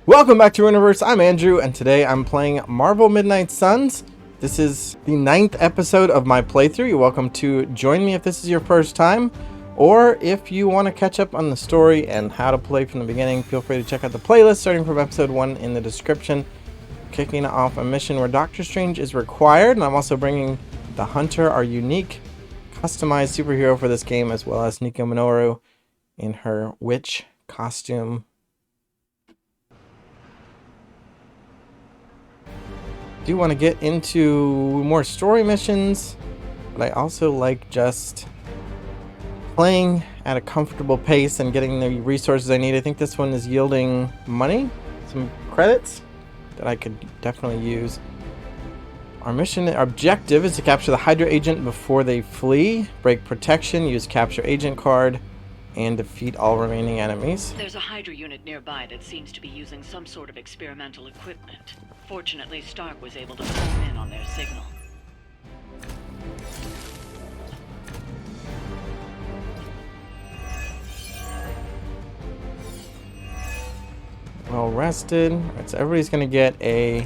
Welcome back to Runeverse. I'm Andrew, and today I'm playing Marvel Midnight Suns. This is the 9th episode of my playthrough. You're welcome to join me if this is your first time, or if you want to catch up on the story and how to play from the beginning, feel free to check out the playlist starting from episode 1 in the description. Kicking off a mission where Doctor Strange is required, and I'm also bringing the Hunter, our unique, customized superhero for this game, as well as Nico Minoru in her witch costume. Do want to get into more story missions, but I also like just playing at a comfortable pace and getting the resources I need. I think this one is yielding money, some credits that I could definitely use. Our mission objective is to capture the Hydra agent before they flee, break protection, use capture agent card, and defeat all remaining enemies. There's a Hydra unit nearby that seems to be using some sort of experimental equipment. Fortunately, Stark was able to home in on their signal. Well rested. Alright, so everybody's gonna get a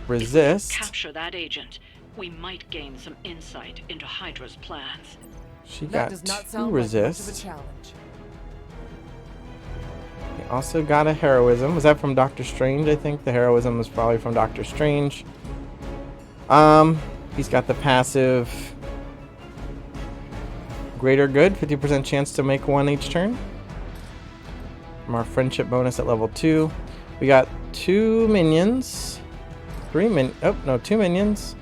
resist. If we capture that agent, we might gain some insight into Hydra's plans. She got 2 resist. We also got a heroism. Was that from Doctor Strange? I think the heroism was probably from Doctor Strange. He's got the passive greater good, 50% chance to make one each turn. From our friendship bonus at level 2. We got 2 minions. 2 minions.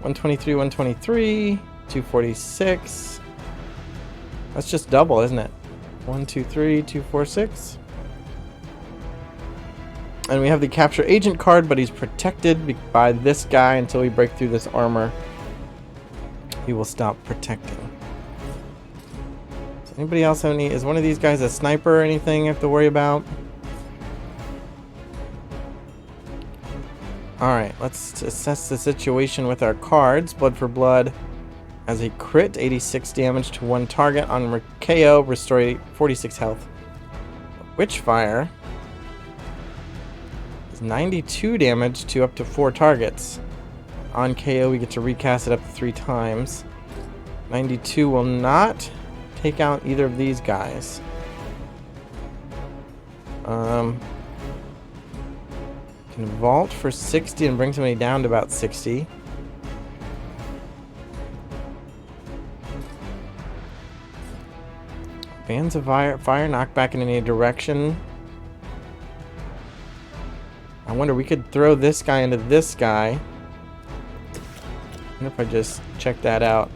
123, 123, 246. That's just double, isn't it? 1, 2, 3, 2, 4, 6. And we have the capture agent card, but he's protected by this guy until we break through this armor. He will stop protecting. Does anybody else have any? Is one of these guys a sniper or anything you have to worry about? Alright, let's assess the situation with our cards. Blood for Blood as a crit, 86 damage to one target. On KO, restore 46 health. Witchfire is 92 damage to up to 4 targets. On KO, we get to recast it up to 3 times. 92 will not take out either of these guys. Can vault for 60 and bring somebody down to about 60. Bands of fire knockback in any direction. I wonder, we could throw this guy into this guy. I wonder if I just check that out.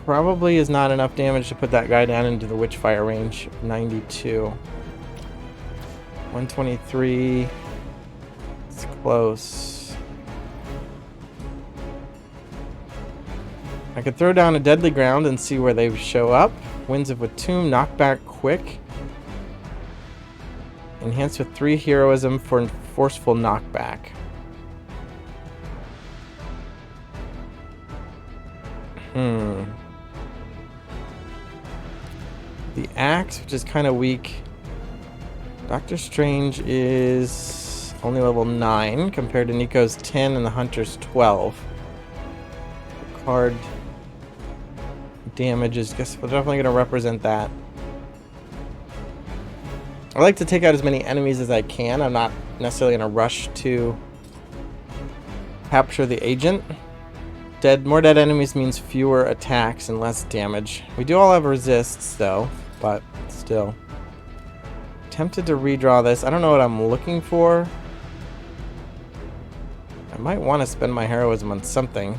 Probably is not enough damage to put that guy down into the Witchfire range. 92. 123. It's close. I could throw down a Deadly Ground and see where they show up. Winds of Watum, knockback quick. Enhanced with 3 heroism for forceful knockback. The axe, which is kind of weak. Doctor Strange is only level 9 compared to Nico's 10 and the Hunter's 12. The card damage is, guess we're definitely going to represent that. I like to take out as many enemies as I can. I'm not necessarily in a rush to capture the agent. More dead enemies means fewer attacks and less damage. We do all have resists though, but still. Tempted to redraw this. I don't know what I'm looking for. I might want to spend my heroism on something.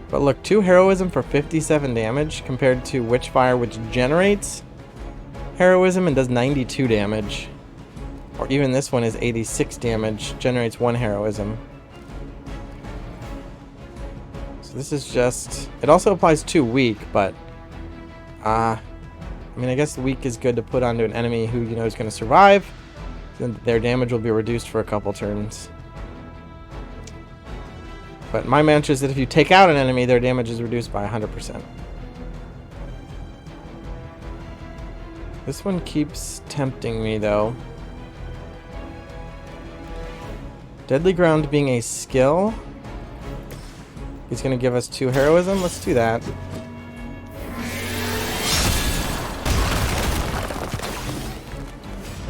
But look, 2 heroism for 57 damage compared to Witchfire, which generates heroism and does 92 damage. Or even this one is 86 damage, generates 1 heroism. So this is just... It also applies to weak, but... I mean, I guess weak is good to put onto an enemy who you know is going to survive. Then their damage will be reduced for a couple turns. But my mantra is that if you take out an enemy, their damage is reduced by 100%. This one keeps tempting me, though. Deadly Ground being a skill. He's going to give us 2 heroism. Let's do that.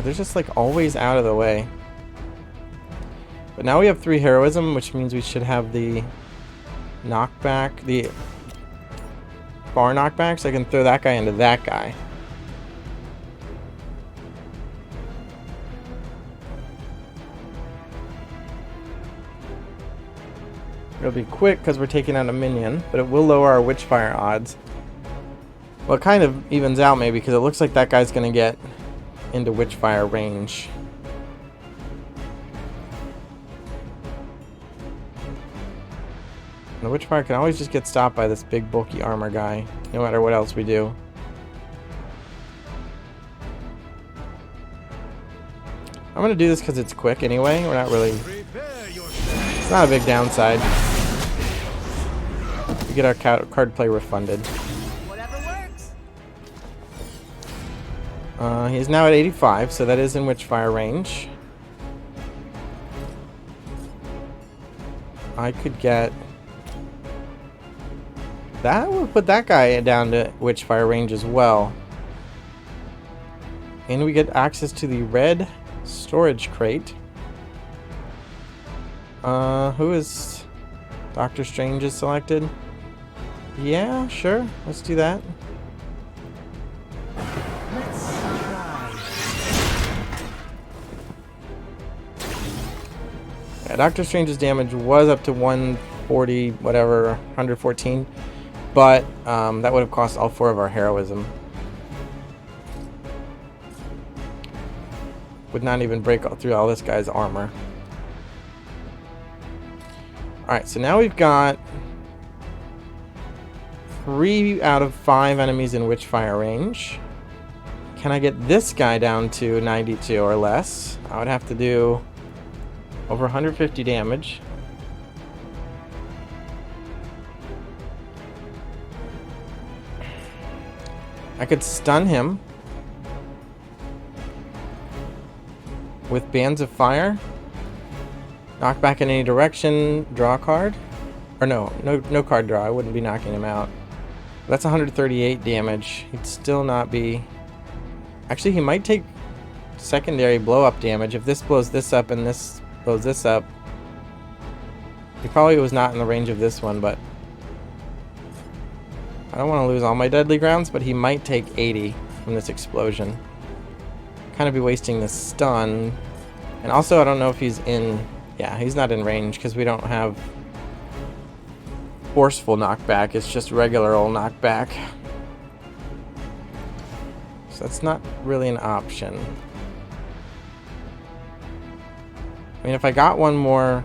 They're just like always out of the way. But now we have 3 heroism, which means we should have the knockback, the bar knockback, so I can throw that guy into that guy. It'll be quick because we're taking out a minion, but it will lower our Witchfire odds. Well, it kind of evens out maybe because it looks like that guy's going to get into Witchfire range. And the Witchfire can always just get stopped by this big bulky armor guy, no matter what else we do. I'm going to do this because it's quick anyway. We're not really... It's not a big downside. We get our card play refunded. Whatever works. He's now at 85, so that is in Witchfire range. I could get... That would put that guy down to Witchfire range as well. And we get access to the red storage crate. Who is... Doctor Strange is selected? Yeah, sure. Let's do that. Yeah, Doctor Strange's damage was up to 140, whatever, 114. But that would have cost all 4 of our heroism. Would not even break through all this guy's armor. Alright, so now we've got 3 out of 5 enemies in Witchfire range. Can I get this guy down to 92 or less? I would have to do over 150 damage. I could stun him with Bands of Fire. Knock back in any direction, draw a card. Or no card draw. I wouldn't be knocking him out. That's 138 damage. He'd still not be... Actually, he might take secondary blow-up damage. If this blows this up and this blows this up. He probably was not in the range of this one, but... I don't want to lose all my deadly grounds, but he might take 80 from this explosion. Kind of be wasting the stun. And also, I don't know if he's in... Yeah, he's not in range because we don't have forceful knockback. It's just regular old knockback. So that's not really an option. I mean, if I got one more...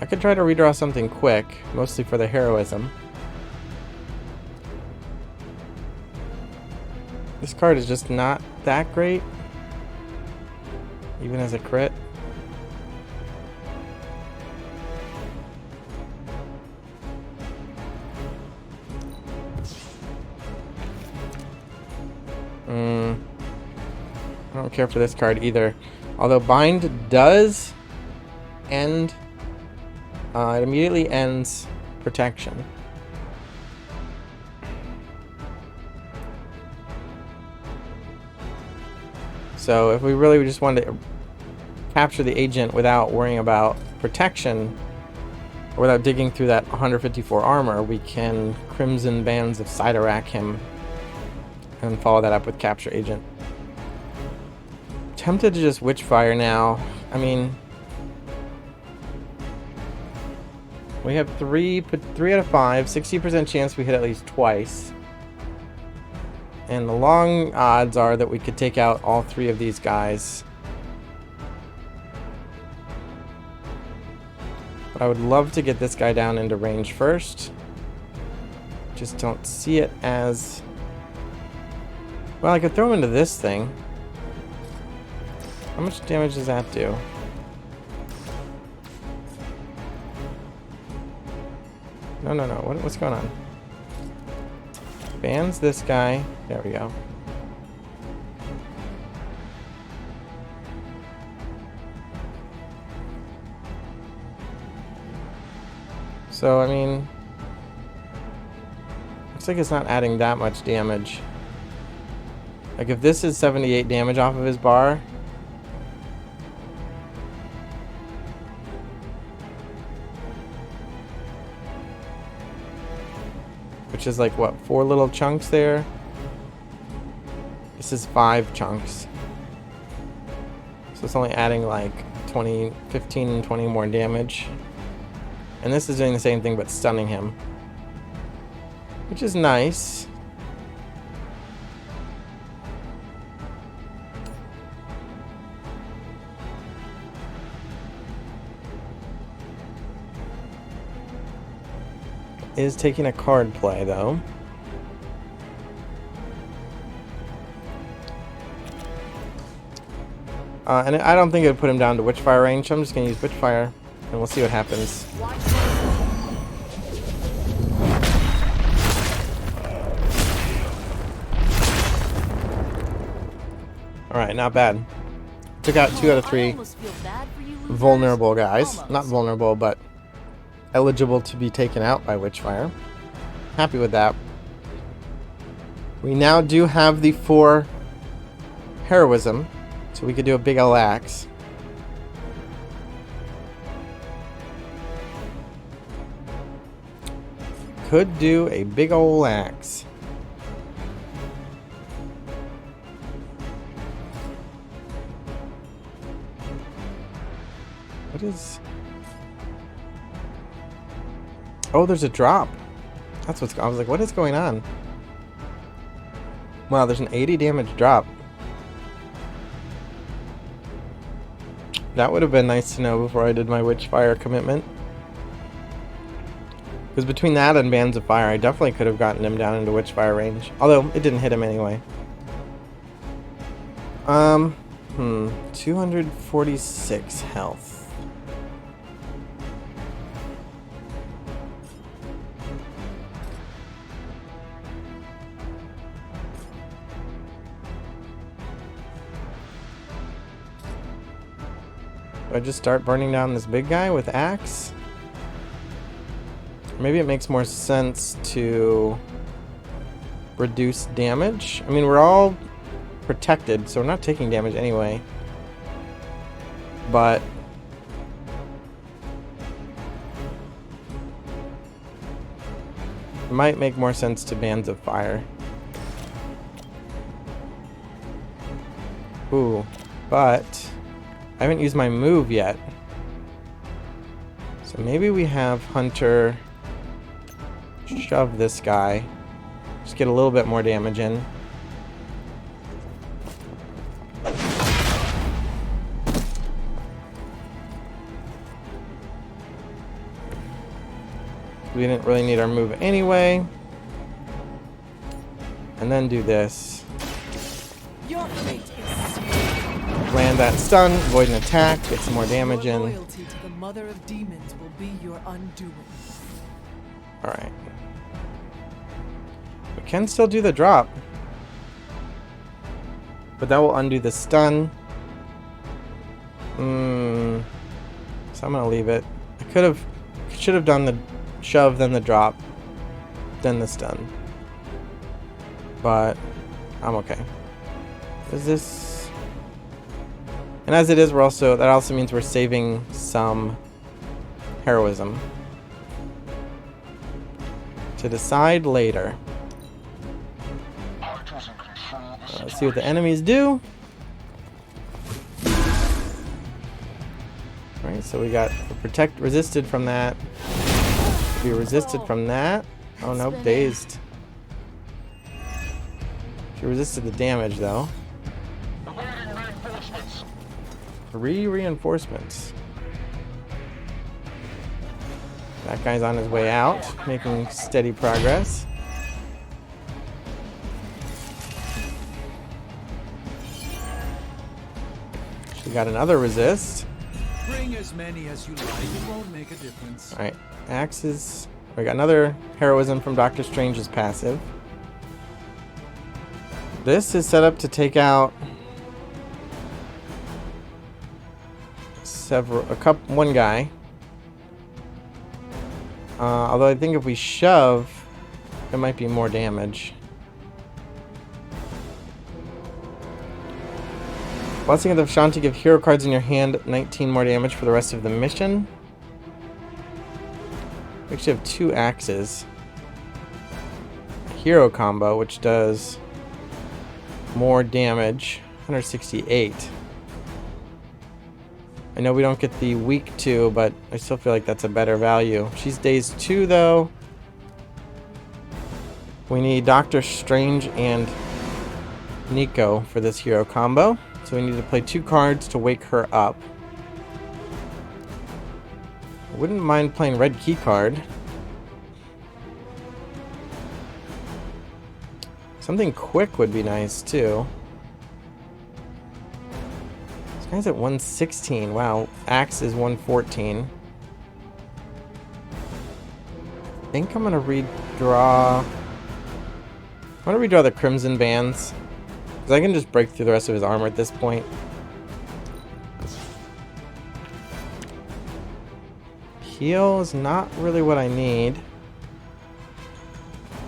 I could try to redraw something quick, mostly for the heroism. This card is just not that great. Even as a crit. I don't care for this card either. Although Bind does end... it immediately ends protection. So if we really just wanted to capture the agent without worrying about protection, or without digging through that 154 armor, we can Crimson Bands of Sidorak him and follow that up with capture agent. Tempted to just Witchfire now. I mean, we have 3 out of 5, 60% chance we hit at least twice. And the long odds are that we could take out all 3 of these guys. But I would love to get this guy down into range first. Just don't see it as... Well, I could throw him into this thing. How much damage does that do? No. What's going on? Bans this guy. There we go. So, I mean, looks like it's not adding that much damage. Like, if this is 78 damage off of his bar, which is like, what, 4 little chunks there? This is 5 chunks. So it's only adding like 20, 15 and 20 more damage. And this is doing the same thing but stunning him, which is nice. Is taking a card play though. And I don't think it would put him down to Witchfire range, so I'm just going to use Witchfire and we'll see what happens. Alright, not bad. Took out 2 out of 3 vulnerable guys. Not vulnerable, but eligible to be taken out by Witchfire. Happy with that. We now do have the 4 heroism, so we could do a big ol' axe. Could do a big ol' axe. What is... Oh, there's a drop. That's what's... I was like, what is going on? Wow, there's an 80 damage drop. That would have been nice to know before I did my Witchfire commitment. Because between that and Bands of Fire, I definitely could have gotten him down into Witchfire range. Although, it didn't hit him anyway. 246 health. Do I just start burning down this big guy with axe? Maybe it makes more sense to reduce damage. I mean, we're all protected, so we're not taking damage anyway. But it might make more sense to Bands of Fire. Ooh, but I haven't used my move yet. So maybe we have Hunter shove this guy. Just get a little bit more damage in. We didn't really need our move anyway. And then do this. Your fate is Land that stun, avoid an attack, get some more damage in. loyalty to the mother of demons will be your undoing. Alright. We can still do the drop. But that will undo the stun. So I'm gonna leave it. I should have done the shove, then the drop, then the stun. But I'm okay. Is this... And as it is, that also means we're saving some heroism to decide later. Let's see what the enemies do. Alright, so we got protect, resisted from that. We resisted from that. Oh no, dazed. She resisted the damage though. 3 reinforcements. That guy's on his way out, making steady progress. She got another resist. Bring as many as you like. It won't make a difference. Alright, axes. We got another heroism from Doctor Strange's passive. This is set up to take out one guy. Although I think if we shove, it might be more damage. Blessing of the Shanti, give hero cards in your hand 19 more damage for the rest of the mission. We actually have 2 axes. A hero combo, which does more damage, 168. I know we don't get the weak 2, but I still feel like that's a better value. She's days 2 though. We need Doctor Strange and Nico for this hero combo. So we need to play 2 cards to wake her up. I wouldn't mind playing red key card. Something quick would be nice too. This guy's at 116. Wow, axe is 114. I think I'm gonna redraw. I'm gonna redraw the Crimson Bands. Because I can just break through the rest of his armor at this point. Heal is not really what I need.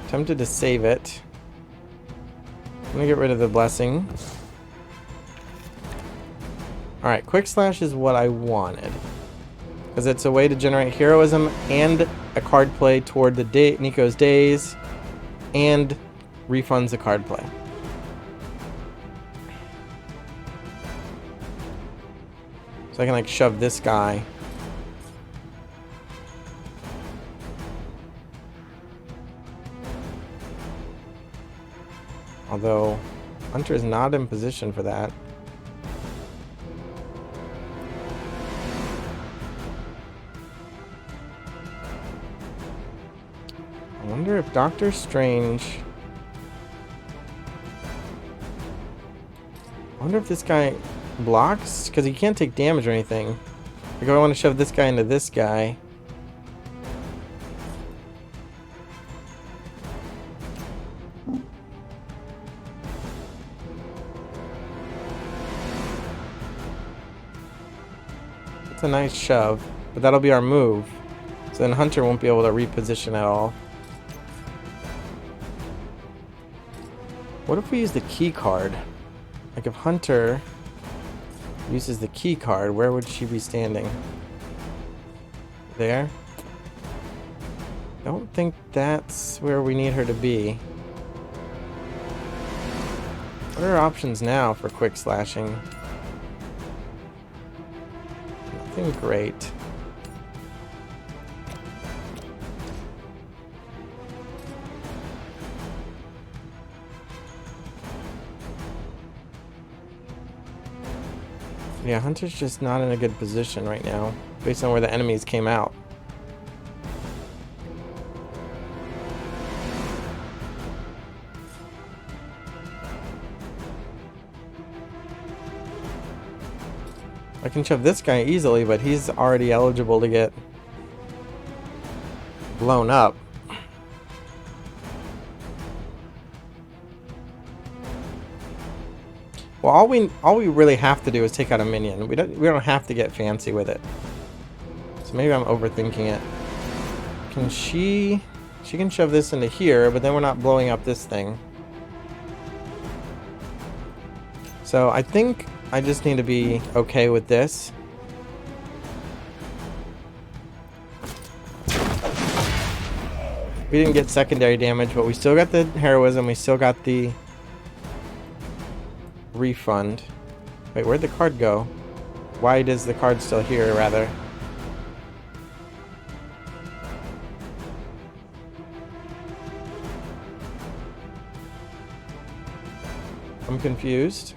Tempted to save it. I'm gonna get rid of the blessing. Alright, Quick Slash is what I wanted. Because it's a way to generate heroism and a card play toward the Nico's days. And refunds the card play. So I can like shove this guy. Although Hunter is not in position for that. I wonder if Doctor Strange... I wonder if this guy blocks? Because he can't take damage or anything. Like if I want to shove this guy into this guy. It's a nice shove, but that'll be our move. So then Hunter won't be able to reposition at all. What if we use the key card? Like if Hunter uses the key card, where would she be standing? There? Don't think that's where we need her to be. What are our options now for quick slashing? Nothing great. Yeah, Hunter's just not in a good position right now, based on where the enemies came out. I can shove this guy easily, but he's already eligible to get blown up. Well, all we really have to do is take out a minion. We don't have to get fancy with it. So maybe I'm overthinking it. Can she can shove this into here, but then we're not blowing up this thing. So I think I just need to be okay with this. We didn't get secondary damage, but we still got the heroism, we still got the refund. Wait, where'd the card go? Why is the card still here, rather? I'm confused.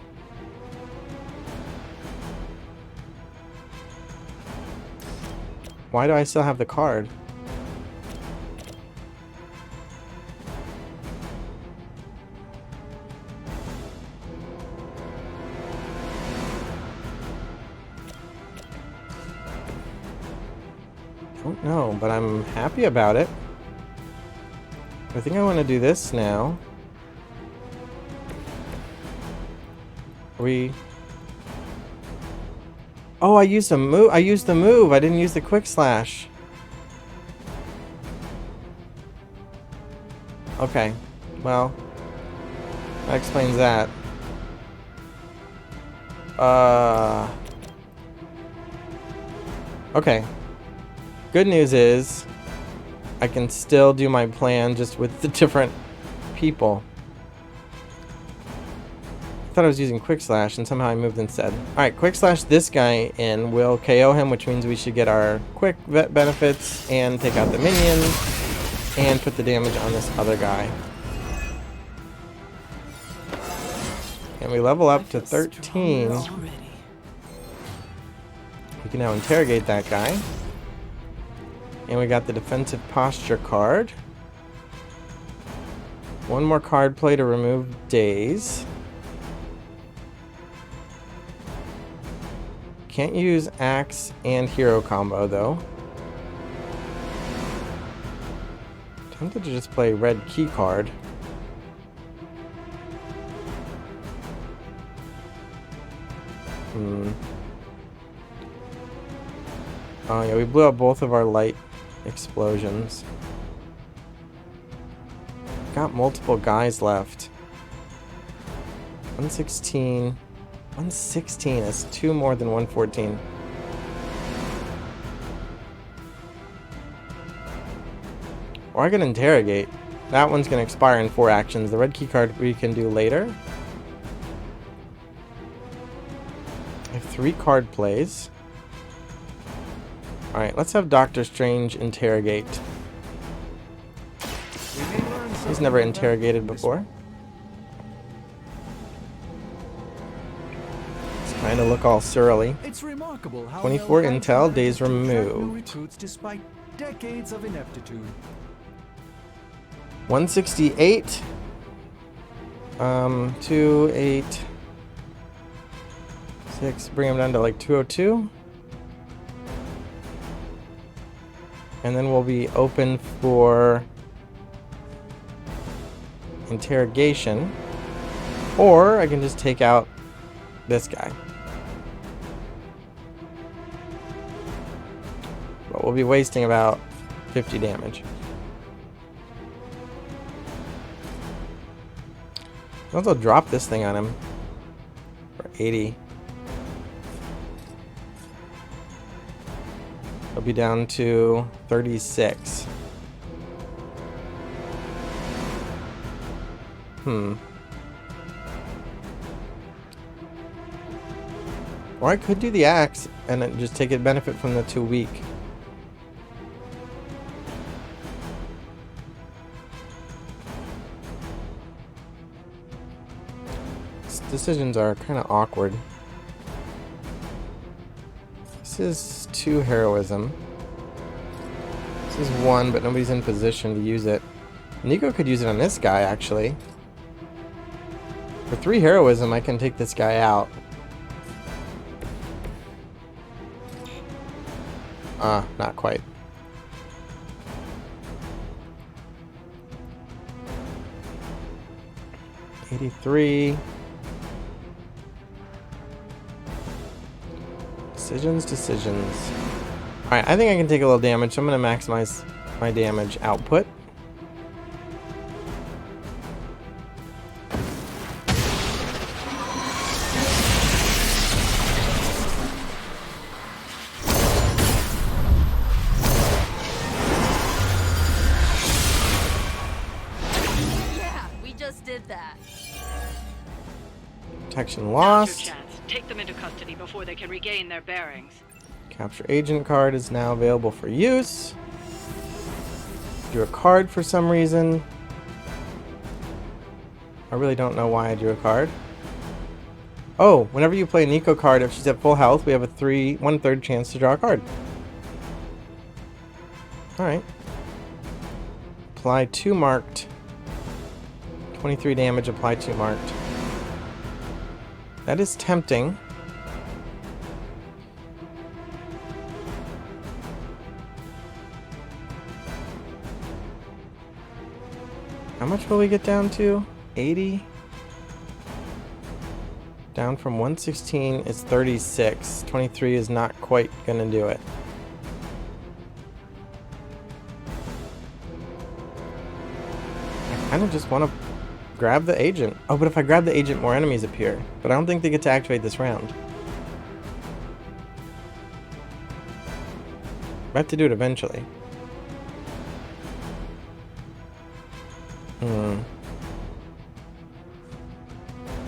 Why do I still have the card? Don't know, but I'm happy about it. I think I want to do this now. We... Oh, I used a move. I used the move. I didn't use the quick slash. Okay. Well, that explains that. Okay. Good news is I can still do my plan just with the different people. I thought I was using quick slash and somehow I moved instead. Alright, quick slash this guy in will KO him, which means we should get our quick vet benefits and take out the minions and put the damage on this other guy. And we level up to 13. We can now interrogate that guy. And we got the defensive posture card. One more card play to remove daze. Can't use axe and hero combo though. Tempted to just play red key card. Oh yeah, we blew up both of our light explosions. Got multiple guys left. 116. 116 is 2 more than 114. Or I can interrogate. That one's going to expire in 4 actions. The red key card we can do later. I have 3 card plays. Alright, let's have Doctor Strange interrogate. He's never interrogated before. It's kind of look all surly. It's remarkable how 24 well intel, days attract new removed. recruits despite decades of ineptitude. 168. 2, 8, 6. Bring him down to like 202. And then we'll be open for interrogation. Or I can just take out this guy. But we'll be wasting about 50 damage. I'll also drop this thing on him for 80. I'll be down to 36. Or I could do the axe and then just take a benefit from the 2 weak. These decisions are kind of awkward. This is 2 heroism. This is 1, but nobody's in position to use it. Nico could use it on this guy, actually. For 3 heroism, I can take this guy out. Not quite. $83. Decisions. Alright, I think I can take a little damage, so I'm going to maximize my damage output. Yeah, we just did that. Protection Now's lost. your chance. Take them into custody before they can regain their bearings. Capture agent card is now available for use. Drew a card for some reason. I really don't know why I drew a card. Oh, whenever you play a Nico card, if she's at full health, we have a 1/3 chance to draw a card. Alright. Apply 2 marked. 23 damage, apply 2 marked. That is tempting. How much will we get down to? 80? Down from 116 is 36. 23 is not quite gonna do it. I kind of just want to grab the agent. Oh, but if I grab the agent, more enemies appear. But I don't think they get to activate this round. I have to do it eventually.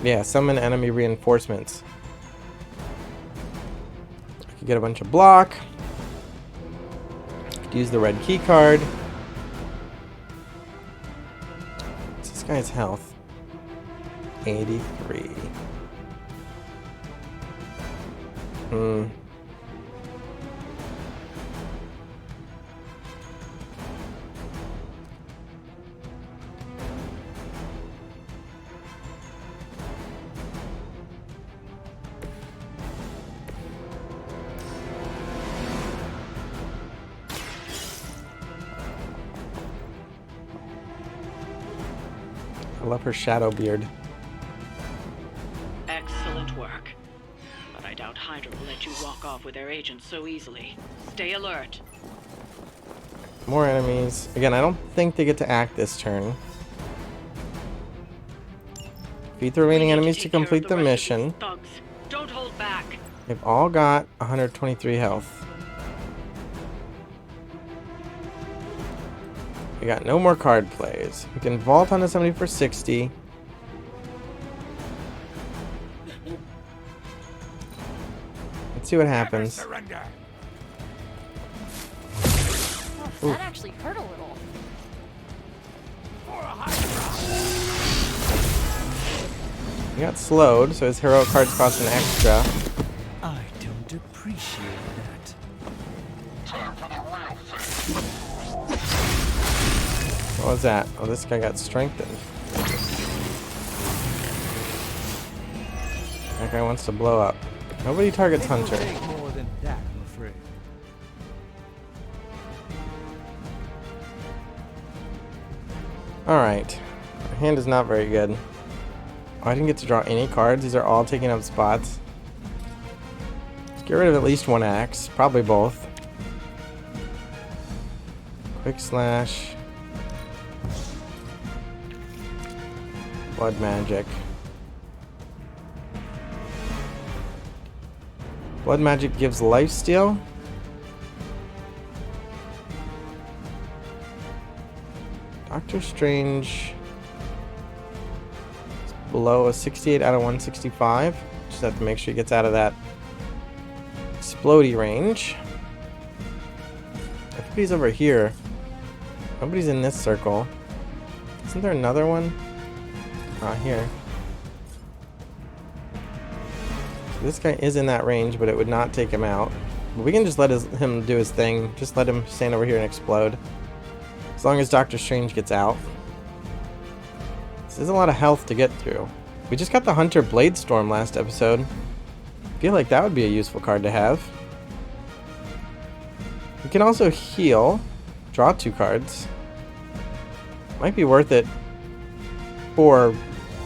Yeah, summon enemy reinforcements. I could get a bunch of block. Could use the red key card. What's this guy's health? 83. I love her shadow beard. Excellent work. But I doubt Hydra will let you walk off with their agents so easily. Stay alert. More enemies. Again, I don't think they get to act this turn. Defeat the remaining enemies to complete the mission. Thugs. Don't hold back. They've all got 123 health. We got no more card plays. We can vault onto somebody for 60. Let's see what happens. That actually hurt a little. He got slowed, so his heroic cards cost an extra. I don't appreciate that. What was that? Oh, this guy got strengthened. That guy wants to blow up. Nobody targets It will Hunter. take more than that, I'm afraid. Alright. My hand is not very good. Oh, I didn't get to draw any cards. These are all taking up spots. Let's get rid of at least one axe. Probably both. Quick slash. Blood magic. Blood magic gives lifesteal. Doctor Strange is below a 68 out of 165. Just have to make sure he gets out of that explodey range. Everybody's over here. Nobody's in this circle. Isn't there another one? Here. So this guy is in that range, but it would not take him out. But we can just let him do his thing. Just let him stand over here and explode. As long as Doctor Strange gets out. This is a lot of health to get through. We just got the Hunter Bladestorm last episode. I feel like that would be a useful card to have. We can also heal. Draw 2 cards. Might be worth it for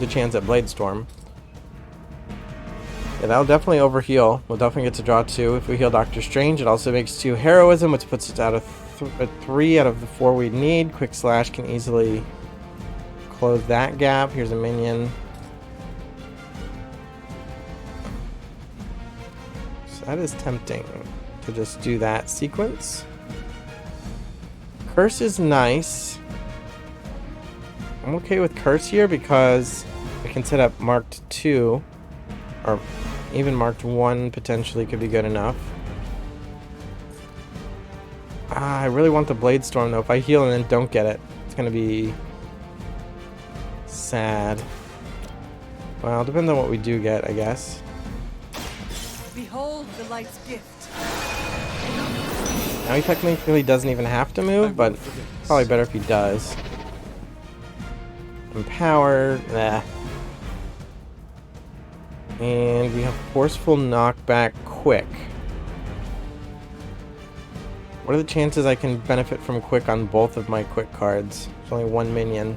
the chance at Bladestorm. Yeah, that'll definitely overheal. We'll definitely get to draw 2 if we heal Doctor Strange. It also makes 2 heroism, which puts us out of 3 out of the 4 we need. Quick slash can easily close that gap. Here's a minion. So that is tempting to just do that sequence. Curse is nice. I'm okay with Curse here because I can set up marked 2, or even marked 1 potentially could be good enough. I really want the Bladestorm though. If I heal and then don't get it, it's gonna be sad. Well, depends on what we do get, I guess. Behold the light's gift. Now he technically doesn't even have to move, but probably better if he does. Empower, nah. And we have Forceful Knockback Quick. What are the chances I can benefit from Quick on both of my Quick cards? There's only 1 minion.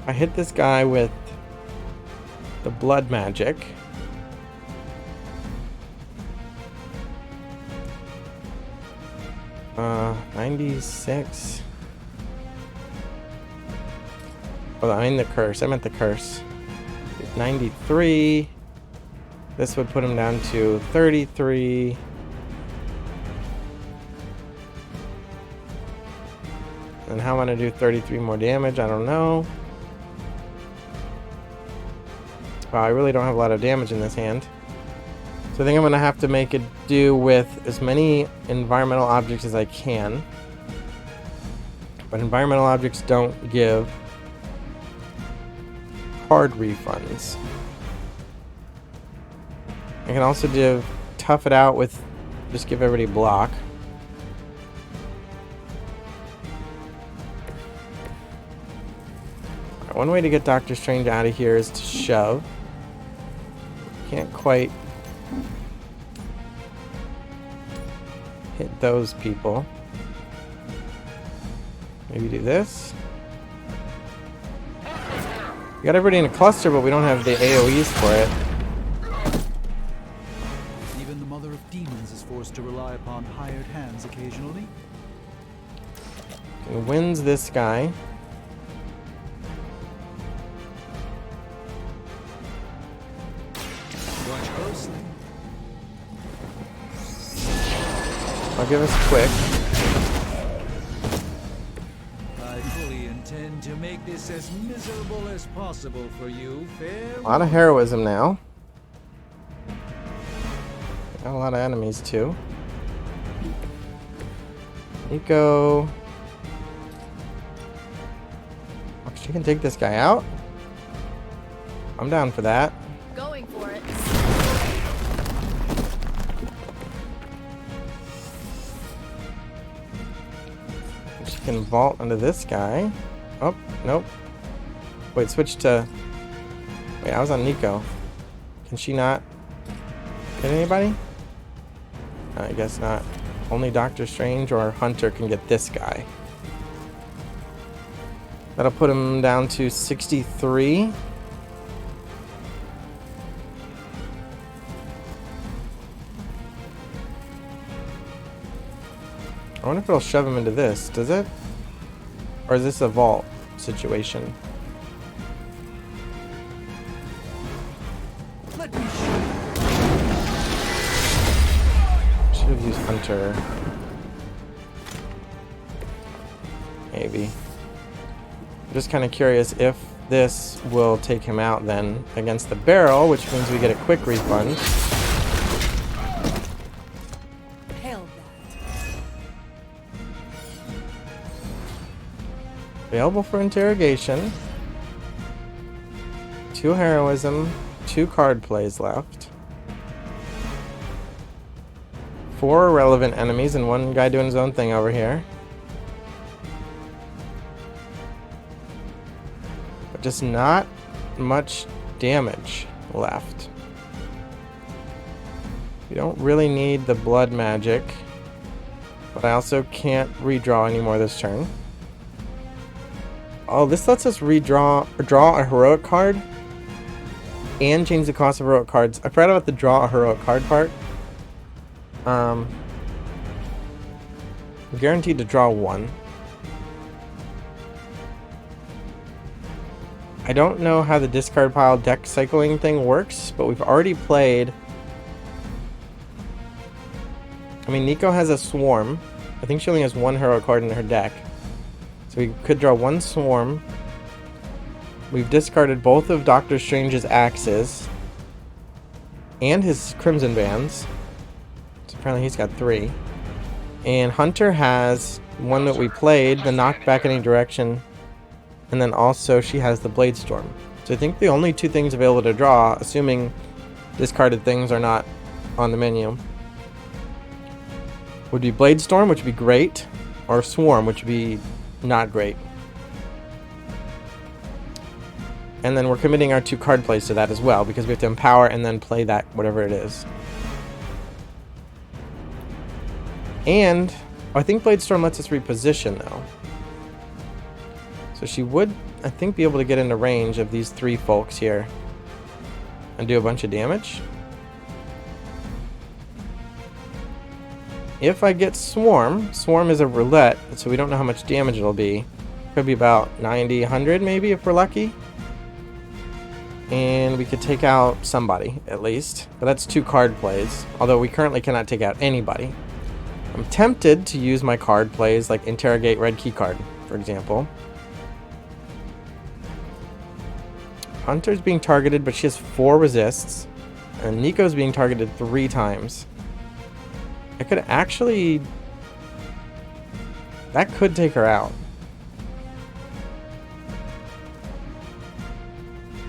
I hit this guy with the blood magic. 96. Oh, I mean the curse. I meant the curse. 93. This would put him down to 33. And how am I going to do 33 more damage? I don't know. Wow, I really don't have a lot of damage in this hand. So I think I'm going to have to make it do with as many environmental objects as I can. But environmental objects don't give card refunds. I can also do tough it out with just give everybody block. Right, one way to get Doctor Strange out of here is to shove. Can't quite hit those people. Maybe do this. We got everybody in a cluster, but we don't have the AoEs for it. Even the Mother of Demons is forced to rely upon hired hands occasionally. He wins this guy. Watch closely. I'll give us quick. I fully intend to make this as miserable as possible for you. Fair. A lot of heroism now. Got a lot of enemies too. Nico. Oh, she can take this guy out. I'm down for that. Going for it. She can vault onto this guy. Oh, nope. Wait, switch to... Wait, I was on Nico. Can she not hit anybody? I guess not. Only Doctor Strange or Hunter can get this guy. That'll put him down to 63. I wonder if it'll shove him into this. Does it? Or is this a vault situation? Let me show you. Should have used Hunter. Maybe. I'm just kind of curious if this will take him out then against the barrel, which means we get a quick refund. Held that. Available for interrogation. 2 heroism, 2 card plays left. 4 irrelevant enemies and 1 guy doing his own thing over here. But just not much damage left. We don't really need the blood magic, but I also can't redraw anymore this turn. Oh, this lets us draw a heroic card and change the cost of heroic cards. I forgot about the draw a heroic card part. I'm guaranteed to draw 1. I don't know how the discard pile deck cycling thing works, but we've already played. I mean, Nico has a swarm. I think she only has 1 heroic card in her deck. So we could draw 1 swarm. We've discarded both of Doctor Strange's axes and his crimson bands. So apparently he's got 3. And Hunter has 1 that we played, the knock back any direction. And then also she has the Blade Storm. So I think the only 2 things available to draw, assuming discarded things are not on the menu, would be Blade Storm, which would be great, or Swarm, which would be not great. And then we're committing our 2 card plays to that as well, because we have to empower and then play that, whatever it is. And I think Blade Storm lets us reposition, though. So she would, I think, be able to get into range of these 3 folks here and do a bunch of damage. If I get Swarm is a roulette, so we don't know how much damage it'll be. Could be about 90, 100 maybe if we're lucky. And we could take out somebody, at least. But that's 2 card plays, although we currently cannot take out anybody. I'm tempted to use my card plays, like Interrogate Red Key Card, for example. Hunter's being targeted, but she has 4 resists. And Nico's being targeted 3 times. I could actually... That could take her out.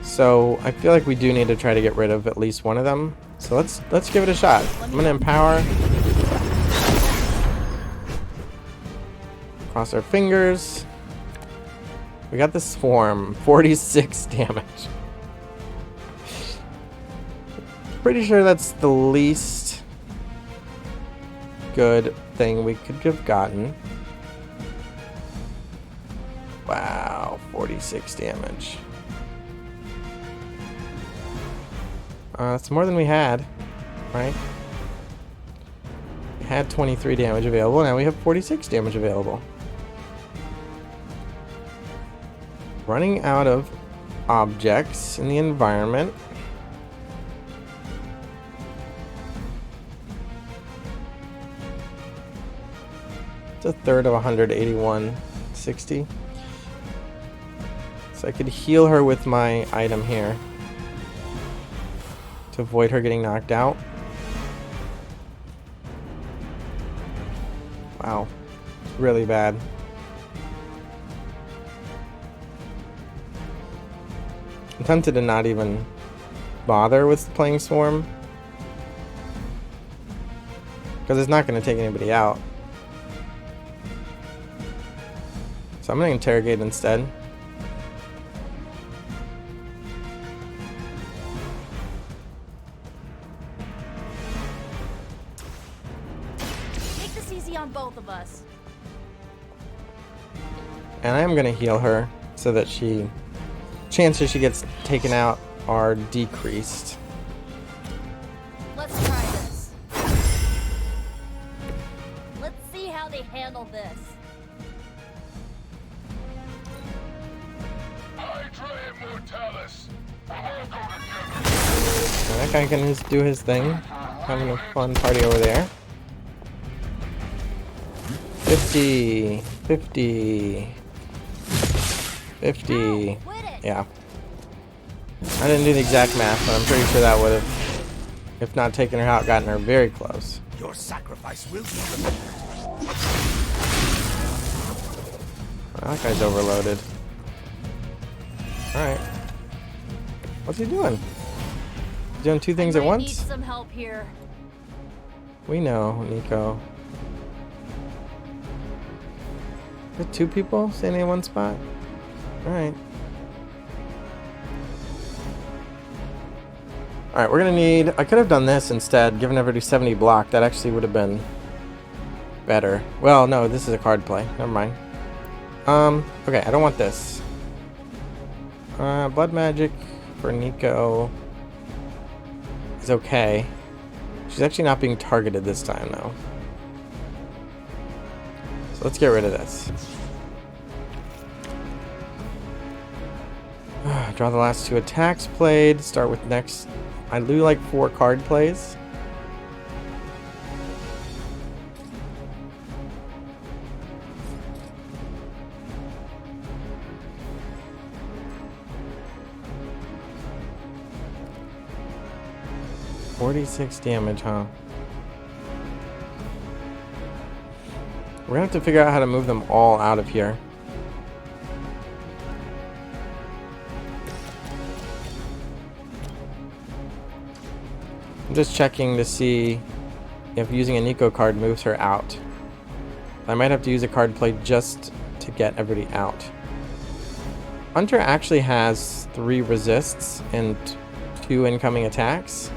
So I feel like we do need to try to get rid of at least one of them. So let's give it a shot. I'm gonna empower. Cross our fingers. We got the Swarm. 46 damage. Pretty sure that's the least good thing we could have gotten. Wow, 46 damage. That's more than we had, right? We had 23 damage available, now we have 46 damage available. Running out of objects in the environment. It's a third of 181.60. So I could heal her with my item here to avoid her getting knocked out. Wow, really bad. I'm tempted to not even bother with playing Swarm, because it's not going to take anybody out. So I'm going to Interrogate instead. Make this easy on both of us. And I am going to heal her so that chances she gets taken out are decreased. Let's try this. Let's see how they handle this. And that guy can just do his thing. Having a fun party over there. 50, 50, 50. Yeah. I didn't do the exact math, but I'm pretty sure that would have, if not taken her out, gotten her very close. Your sacrifice will be remembered. Well, that guy's overloaded. Alright. What's he doing? He's doing 2 things at Need once? some help here. We know, Nico. Is 2 people standing in one spot? Alright. Alright, we're gonna need... I could have done this instead, given everybody 70 block. That actually would have been better. Well, no, this is a card play. Never mind. Okay, I don't want this. Blood Magic for Nico is okay. She's actually not being targeted this time, though. So let's get rid of this. Draw the last 2 attacks played. Start with next. I do like 4 card plays. $46 damage, huh? We're gonna have to figure out how to move them all out of here. I'm just checking to see if using a Nico card moves her out. I might have to use a card play just to get everybody out. Hunter actually has 3 resists and 2 incoming attacks,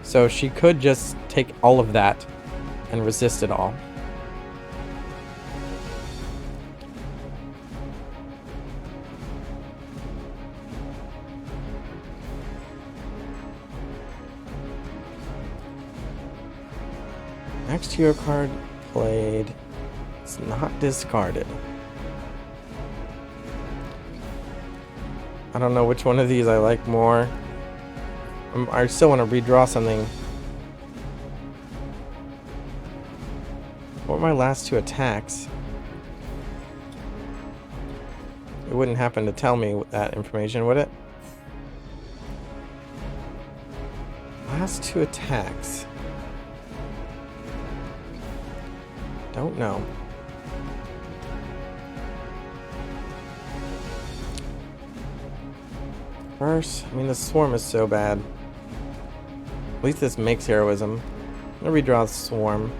so she could just take all of that and resist it all. Next hero card played. It's not discarded. I don't know which one of these I like more. I still want to redraw something. What were my last 2 attacks? It wouldn't happen to tell me that information, would it? Last 2 attacks. Don't know. First, I mean, the swarm is so bad. At least this makes heroism. I'm gonna redraw the swarm.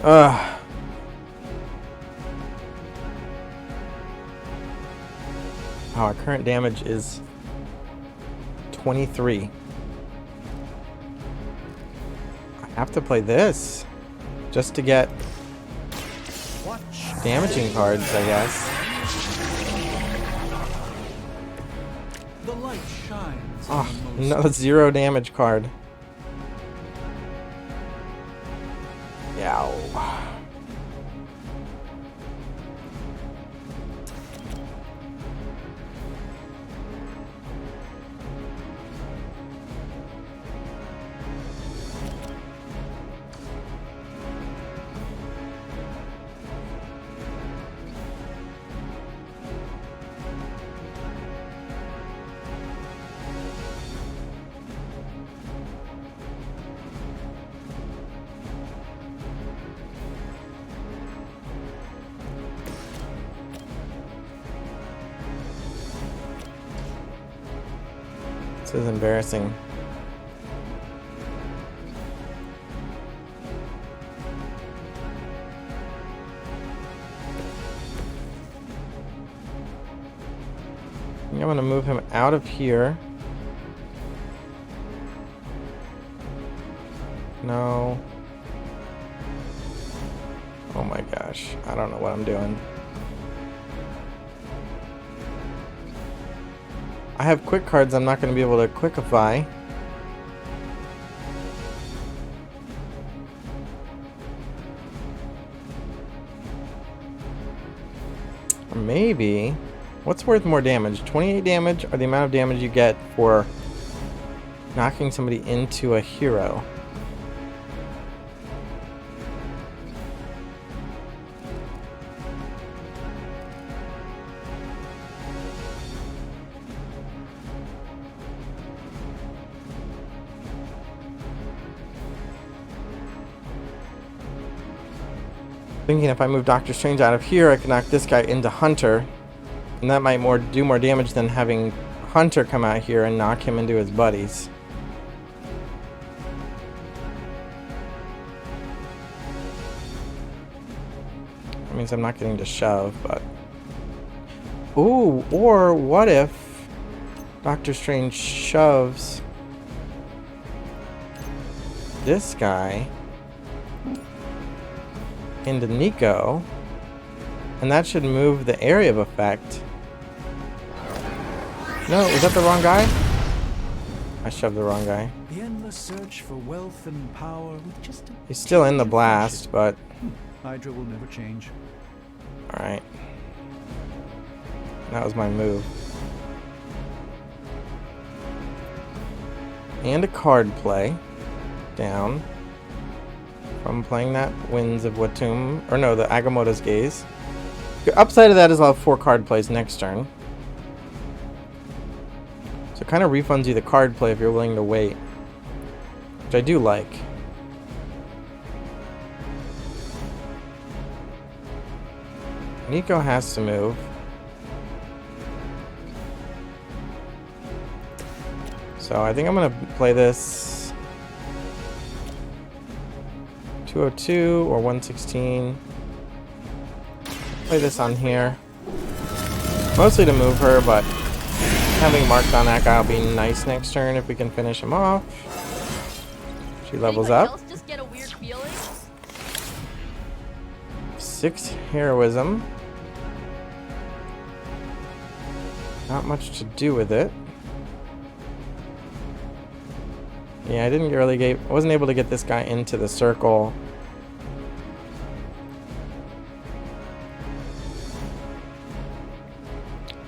Ugh. Oh, our current damage is 23. I have to play this just to get damaging cards, I guess. The light shines. Oh, another 0 damage card. Yow. This is embarrassing. I think I'm gonna move him out of here. No. Oh my gosh. I don't know what I'm doing. I have quick cards I'm not going to be able to quickify. Or maybe... What's worth more damage? 28 damage or the amount of damage you get for knocking somebody into a hero? Thinking if I move Doctor Strange out of here, I can knock this guy into Hunter. And that might do more damage than having Hunter come out here and knock him into his buddies. That means I'm not getting to shove, but... Ooh, or what if Doctor Strange shoves this guy into Nico, and that should move the area of effect. No, was that the wrong guy? I shoved the wrong guy. The endless search for wealth and power with just a He's still in the blast, but Hydra will never change. alright. That was my move. And a card play down from playing that Winds of Watum, or no, the Agamotto's Gaze. The upside of that is I'll have 4 card plays next turn. So it kind of refunds you the card play if you're willing to wait, which I do like. Nico has to move. So I think I'm gonna play this 202 or 116. Play this on here. Mostly to move her, but having marked on that guy will be nice next turn if we can finish him off. She levels Anybody up. else just get a weird feeling? 6 heroism. Not much to do with it. Yeah, I wasn't able to get this guy into the circle.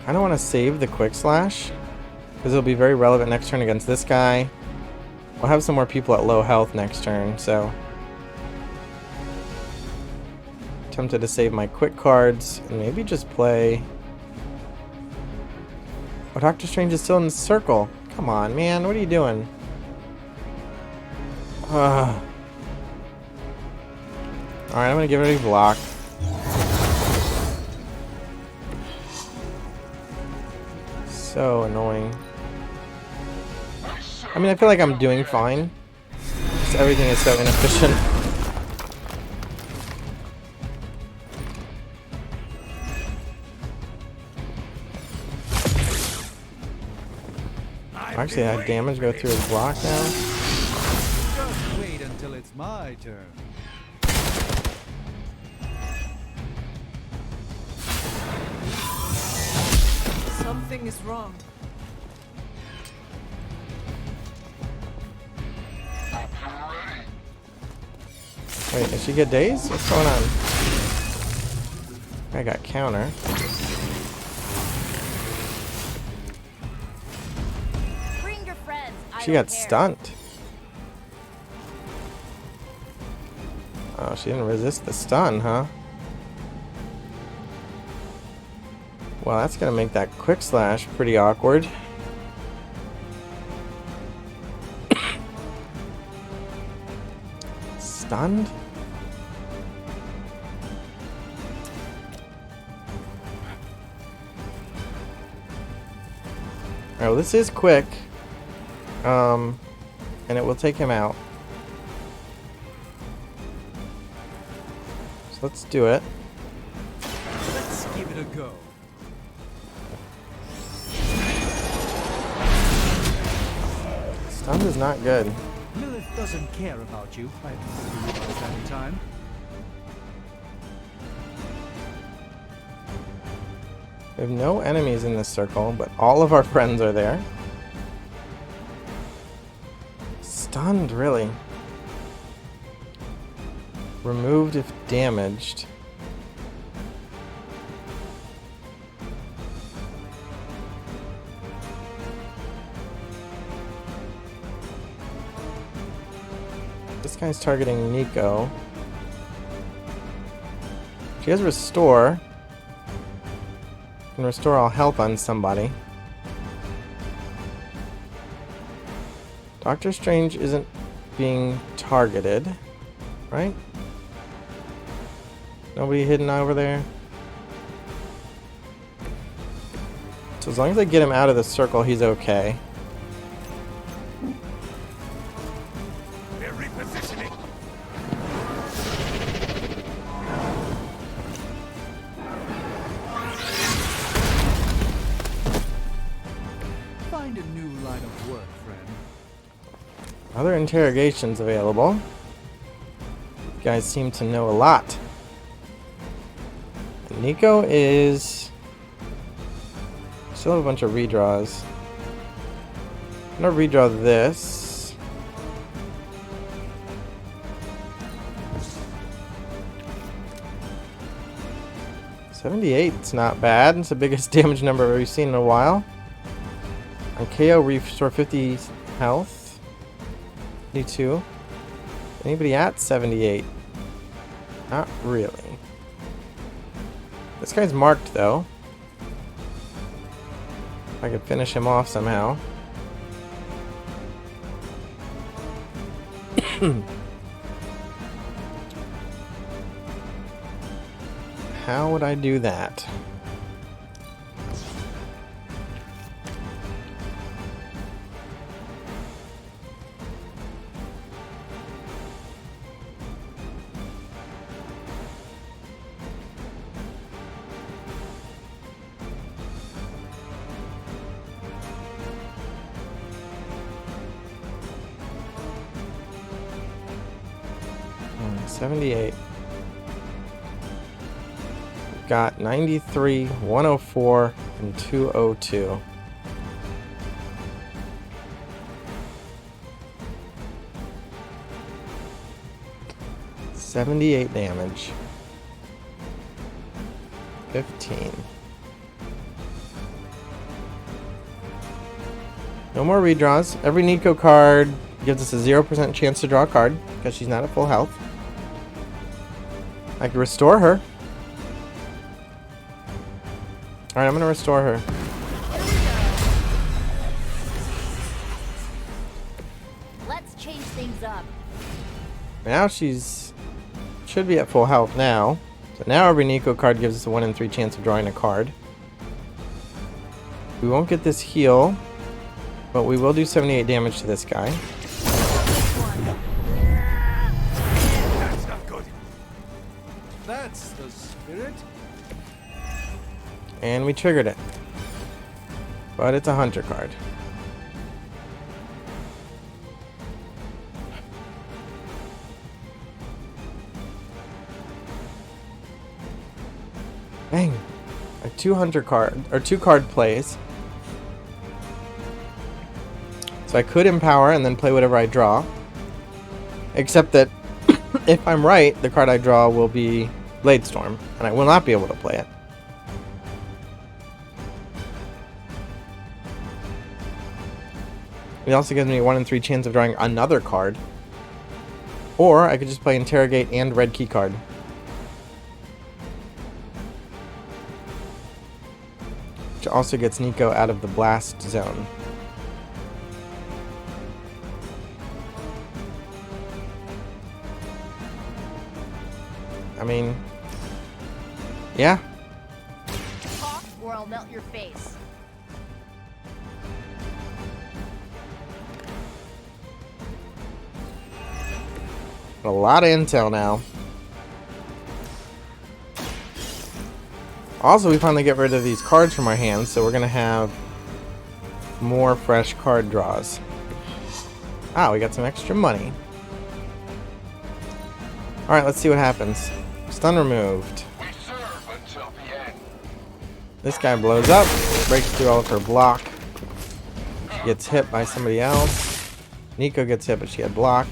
I don't want to save the quick slash because it'll be very relevant next turn against this guy. We'll have some more people at low health next turn, so tempted to save my quick cards and maybe just play. Oh, Doctor Strange is still in the circle. Come on, man, what are you doing? Alright, I'm gonna give it a block. So annoying. I mean, I feel like I'm doing fine. Just everything is so inefficient. Actually, that damage go through his block now. Just wait until it's my turn. Something is wrong. Wait, did she get dazed? What's going on? I got counter. Bring your friends. She don't got care. stunned. Oh, she didn't resist the stun, huh? Well, that's gonna make that quick slash pretty awkward. Stunned? Oh, this is quick. And it will take him out. So let's do it. Let's give it a go. Stunned is not good. Lilith doesn't care about you. I realized that in time. We have no enemies in this circle, but all of our friends are there. Stunned, really. Removed if damaged. This guy's targeting Nico. She has Restore. Can restore all health on somebody. Doctor Strange isn't being targeted, right? Nobody hidden over there. So as long as I get him out of the circle, he's okay. They're repositioning. Find a new line of work, friend. Other interrogations available. You guys seem to know a lot. And Nico is... Still have a bunch of redraws. I'm gonna redraw this. $78's not bad. It's the biggest damage number we've seen in a while. On KO, restore 50 health. 52. Anybody at 78? Not really. This guy's marked though. If I could finish him off somehow. How would I do that? 78. Got 93, 104, and 202. $78 damage. 15. No more redraws. Every Nico card gives us a 0% chance to draw a card because she's not at full health. I can restore her. Alright, I'm gonna restore her. Let's change things up. Now should be at full health now. So now every Nico card gives us a 1 in 3 chance of drawing a card. We won't get this heal, but we will do 78 damage to this guy. That's not good. That's the spirit. And we triggered it. But it's a hunter card. Bang! A 2 card plays. So I could empower and then play whatever I draw. Except that if I'm right, the card I draw will be Blade Storm, and I will not be able to play it. It also gives me a 1 in 3 chance of drawing another card. Or I could just play Interrogate and Red Key card. Which also gets Nico out of the blast zone. I mean, yeah. Talk or I'll melt your face. A lot of intel now. Also, we finally get rid of these cards from our hands, so we're gonna have more fresh card draws. Ah, we got some extra money. Alright, let's see what happens. Stun removed. We serve until the end. This guy blows up, breaks through all of her block. She gets hit by somebody else. Nico gets hit, but she had block.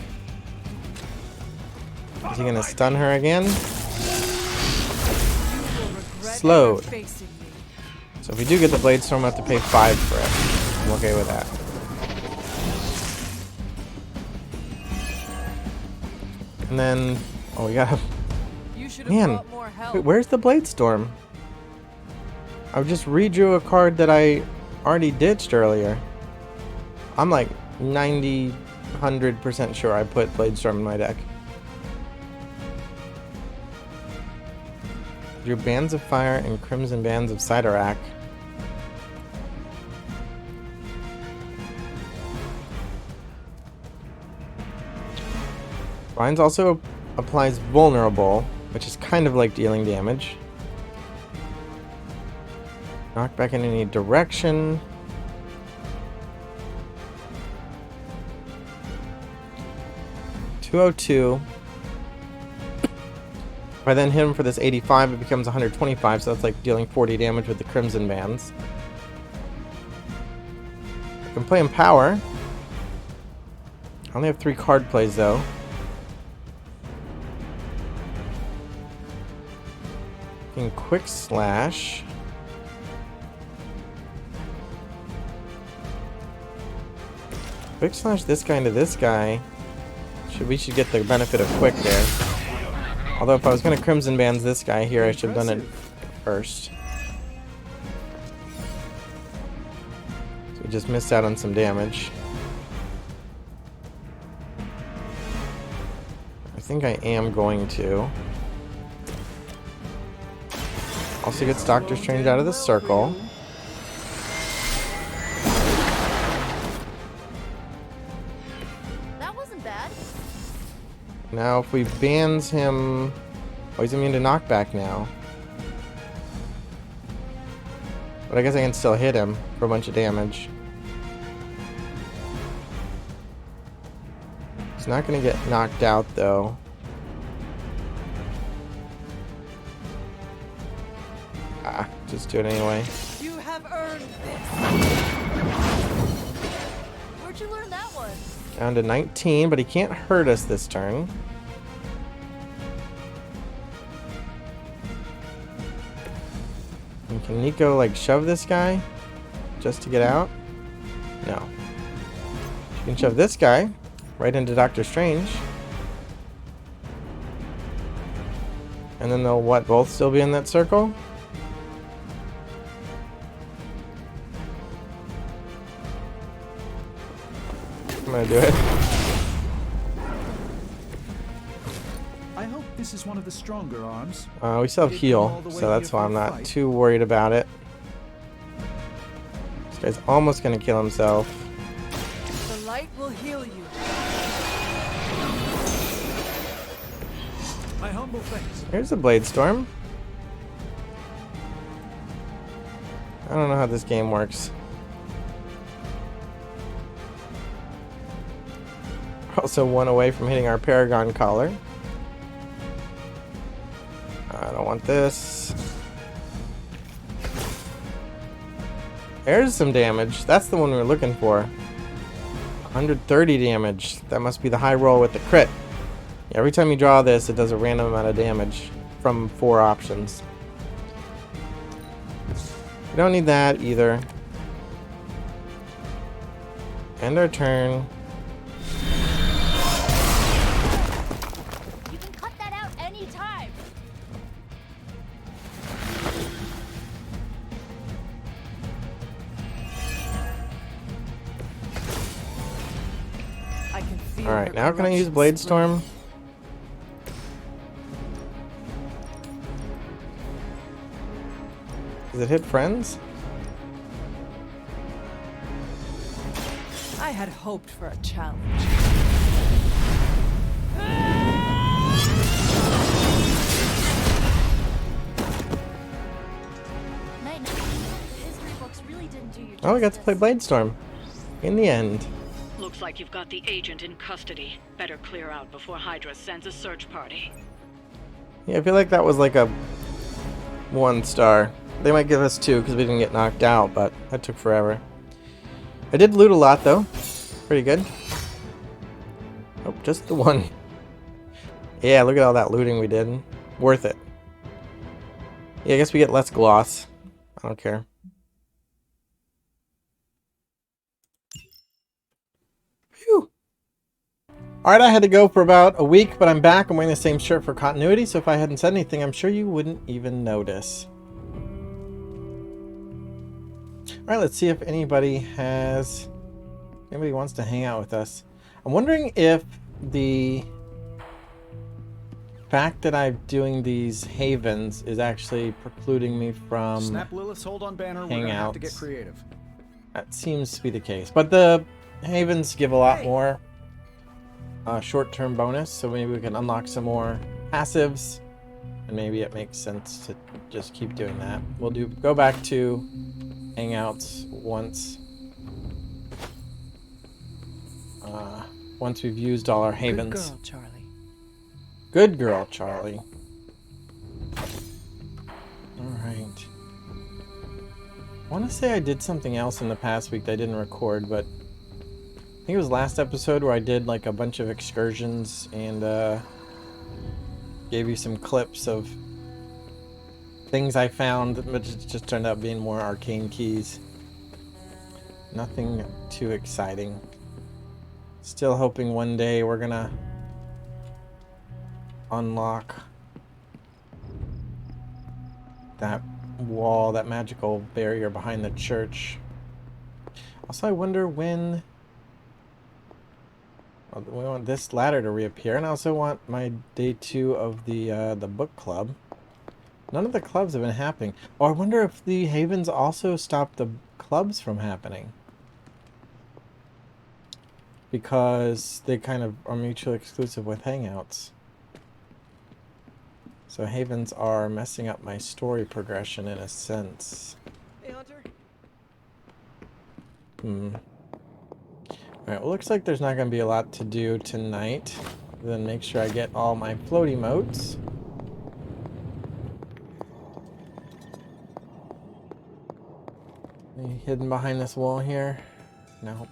Is he gonna stun her again? Slowed. So if we do get the Blade Storm, we'll have to pay 5 for it. I'm okay with that. And then, oh, we gotta. You should have Man, brought more help. wait, where's the Blade Storm? I just redrew a card that I already ditched earlier. I'm like 100% sure I put Blade Storm in my deck. Drew Bands of Fire and Crimson Bands of Sidorak. Vines also applies Vulnerable, which is kind of like dealing damage. Knock back in any direction. $202. If I then hit him for this 85, it becomes 125, so that's like dealing 40 damage with the Crimson Bands. I can play Empower. I only have 3 card plays though. I can Quick Slash. Quick Slash this guy into this guy. We should get the benefit of Quick there. Although if I was going to Crimson Bands this guy here, I should have done it first. So we just missed out on some damage. I think I am going to. Also gets Doctor Strange out of the circle. That wasn't bad. Now if we bans him... Oh, he's immune to knockback now. But I guess I can still hit him for a bunch of damage. He's not going to get knocked out though. Ah, just do it anyway. You have earned this. Where'd you learn that one? Down to 19, but he can't hurt us this turn. And can Nico, like, shove this guy just to get out? No. You can shove this guy right into Doctor Strange. And then they'll, what, both still be in that circle? I'm gonna do it. I hope this is one of the stronger arms. We still have heal, so that's why I'm not too worried about it. This guy's almost gonna kill himself. The light will heal you. My humble thanks. Here's a Blade Storm. I don't know how this game works. We're also one away from hitting our Paragon Collar. I don't want this. There's some damage. That's the one we were looking for. 130 damage. That must be the high roll with the crit. Every time you draw this, it does a random amount of damage from 4 options. We don't need that either. End our turn. You can cut that out anytime. I can feel Alright, her now can I use corruption Blade spreading. Storm? Does it hit friends? I had hoped for a challenge. Night. History books really didn't do you Oh, we got to justice. play Blade Storm. In the end. Looks like you've got the agent in custody. Better clear out before Hydra sends a search party. Yeah, I feel like that was like a 1 star. They might give us 2 because we didn't get knocked out, but that took forever. I did loot a lot though. Pretty good. Oh, just the 1. Yeah, look at all that looting we did. Worth it. Yeah, I guess we get less gloss. I don't care. Phew. Alright, I had to go for about a week, but I'm back. I'm wearing the same shirt for continuity, so if I hadn't said anything, I'm sure you wouldn't even notice. Alright, let's see if anybody wants to hang out with us. I'm wondering if the fact that I'm doing these havens is actually precluding me from Snap Lilith's hold on banner. We're gonna have to get hangouts. creative. That seems to be the case. But the havens give a lot more short-term bonus, so maybe we can unlock some more passives, and maybe it makes sense to just keep doing that. We'll go back to hangouts once we've used all our havens. Good girl, Charlie. Good girl, Charlie. Alright. I want to say I did something else in the past week that I didn't record, but I think it was last episode where I did like a bunch of excursions and gave you some clips of things I found, but it just turned out being more arcane keys. Nothing too exciting. Still hoping one day we're gonna unlock that wall, that magical barrier behind the church. Also, I wonder when we want this ladder to reappear, and I also want my day 2 of the book club. None of the clubs have been happening. Oh, I wonder if the havens also stop the clubs from happening, because they kind of are mutually exclusive with hangouts. So havens are messing up my story progression in a sense. Hey, Hunter. Alright, well, looks like there's not going to be a lot to do tonight. Then make sure I get all my floaty motes. Any hidden behind this wall here? No.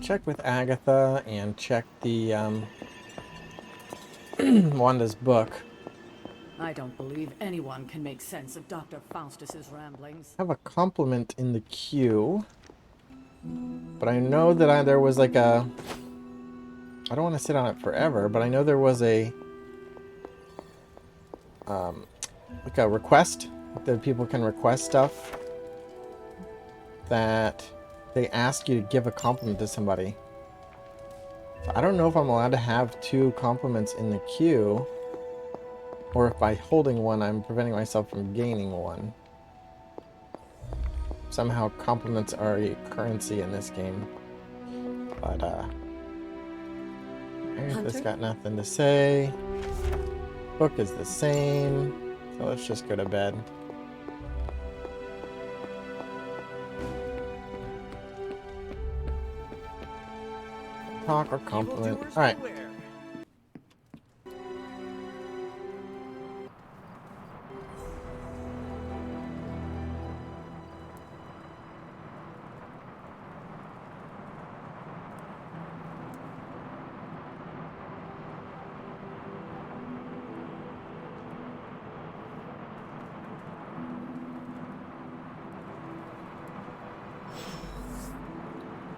Check with Agatha and check the Wanda's book. I don't believe anyone can make sense of Dr. Faustus's ramblings. I have a compliment in the queue, but I know that there was like a... I don't want to sit on it forever, but I know there was a like a request that people can request stuff that they ask you to give a compliment to somebody. So I don't know if I'm allowed to have 2 compliments in the queue, or if by holding one I'm preventing myself from gaining one. Somehow compliments are a currency in this game. But Agatha's got nothing to say. Book is the same. So let's just go to bed. Talk or compliment. Alright.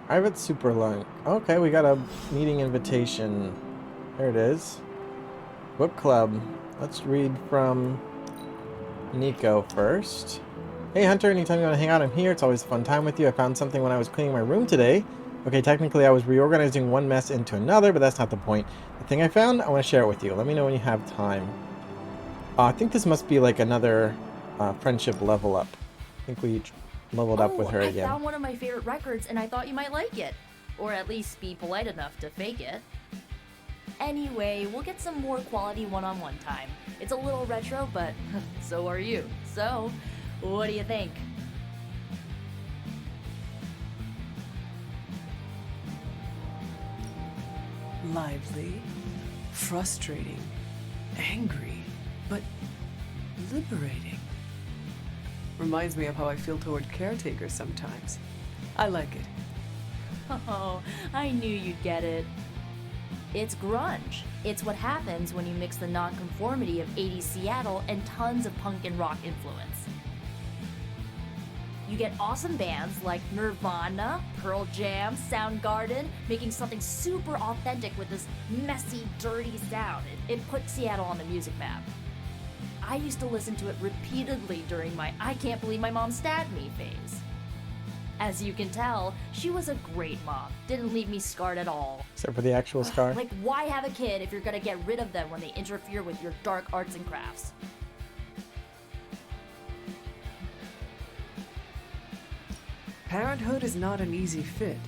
Private super long. Okay, we got a meeting invitation. There it is. Book club. Let's read from Nico first. Hey Hunter, anytime you want to hang out, I'm here. It's always a fun time with you. I found something when I was cleaning my room today. Okay, technically I was reorganizing one mess into another, but that's not the point. The thing I found, I want to share it with you. Let me know when you have time. I think this must be like another friendship level up. I think we leveled up with her again. I found one of my favorite records and I thought you might like it. Or at least be polite enough to fake it. Anyway, we'll get some more quality one-on-one time. It's a little retro, but so are you. So, what do you think? Lively, frustrating, angry, but liberating. Reminds me of how I feel toward caretakers sometimes. I like it. Oh, I knew you'd get it. It's grunge. It's what happens when you mix the nonconformity of 80s Seattle and tons of punk and rock influence. You get awesome bands like Nirvana, Pearl Jam, Soundgarden, making something super authentic with this messy, dirty sound. It put Seattle on the music map. I used to listen to it repeatedly during my I can't believe my mom stabbed me phase. As you can tell, she was a great mom. Didn't leave me scarred at all. Except for the actual scar. Like, why have a kid if you're gonna get rid of them when they interfere with your dark arts and crafts? Parenthood is not an easy fit,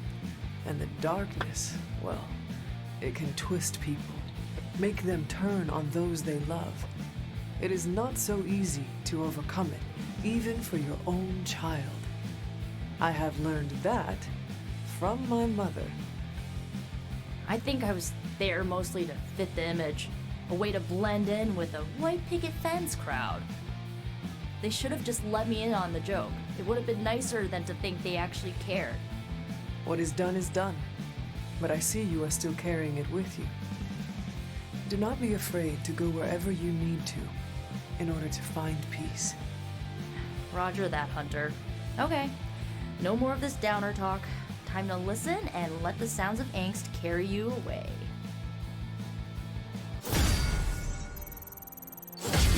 and the darkness, well, it can twist people, make them turn on those they love. It is not so easy to overcome it, even for your own child. I have learned that from my mother. I think I was there mostly to fit the image, a way to blend in with a white picket fence crowd. They should have just let me in on the joke. It would have been nicer than to think they actually cared. What is done, but I see you are still carrying it with you. Do not be afraid to go wherever you need to in order to find peace. Roger that, Hunter. Okay, no more of this downer talk. Time to listen and let the sounds of angst carry you away.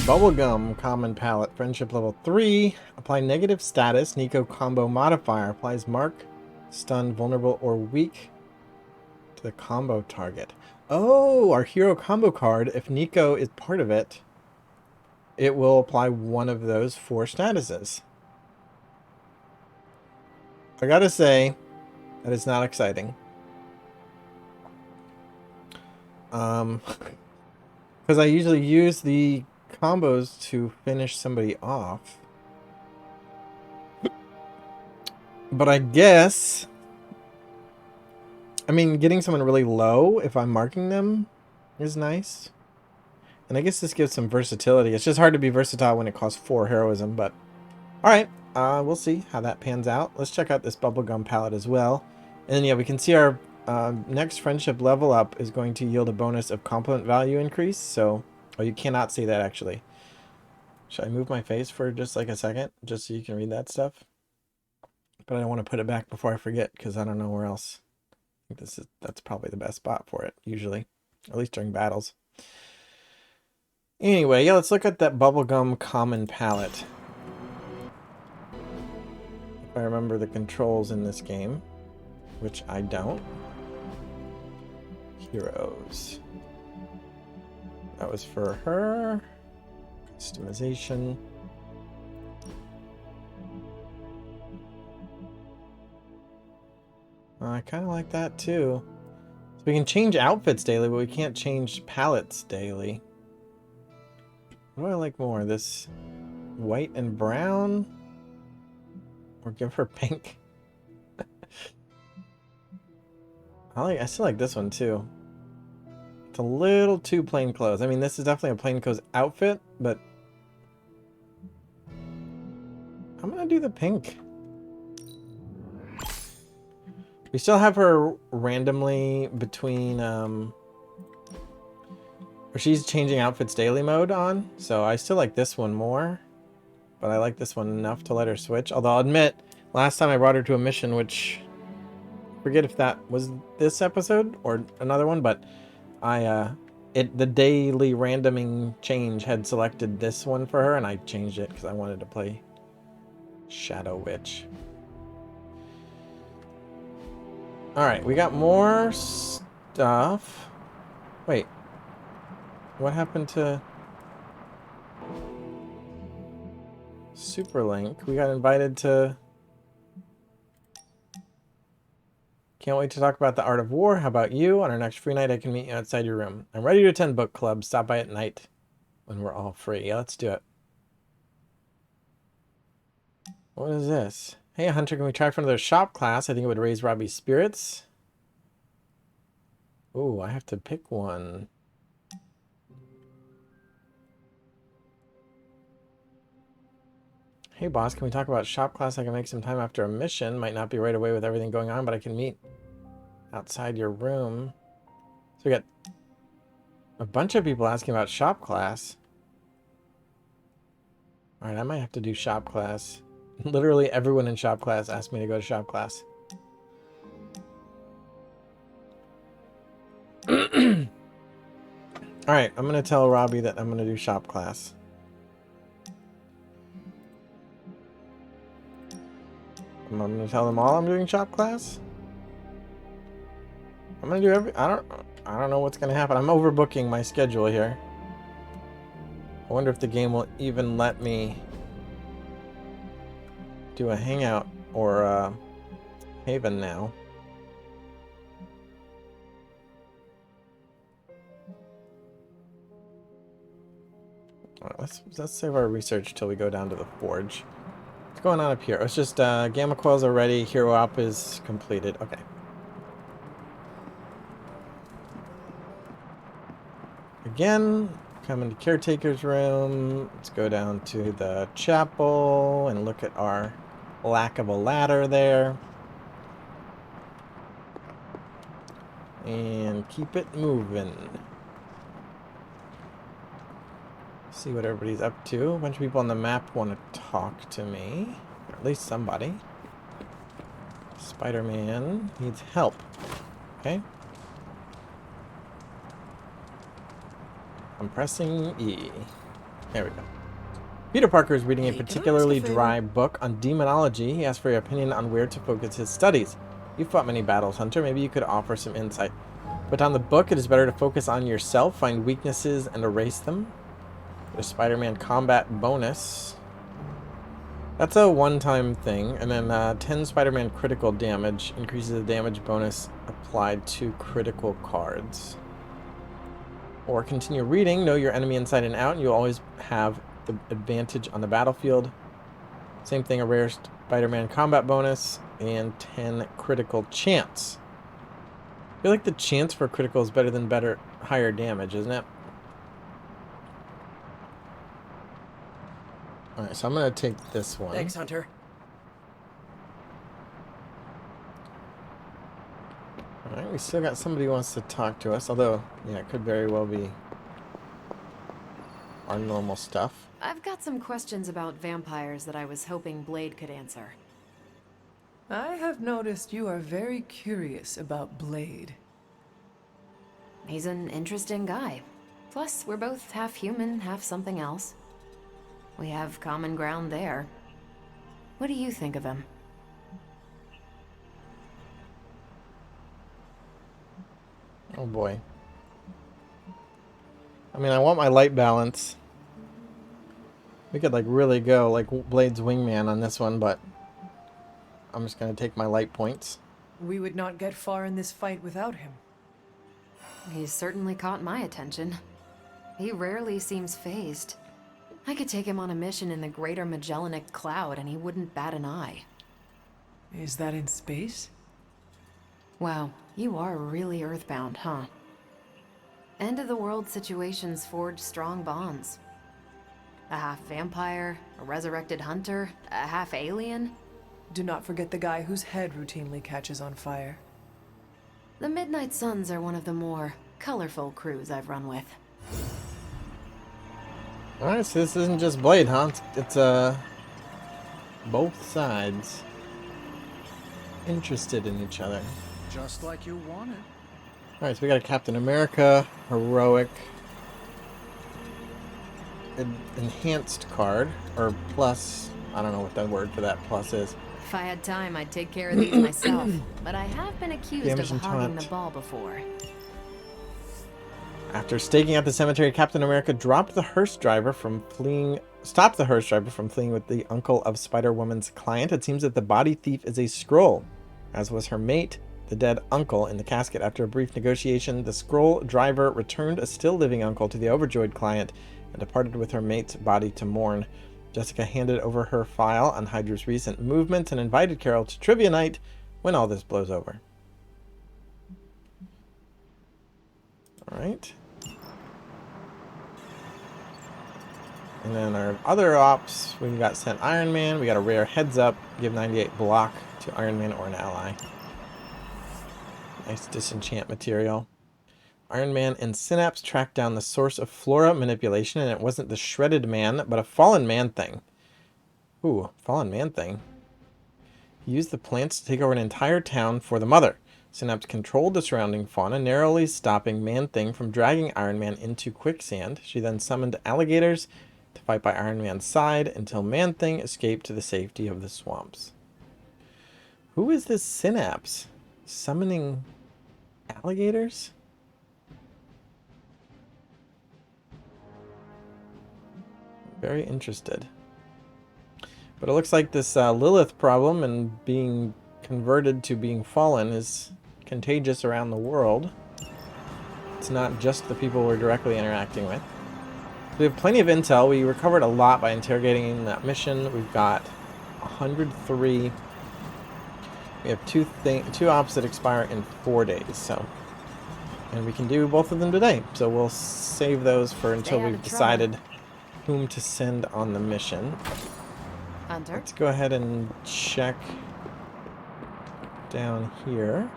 Bubblegum, common palette, friendship level 3. Apply negative status, Nico combo modifier. Applies mark, stun, vulnerable, or weak to the combo target. Oh, our hero combo card, if Nico is part of it, it will apply one of those 4 statuses. I gotta say, that is not exciting. Because I usually use the combos to finish somebody off. But I guess, I mean, getting someone really low if I'm marking them is nice. And I guess this gives some versatility. It's just hard to be versatile when it costs 4 heroism, but alright. we'll see how that pans out. Let's check out this bubblegum palette as well. And then, yeah, we can see our next friendship level up is going to yield a bonus of compliment value increase. So, oh, you cannot see that actually. Should I move my face for just like a second, just so you can read that stuff? But I don't want to put it back before I forget, because I don't know where else. I think that's probably the best spot for it, usually. At least during battles. Anyway, yeah, let's look at that bubblegum common palette. If I remember the controls in this game, which I don't. Heroes. That was for her. Customization. I kind of like that too. So we can change outfits daily, but we can't change palettes daily. What do I like more? This white and brown? Or give her pink? I still like this one too. It's a little too plain clothes. I mean, this is definitely a plain clothes outfit, but I'm gonna do the pink. We still have her randomly between, or she's changing outfits daily mode on, so I still like this one more, but I like this one enough to let her switch. Although I'll admit, last time I brought her to a mission, which, forget if that was this episode or another one, but the daily randoming change had selected this one for her, and I changed it because I wanted to play Shadow Witch. Alright, we got more stuff. Wait. What happened to Superlink? We got invited to... Can't wait to talk about the art of war. How about you? On our next free night, I can meet you outside your room. I'm ready to attend book club. Stop by at night when we're all free. Yeah, let's do it. What is this? Hey, Hunter, can we try for another shop class? I think it would raise Robbie's spirits. Ooh, I have to pick one. Hey, boss, can we talk about shop class? I can make some time after a mission. Might not be right away with everything going on, but I can meet outside your room. So we got a bunch of people asking about shop class. All right, I might have to do shop class. Literally everyone in shop class asked me to go to shop class. Alright, I'm going to tell Robbie that I'm going to do shop class. I'm going to tell them all I'm doing shop class. I'm going to do I don't know what's going to happen. I'm overbooking my schedule here. I wonder if the game will even let me do a hangout or a haven now. Alright, let's save our research till we go down to the forge. What's going on up here? It's just gamma coils are ready, hero op is completed. Okay. Again, come into caretaker's room. Let's go down to the chapel and look at our lack of a ladder there. And keep it moving. See what everybody's up to. A bunch of people on the map want to talk to me. Or at least somebody. Spider-Man needs help. Okay. I'm pressing E. There we go. Peter Parker is reading a particularly dry book on demonology. He asked for your opinion on where to focus his studies. You've fought many battles, Hunter. Maybe you could offer some insight. But on the book, it is better to focus on yourself, find weaknesses, and erase them. There's Spider-Man combat bonus. That's a one-time thing. And then 10 Spider-Man critical damage increases the damage bonus applied to critical cards. Or continue reading, know your enemy inside and out, and you'll always have the advantage on the battlefield. Same thing, a rare Spider-Man combat bonus, and 10 critical chance. I feel like the chance for critical is better than higher damage, isn't it? Alright, so I'm going to take this one. Thanks, Hunter. We still got somebody who wants to talk to us, although, yeah, it could very well be our normal stuff. I've got some questions about vampires that I was hoping Blade could answer. I have noticed you are very curious about Blade. He's an interesting guy. Plus, we're both half human, half something else. We have common ground there. What do you think of him? Oh boy. I mean, I want my light balance. We could like really go like Blade's wingman on this one, but I'm just gonna take my light points. We would not get far in this fight without him. He's certainly caught my attention. He rarely seems fazed. I could take him on a mission in the Greater Magellanic Cloud and he wouldn't bat an eye. Is that in space? Wow, you are really earthbound, huh? End-of-the-world situations forge strong bonds. A half-vampire, a resurrected hunter, a half-alien. Do not forget the guy whose head routinely catches on fire. The Midnight Suns are one of the more colorful crews I've run with. Alright, so this isn't just Blade, huh? It's both sides interested in each other. Just like you wanted. Alright, so we got a Captain America, heroic, enhanced card, or plus, I don't know what that word for that plus is. If I had time, I'd take care of these myself, but I have been accused Damage of and hogging taunt. the ball before. After staking out the cemetery, Captain America stopped the hearse driver from fleeing with the uncle of Spider-Woman's client. It seems that the body thief is a Skrull, as was her mate, the dead uncle, in the casket. After a brief negotiation, the Skrull driver returned a still-living uncle to the overjoyed client and departed with her mate's body to mourn. Jessica handed over her file on Hydra's recent movements and invited Carol to trivia night when all this blows over. Alright. And then our other ops, we got sent Iron Man. We got a rare heads up, give 98 block to Iron Man or an ally. Nice disenchant material. Iron Man and Synapse tracked down the source of flora manipulation, and it wasn't the shredded man, but a fallen man thing. Ooh, fallen man thing. He used the plants to take over an entire town for the mother. Synapse controlled the surrounding fauna, narrowly stopping Man-Thing from dragging Iron Man into quicksand. She then summoned alligators to fight by Iron Man's side until Man-Thing escaped to the safety of the swamps. Who is this Synapse? Summoning alligators? Very interested. But it looks like this Lilith problem and being converted to being fallen is contagious around the world. It's not just the people we're directly interacting with. We have plenty of intel. We recovered a lot by interrogating that mission. We've got 103. We have two ops that expire in 4 days, and we can do both of them today. So we'll save those for until we've decided whom to send on the mission. Hunter? Let's go ahead and check down here.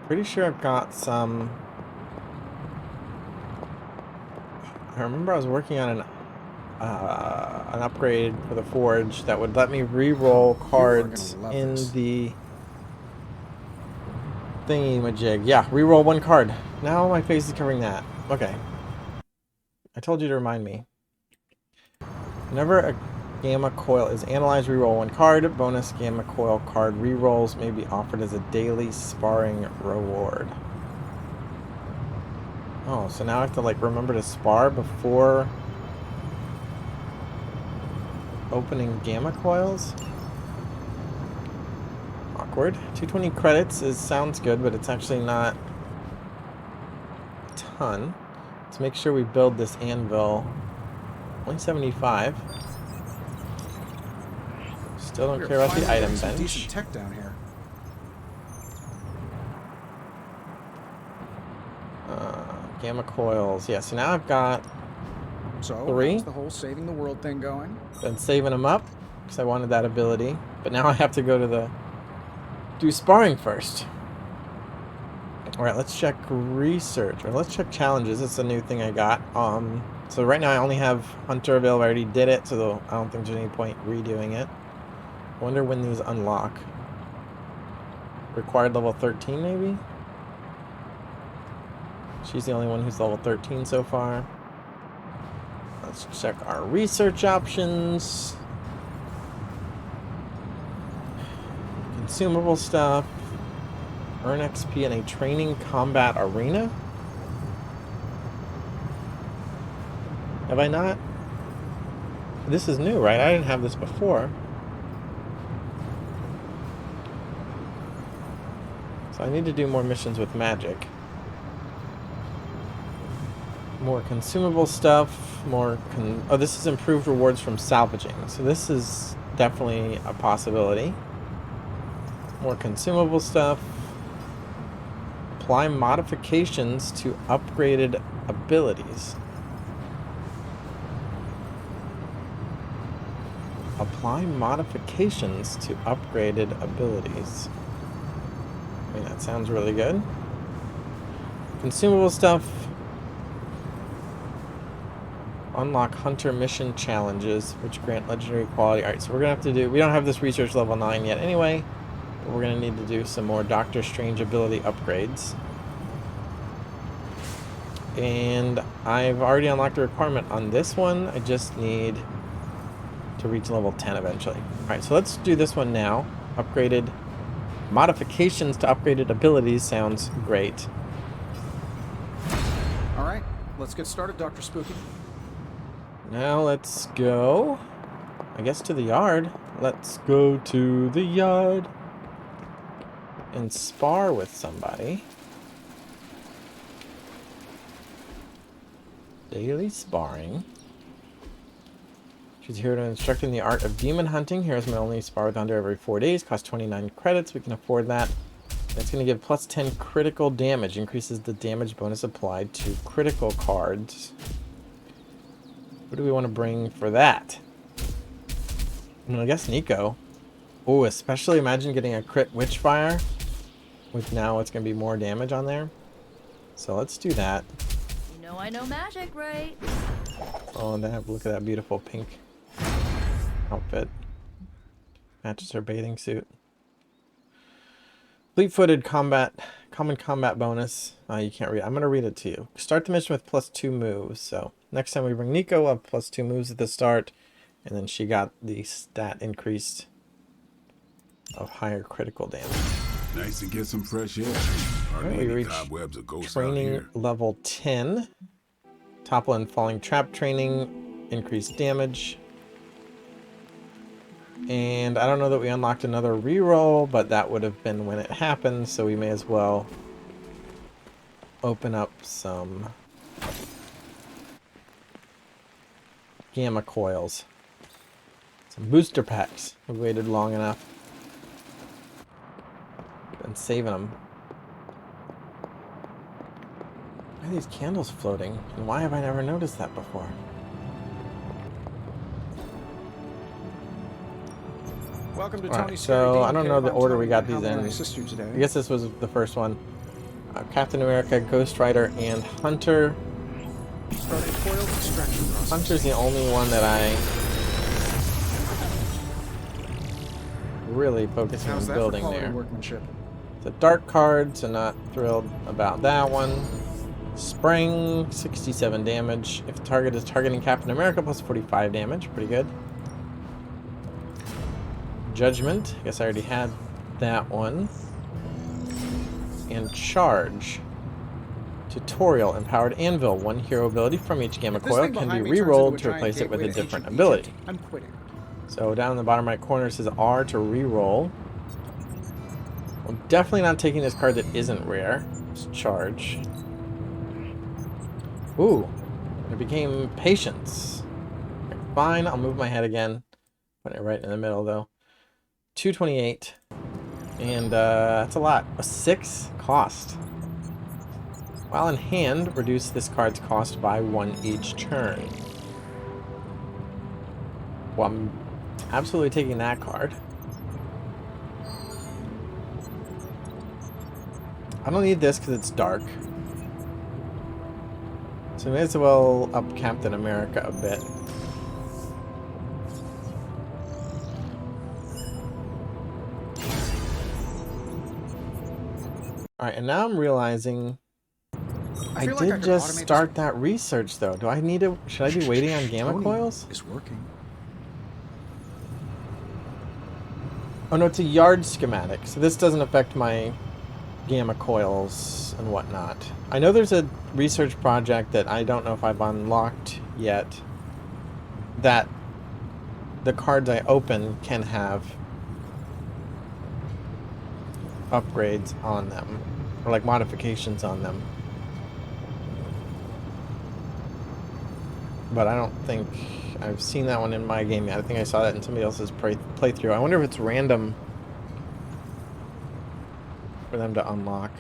Pretty sure I've got some. I remember I was working on an upgrade for the forge that would let me re-roll cards in the thingy-majig. Yeah, re-roll one card. Now my face is covering that. Okay. I told you to remind me. Whenever a gamma coil is analyzed, re-roll one card. Bonus gamma coil card re-rolls may be offered as a daily sparring reward. Oh, so now I have to like remember to spar before opening gamma coils? Awkward. 220 credits sounds good, but it's actually not a ton. Let's make sure we build this anvil. Only 75. Still don't care about the item bench. Decent tech down here. Gamma coils. Yeah, so now I've got So, 3. how's the whole saving the world thing going? Been saving them up because I wanted that ability. But now I have to go to the do sparring first. Alright, let's check research. Or let's check challenges. It's a new thing I got. So right now I only have Hunter available. I already did it, so I don't think there's any point redoing it. I wonder when these unlock. Required level 13, maybe? She's the only one who's level 13 so far. Let's check our research options. Consumable stuff. Earn XP in a training combat arena? Have I not? This is new, right? I didn't have this before. So I need to do more missions with magic. More consumable stuff, oh, this is improved rewards from salvaging. So this is definitely a possibility. More consumable stuff. Apply modifications to upgraded abilities. Apply modifications to upgraded abilities. I mean, that sounds really good. Consumable stuff. Unlock hunter mission challenges, which grant legendary quality. Alright, so we're going to have to do... We don't have this research level 9 yet anyway. But we're going to need to do some more Doctor Strange ability upgrades. And I've already unlocked a requirement on this one. I just need to reach level 10 eventually. Alright, so let's do this one now. Upgraded... Modifications to upgraded abilities sounds great. Alright, let's get started, Dr. Spooky. Now let's go, I guess, to the yard. Let's go to the yard and spar with somebody. Daily sparring. She's here to instruct in the art of demon hunting. Heroes may only spar with Hunter every 4 days. Costs 29 credits. We can afford that. It's going to give plus 10 critical damage. Increases the damage bonus applied to critical cards. What do we want to bring for that? I guess Nico. Oh, especially imagine getting a crit Witchfire. With now it's going to be more damage on there. So let's do that. You know I know magic, right? Oh, look at that beautiful pink outfit. Matches her bathing suit. Fleet-footed combat, common combat bonus. You can't read it. I'm going to read it to you. Start the mission with +2 moves. So next time we bring Nico up, +2 moves at the start. And then she got the stat increased of higher critical damage. Nice to get some fresh air. Right, we reach training level 10. Topple and falling trap training. Increased damage. And I don't know that we unlocked another reroll, but that would have been when it happened, so we may as well open up some gamma coils. Some booster packs. We waited long enough. Been saving them. Why are these candles floating? And why have I never noticed that before? Welcome to Alright, so I don't know the order we got these in. I guess this was the first one. Captain America, Ghost Rider, and Hunter. Hunter's the only one that I really focusing on building there. The dark card, so not thrilled about that one. Spring, 67 damage. If the target is targeting Captain America, plus 45 damage. Pretty good. Judgment. I guess I already had that one. And Charge. Tutorial. Empowered Anvil. One hero ability from each gamma coil can be re-rolled to replace it with a different ability. I'm quitting. So down in the bottom right corner it says R to re-roll. I'm definitely not taking this card that isn't rare. It's Charge. Ooh. It became Patience. Fine, I'll move my head again. Put it right in the middle though. 228. And that's a lot. A 6 cost. While in hand, reduce this card's cost by 1 each turn. Well, I'm absolutely taking that card. I don't need this because it's dark. So we may as well up Captain America a bit. Alright, and now I'm realizing I feel like I did could just automate start that research though. Do I need to, should I be waiting on gamma Tony coils? is working. Oh no, it's a yard schematic, so this doesn't affect my gamma coils and whatnot. I know there's a research project that I don't know if I've unlocked yet that the cards I open can have upgrades on them, or like modifications on them. But I don't think I've seen that one in my game yet. I think I saw that in somebody else's playthrough. I wonder if it's random for them to unlock.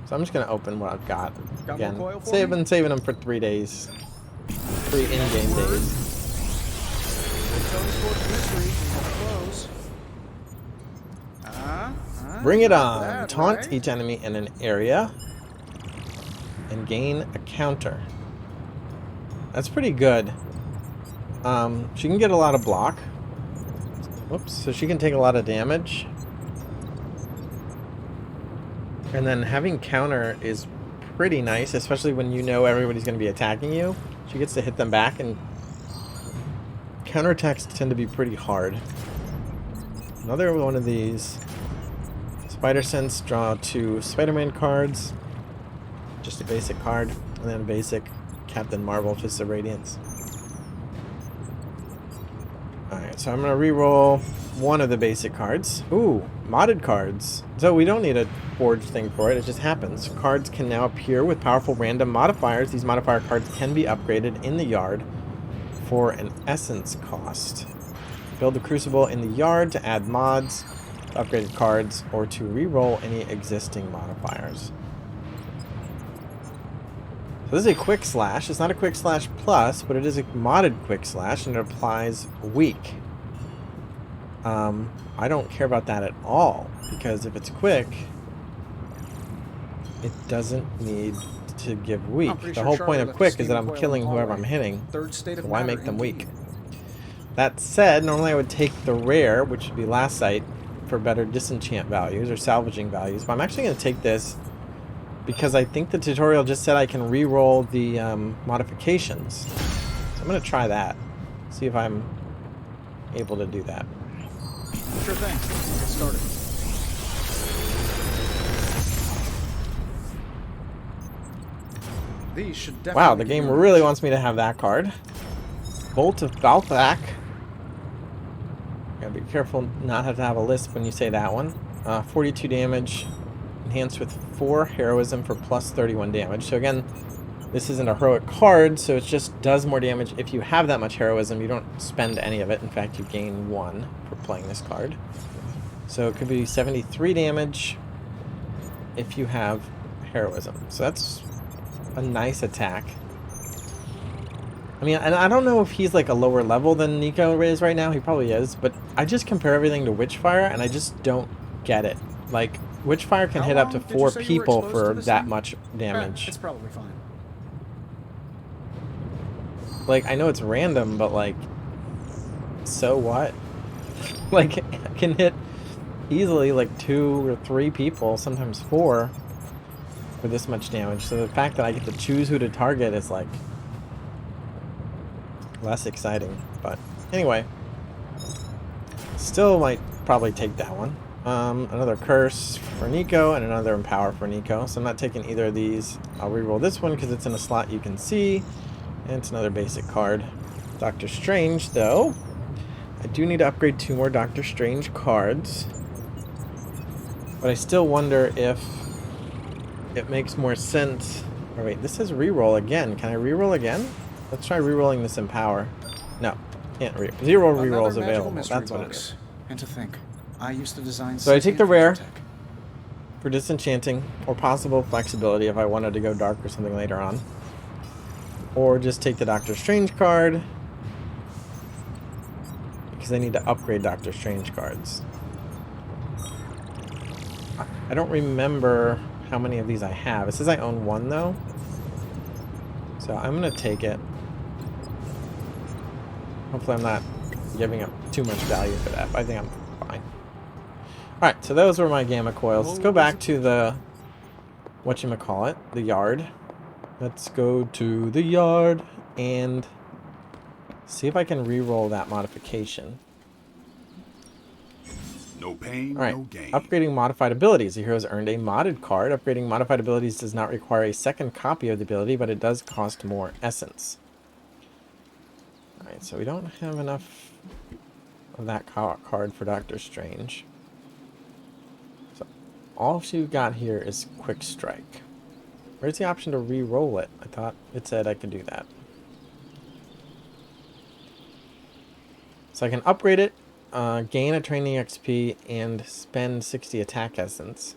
So I'm just going to open what I've got. Got Again, more coil for saving me? them for 3 days. 3 in-game days. Tony's Forge mystery. Close. Bring it on! That, Taunt right? each enemy in an area and gain a counter. That's pretty good. She can get a lot of block. Whoops, so she can take a lot of damage. And then having counter is pretty nice, especially when you know everybody's going to be attacking you. She gets to hit them back, and counterattacks tend to be pretty hard. Another one of these. Spider Sense, draw 2 Spider-Man cards. Just a basic card, and then a basic Captain Marvel, Fists of Radiance. Alright, so I'm going to re-roll one of the basic cards. Ooh, modded cards. So we don't need a forge thing for it, it just happens. Cards can now appear with powerful random modifiers. These modifier cards can be upgraded in the yard for an essence cost. Build the Crucible in the yard to add mods, to upgraded cards, or to re-roll any existing modifiers. So this is a quick slash. It's not a quick slash plus, but it is a modded quick slash, and it applies weak. I don't care about that at all, because if it's quick, it doesn't need to give weak. The whole point of quick is that I'm killing whoever I'm hitting, so why make them weak? That said, normally I would take the rare, which would be Last Sight, for better disenchant values or salvaging values, but I'm actually going to take this because I think the tutorial just said I can re-roll the modifications. So I'm going to try that, see if I'm able to do that. Sure thing. Let's get started. These should definitely Wow, the game really wants me to have that card. Bolt of Balthak. Gotta be careful not have to have a lisp when you say that one. 42 damage, enhanced with 4 heroism for plus 31 damage. So again, this isn't a heroic card, so it just does more damage if you have that much heroism. You don't spend any of it. In fact, you gain 1 for playing this card. So it could be 73 damage if you have heroism. So that's a nice attack. I mean, and I don't know if he's like a lower level than Nico is right now. He probably is, but I just compare everything to Witchfire, and I just don't get it. Like, Witchfire can hit up to 4 people for that much damage. It's probably fine. Like, I know it's random, but like, so what? Like, I can hit easily like 2 or 3 people, sometimes 4, for this much damage. So the fact that I get to choose who to target is like less exciting. But anyway, still might probably take that one. Another Curse for Nico and another Empower for Nico. So I'm not taking either of these. I'll reroll this one because it's in a slot you can see. And it's another basic card. Doctor Strange, though. I do need to upgrade 2 more Doctor Strange cards. But I still wonder if it makes more sense. Oh, wait, this says reroll again. Can I reroll again? Let's try rerolling this Empower. No, can't re-roll. 0 rerolls available. That's what it is. And to think, I used to design. So I take the rare for disenchanting or possible flexibility if I wanted to go dark or something later on. Or just take the Doctor Strange card because I need to upgrade Doctor Strange cards. I don't remember how many of these I have. It says I own one though. So I'm gonna take it. Hopefully I'm not giving up too much value for that, but I think I'm fine. Alright, so those were my gamma coils. Let's go back to the whatchamacallit, the yard. Let's go to the yard and see if I can re-roll that modification. No pain, Alright, no gain. upgrading modified abilities. The hero has earned a modded card. Upgrading modified abilities does not require a second copy of the ability, but it does cost more essence. Alright, so we don't have enough of that card for Doctor Strange. So all she got here is Quick Strike. Where's the option to re-roll it? I thought it said I could do that. So I can upgrade it, gain a training XP, and spend 60 attack essence.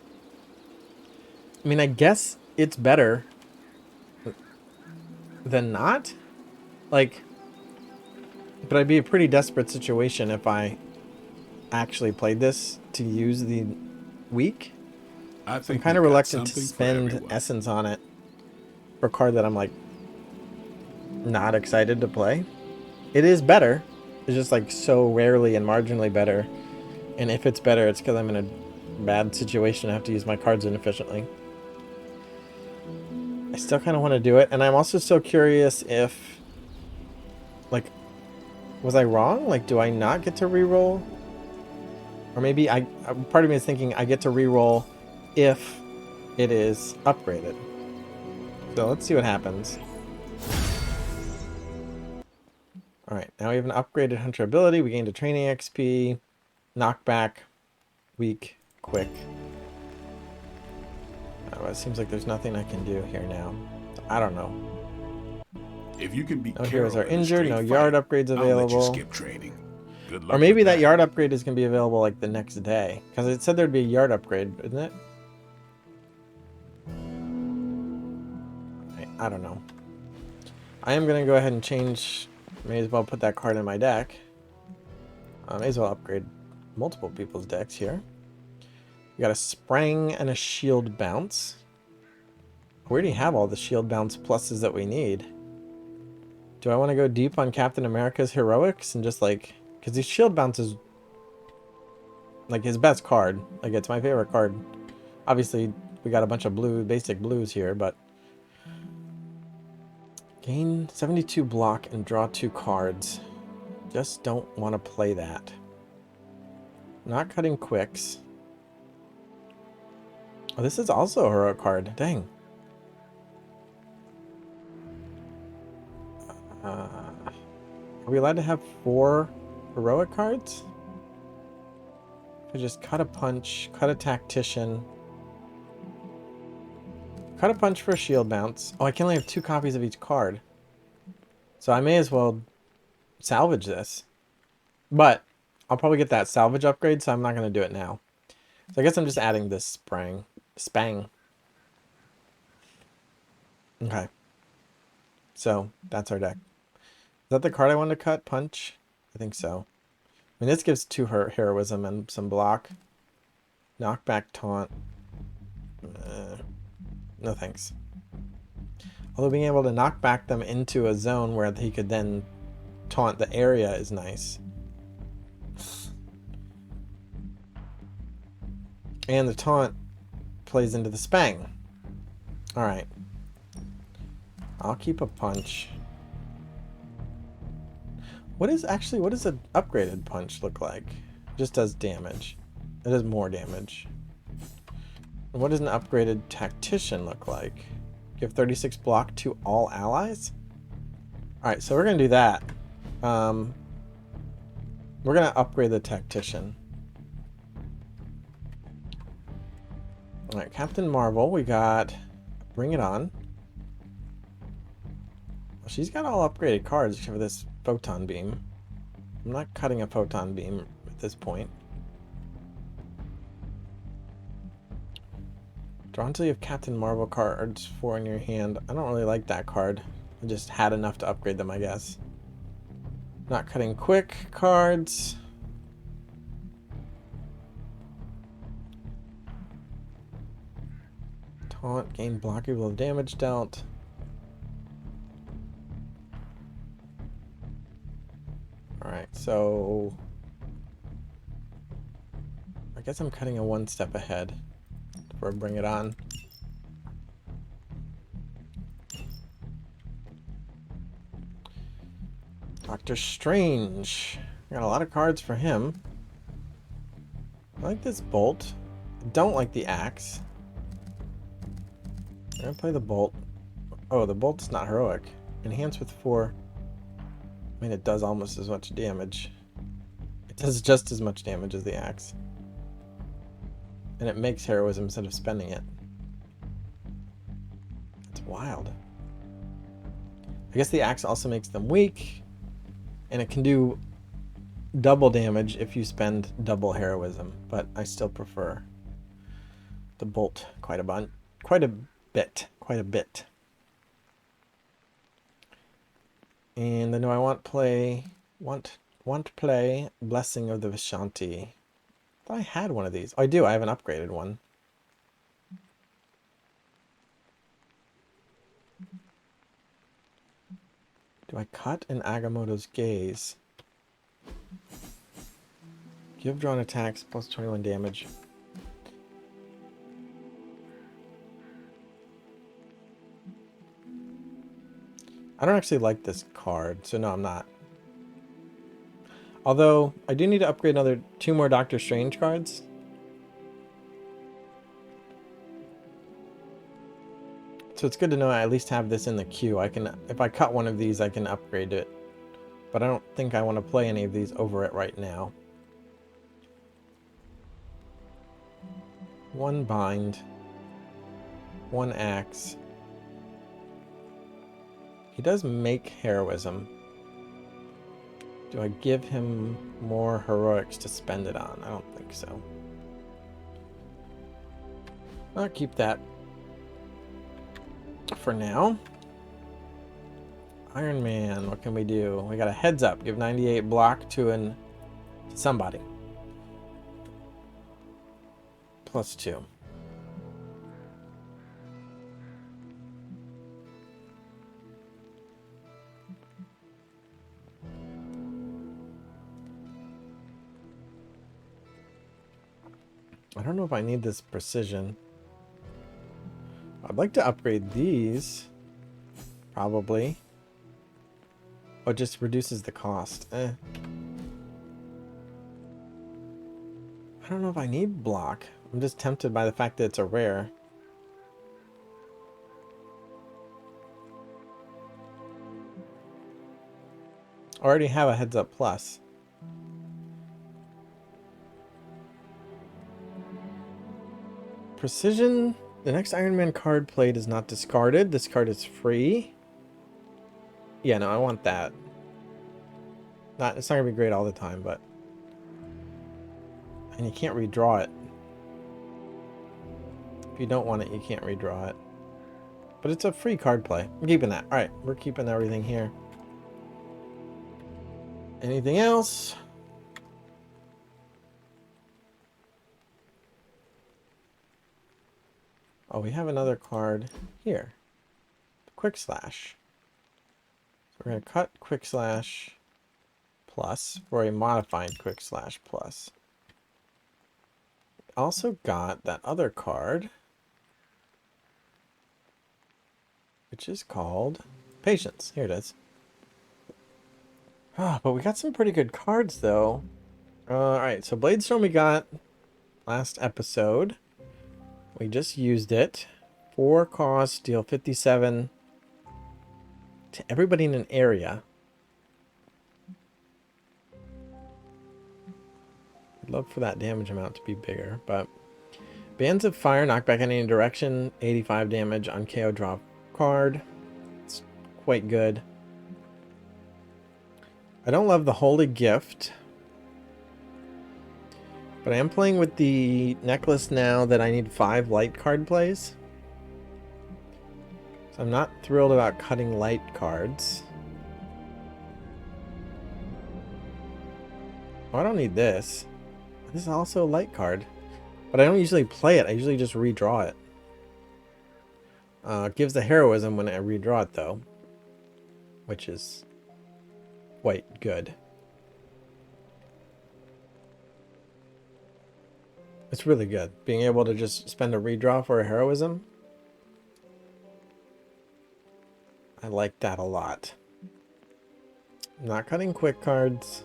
I mean, I guess it's better than not. Like, but I'd be a pretty desperate situation if I actually played this to use the week. I So I'm think kind of we've got reluctant to something for spend everyone. essence on it for a card that I'm like not excited to play. It is better. It's just like so rarely and marginally better. And if it's better, it's because I'm in a bad situation. I have to use my cards inefficiently. I still kind of want to do it. And I'm also so curious if, like, was I wrong? Like, do I not get to reroll? Or maybe part of me is thinking I get to reroll if it is upgraded. So let's see what happens. Alright, now we have an upgraded hunter ability. We gained a training XP, knockback, weak, quick. It seems like there's nothing I can do here now. So I don't know. If you can be No heroes are in a injured, straight no yard fight, upgrades I'll let you available. skip training. Good luck Or maybe with that yard upgrade is going to be available like the next day. Because it said there'd be a yard upgrade, isn't it? I don't know. I am going to go ahead and change. May as well put that card in my deck. May as well upgrade multiple people's decks here. We got a Sprang and a Shield Bounce. We already have all the Shield Bounce pluses that we need. Do I want to go deep on Captain America's heroics and just like... Because these Shield Bounce is like his best card. Like, it's my favorite card. Obviously, we got a bunch of blue, basic blues here, but... Gain 72 block and draw 2 cards. Just don't want to play that. Not cutting quicks. Oh, this is also a heroic card. Dang. Are we allowed to have 4 heroic cards? I just cut a punch, cut a tactician. Cut a punch for a shield bounce. Oh, I can only have 2 copies of each card. So I may as well salvage this. But I'll probably get that salvage upgrade, so I'm not going to do it now. So I guess I'm just adding this Spang. Okay. So that's our deck. Is that the card I wanted to cut? Punch? I think so. I mean, this gives 2 heroism and some block. Knockback, taunt. No thanks. Although being able to knock back them into a zone where he could then taunt the area is nice. And the taunt plays into the Spang. Alright. I'll keep a punch. What does an upgraded punch look like? It just does damage. It does more damage. And what does an upgraded tactician look like? Give 36 block to all allies? Alright, so we're going to do that. We're going to upgrade the tactician. Alright, Captain Marvel, we got Bring It On. Well, she's got all upgraded cards except for this photon beam. I'm not cutting a photon beam at this point. Draw until you have Captain Marvel cards 4 in your hand. I don't really like that card. I just had enough to upgrade them, I guess. Not cutting quick cards. Taunt, gain block equal of damage dealt. Alright, so I guess I'm cutting a one step ahead before I bring it on. Doctor Strange. Got a lot of cards for him. I like this bolt. I don't like the axe. I'm gonna play the bolt. Oh, the bolt's not heroic. Enhance with 4. I mean, it does almost as much damage. It does just as much damage as the axe. And it makes heroism instead of spending it. It's wild. I guess the axe also makes them weak. And it can do double damage if you spend double heroism. But I still prefer the bolt quite a bit. Quite a bit. And then do I want to play Blessing of the Vishanti. I thought I had one of these. Oh, I do. I have an upgraded one. Do I cut an Agamotto's Gaze? Give drawn attacks plus 21 damage. I don't actually like this card, so no, I'm not. Although, I do need to upgrade another 2 more Doctor Strange cards. So it's good to know I at least have this in the queue. I can, if I cut one of these, I can upgrade it. But I don't think I want to play any of these over it right now. 1 bind. 1 axe. He does make heroism. Do I give him more heroics to spend it on? I don't think so. I'll keep that for now. Iron Man, what can we do? We got a heads up. Give 98 block to somebody. Plus 2. I don't know if I need this precision. I'd like to upgrade these. Probably. Oh, it just reduces the cost. I don't know if I need block. I'm just tempted by the fact that it's a rare. I already have a heads up plus. Precision. The next Iron Man card played is not discarded. This card is free. Yeah, no, I want that. It's not gonna be great all the time, but... And you can't redraw it. If you don't want it, you can't redraw it. But it's a free card play. I'm keeping that. Alright, we're keeping everything here. Anything else? Oh, we have another card here. Quick Slash. So we're going to cut Quick Slash plus for a modified Quick Slash plus. Also got that other card, which is called Patience. Here it is. Ah, but we got some pretty good cards, though. Alright, so Bladestorm we got last episode. We just used it. 4 cost, deal 57 to everybody in an area. I'd love for that damage amount to be bigger, but... Bands of Fire, knock back in any direction, 85 damage on KO draw card. It's quite good. I don't love the Holy Gift. But I am playing with the necklace now that I need 5 light card plays. So I'm not thrilled about cutting light cards. Oh, I don't need this. This is also a light card. But I don't usually play it. I usually just redraw it. Gives the heroism when I redraw it, though, which is quite good. It's really good. Being able to just spend a redraw for a heroism. I like that a lot. I'm not cutting quick cards.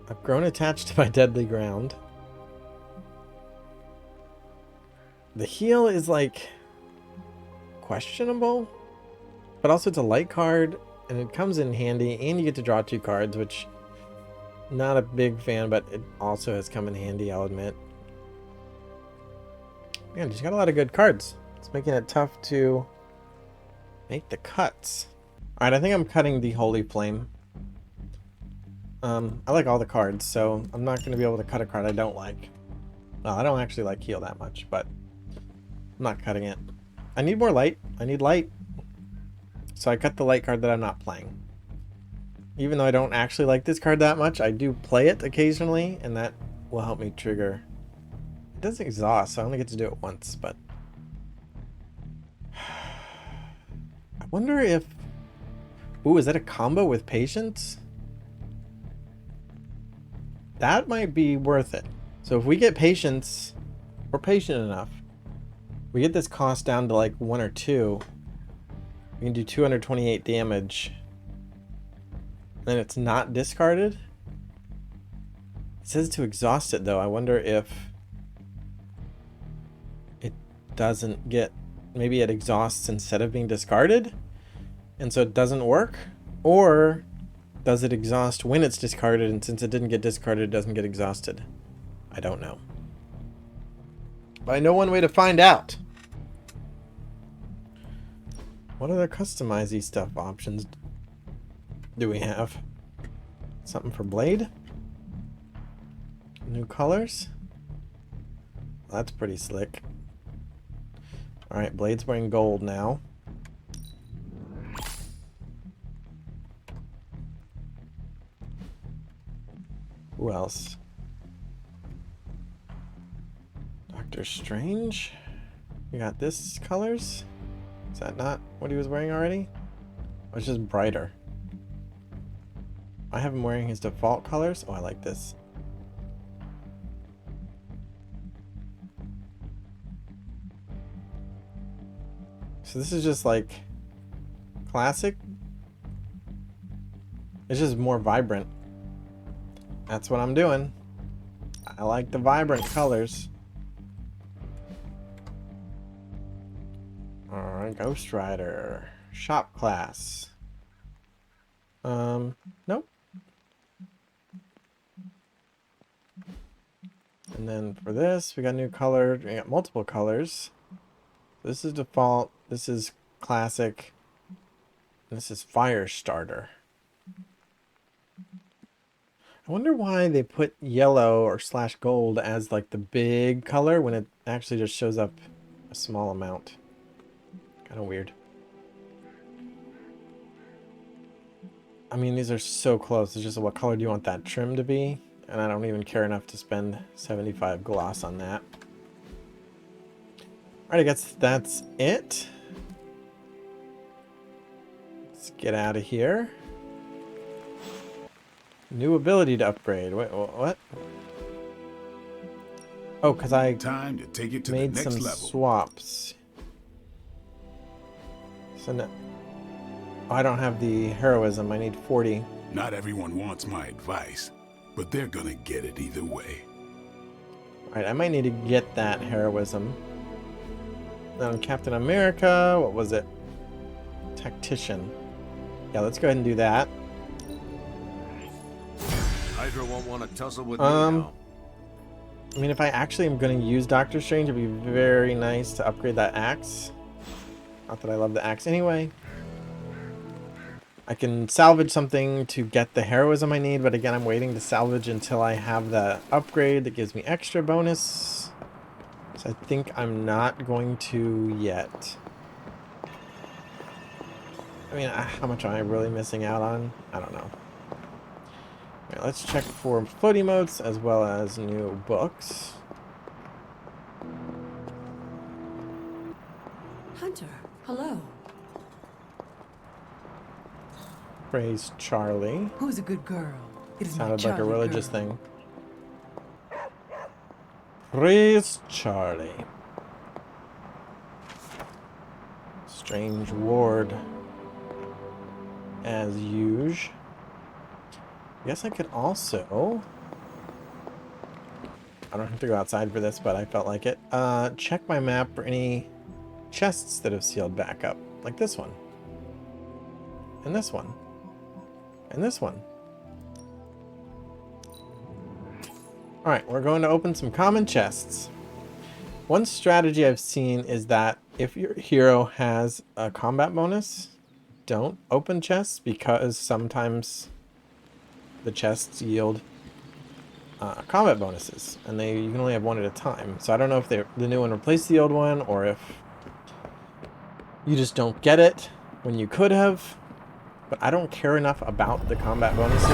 I've grown attached to my deadly ground. The heal is like questionable, but also it's a light card and it comes in handy, and you get to draw 2 cards, which not a big fan, but it also has come in handy, I'll admit. Man, just got a lot of good cards. It's making it tough to make the cuts. Alright, I think I'm cutting the Holy Flame. I like all the cards, so I'm not going to be able to cut a card I don't like. Well, I don't actually like heal that much, but I'm not cutting it. I need more light. I need light. So I cut the light card that I'm not playing. Even though I don't actually like this card that much, I do play it occasionally, and that will help me trigger. It does exhaust, so I only get to do it once, but... I wonder if... Ooh, is that a combo with Patience? That might be worth it. So if we get Patience, we're patient enough. We get this cost down to like 1 or 2. We can do 228 damage. Then it's not discarded. It says to exhaust it though. I wonder if it doesn't get, maybe it exhausts instead of being discarded, and so it doesn't work, or does it exhaust when it's discarded, and since it didn't get discarded, it doesn't get exhausted? I don't know. But I know one way to find out. What other customize-y stuff options do we have? Something for Blade? New colors? Well, that's pretty slick. Alright, Blade's wearing gold now. Who else? Doctor Strange? You got this colors? Is that not what he was wearing already? Oh, it's just brighter. I have him wearing his default colors. Oh, I like this. So this is just like classic. It's just more vibrant. That's what I'm doing. I like the vibrant colors. Alright, Ghost Rider. Shop class. Nope. And then for this, we got new color. We got multiple colors. This is default. This is classic. And this is fire starter. I wonder why they put yellow or / gold as like the big color when it actually just shows up a small amount. Kind of weird. I mean, these are so close. It's just what color do you want that trim to be? And I don't even care enough to spend 75 gloss on that. Alright, I guess that's it. Let's get out of here. New ability to upgrade. Wait, what? Oh, because I Time to take it to made the next some level. swaps. So no, I don't have the heroism. I need 40. Not everyone wants my advice, but they're gonna get it either way. Alright, I might need to get that heroism. Then Captain America, what was it? Tactician. Yeah, let's go ahead and do that. Hydra won't want to tussle with me now. I mean, if I actually am going to use Doctor Strange, it'd be very nice to upgrade that axe. Not that I love the axe anyway. I can salvage something to get the heroism I need, but again, I'm waiting to salvage until I have the upgrade that gives me extra bonus. So I think I'm not going to yet. I mean, how much am I really missing out on? I don't know. Right, let's check for floaty motes as well as new books. Praise Charlie. Who's a good girl? It is my Sounded like a Charlie religious girl. thing. Praise Charlie. Strange ward. As usual. Guess I could also... I don't have to go outside for this, but I felt like it. Check my map for any chests that have sealed back up. Like this one. And this one. And this one. Alright, we're going to open some common chests. One strategy I've seen is that if your hero has a combat bonus, don't open chests, because sometimes the chests yield combat bonuses, and you can only have one at a time. So I don't know if the new one replaced the old one, or if you just don't get it when you could have. But I don't care enough about the combat bonuses.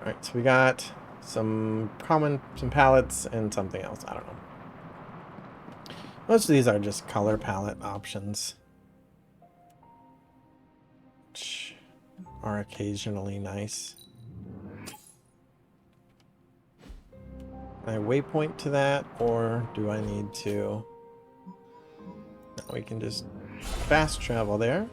Alright, so we got some palettes and something else. I don't know. Most of these are just color palette options, which are occasionally nice. Can I waypoint to that, or do I need to? No, we can just fast travel there.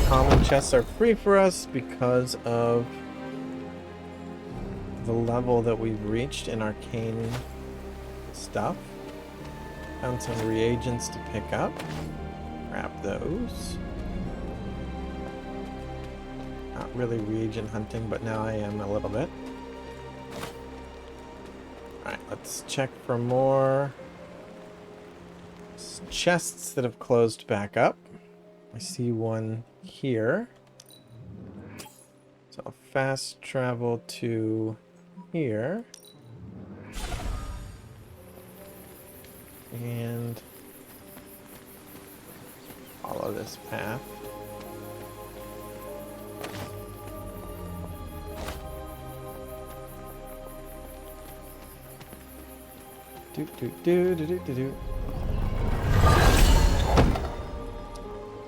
Common chests are free for us because of the level that we've reached in arcane stuff. Found some reagents to pick up. Grab those. Not really reagent hunting, but now I am a little bit. Alright, let's check for more chests that have closed back up. I see one here. So I'll fast travel to here. And follow this path.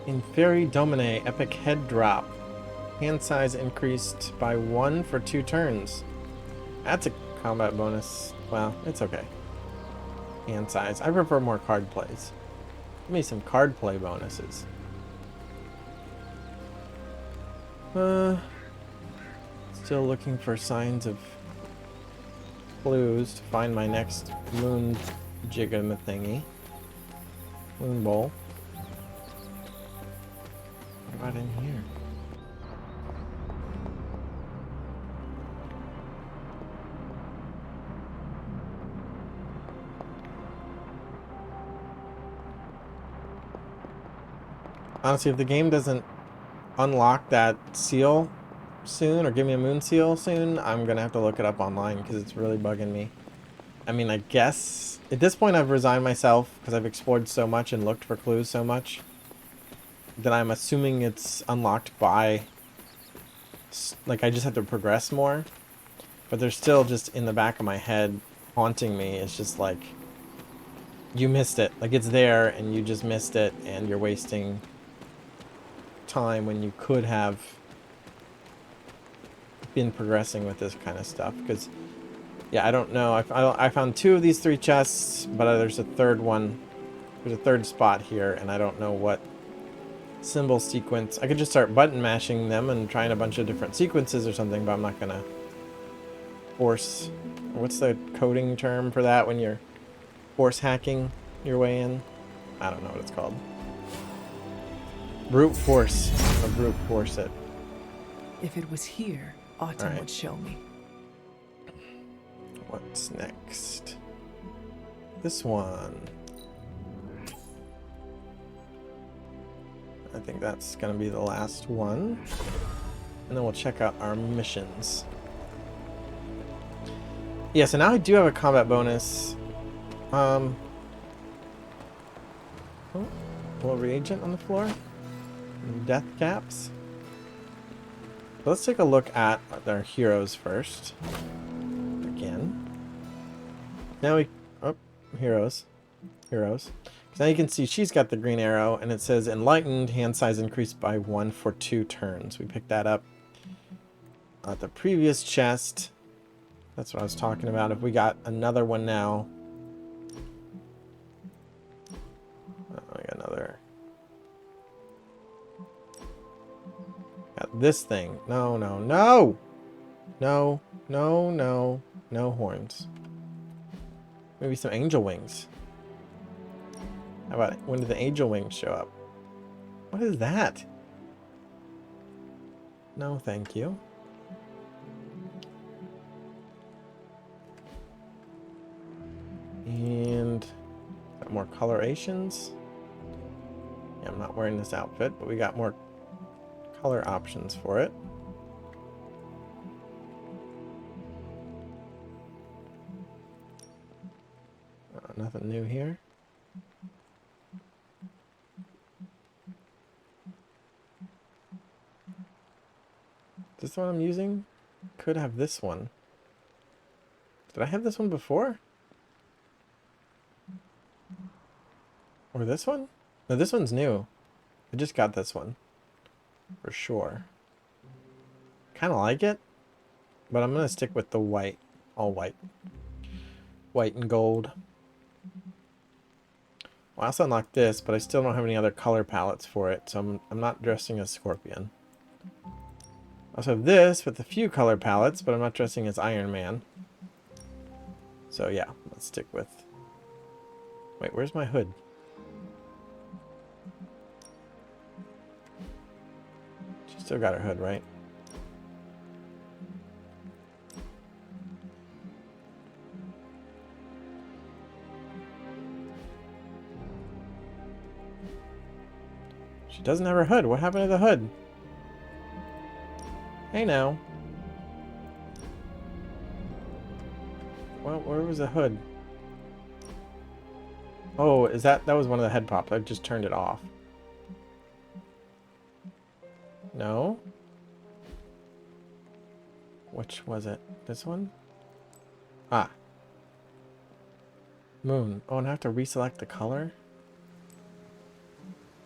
In Fairy Domine, epic head drop. Hand size increased by 1 for 2 turns. That's a combat bonus. Well, it's okay. Hand size. I prefer more card plays. Give me some card play bonuses. Still looking for signs of clues to find my next moon jigama thingy. Moon bowl. What about in here? Honestly, if the game doesn't unlock that seal soon, or give me a moon seal soon, I'm gonna have to look it up online, because it's really bugging me. I mean, I guess at this point I've resigned myself, because I've explored so much and looked for clues so much, that I'm assuming it's unlocked by, like, I just have to progress more. But they're still just in the back of my head haunting me. It's just like, you missed it. Like, it's there and you just missed it, and you're wasting time when you could have been progressing with this kind of stuff. Because, yeah, I don't know. I found 2 of these 3 chests, but there's a third one. There's a third spot here, and I don't know what symbol sequence. I could just start button mashing them and trying a bunch of different sequences or something, but I'm not gonna force... What's the coding term for that when you're force hacking your way in? I don't know what it's called. Brute force. I'm gonna brute force it. If it was here, Autumn would show me. What's next? This one. I think that's gonna be the last one. And then we'll check out our missions. Yeah, so now I do have a combat bonus. Oh, little reagent on the floor. Death caps. So let's take a look at their heroes first. Again. Now we heroes. Heroes. So now you can see she's got the green arrow, and it says enlightened, hand size increased by 1 for 2 turns. We picked that up at the previous chest. That's what I was talking about. If we got another one now. Oh, I got another. Got this thing. No, no, no! No, no, no. No horns. Maybe some angel wings. How about it? When did the angel wings show up? What is that? No, thank you. And got more colorations. Yeah, I'm not wearing this outfit, but we got more color options for it. Nothing new here. Is this the one I'm using? Could have this one. Did I have this one before? Or this one? No, this one's new. I just got this one. For sure. Kind of like it. But I'm going to stick with the white. All white. White and gold. Well, I also unlocked this, but I still don't have any other color palettes for it. So I'm not dressing as Scorpion. I also have this with a few color palettes, but I'm not dressing as Iron Man. So yeah, let's stick with... Wait, where's my hood? She still got her hood, right? She doesn't have her hood. What happened to the hood? Hey now. Well, where was the hood? Oh, is that was one of the head pops. I just turned it off. No? Which was it? This one? Ah. Moon. Oh, and I have to reselect the color?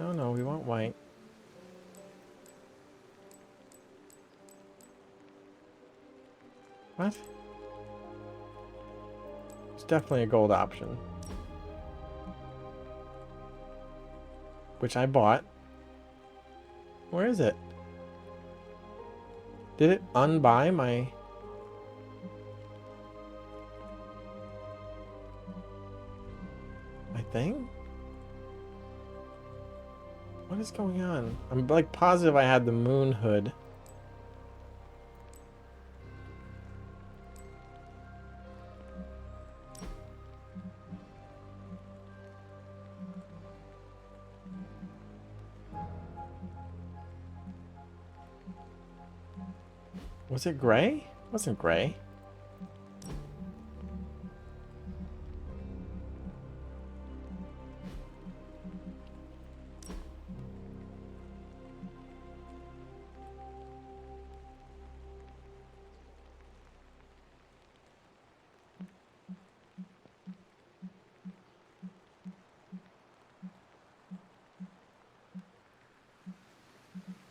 No, no, we want white. What? It's definitely a gold option. Which I bought. Where is it? Did it unbuy my... thing? What is going on? I'm like positive I had the moon hood. Was it gray? It wasn't gray.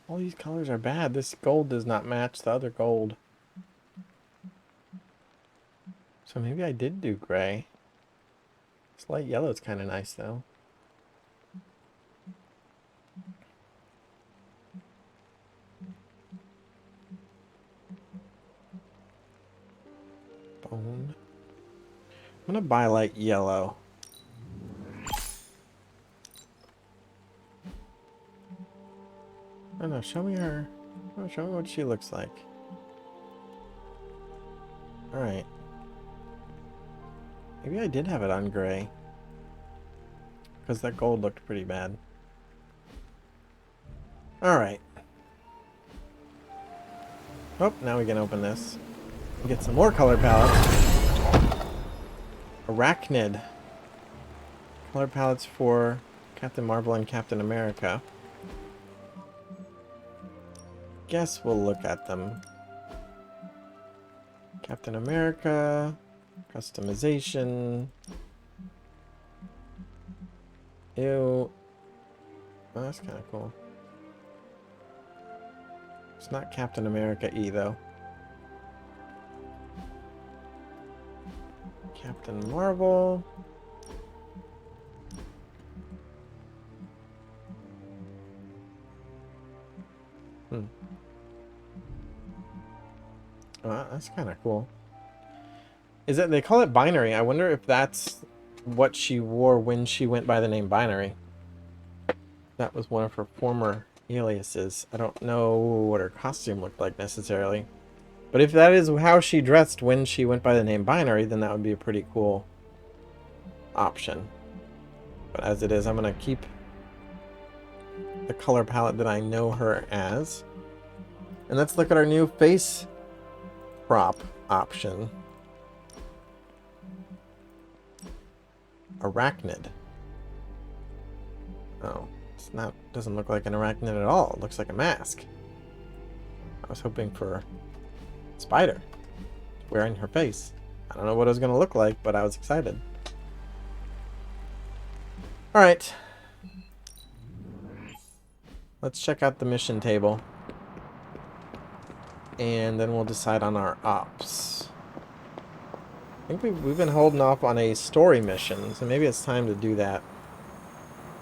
All these colors are bad. This gold does not match the other gold. So maybe I did do gray. This light yellow is kind of nice though. Bone. I'm gonna buy light yellow. I don't know, show me her. Oh, show me what she looks like. Alright. Maybe I did have it on gray. Because that gold looked pretty bad. Alright. Oh, now we can open this. And get some more color palettes. Arachnid. Color palettes for Captain Marvel and Captain America. Guess we'll look at them. Captain America, customization, Ew. Oh, that's kind of cool. It's not Captain America E, though. Captain Marvel. Oh, that's kind of cool. Is it? They call it Binary. I wonder if that's what she wore when she went by the name Binary. That was one of her former aliases. I don't know what her costume looked like necessarily. But if that is how she dressed when she went by the name Binary, then that would be a pretty cool option. But as it is, I'm going to keep the color palette that I know her as. And let's look at our new face prop option. Arachnid. Oh, it's not, doesn't look like an arachnid at all. It looks like a mask. I was hoping for spider wearing her face. I don't know what it was going to look like, but I was excited. Alright. Let's check out the mission table. And then we'll decide on our ops. I think we've been holding off on a story mission, so maybe it's time to do that.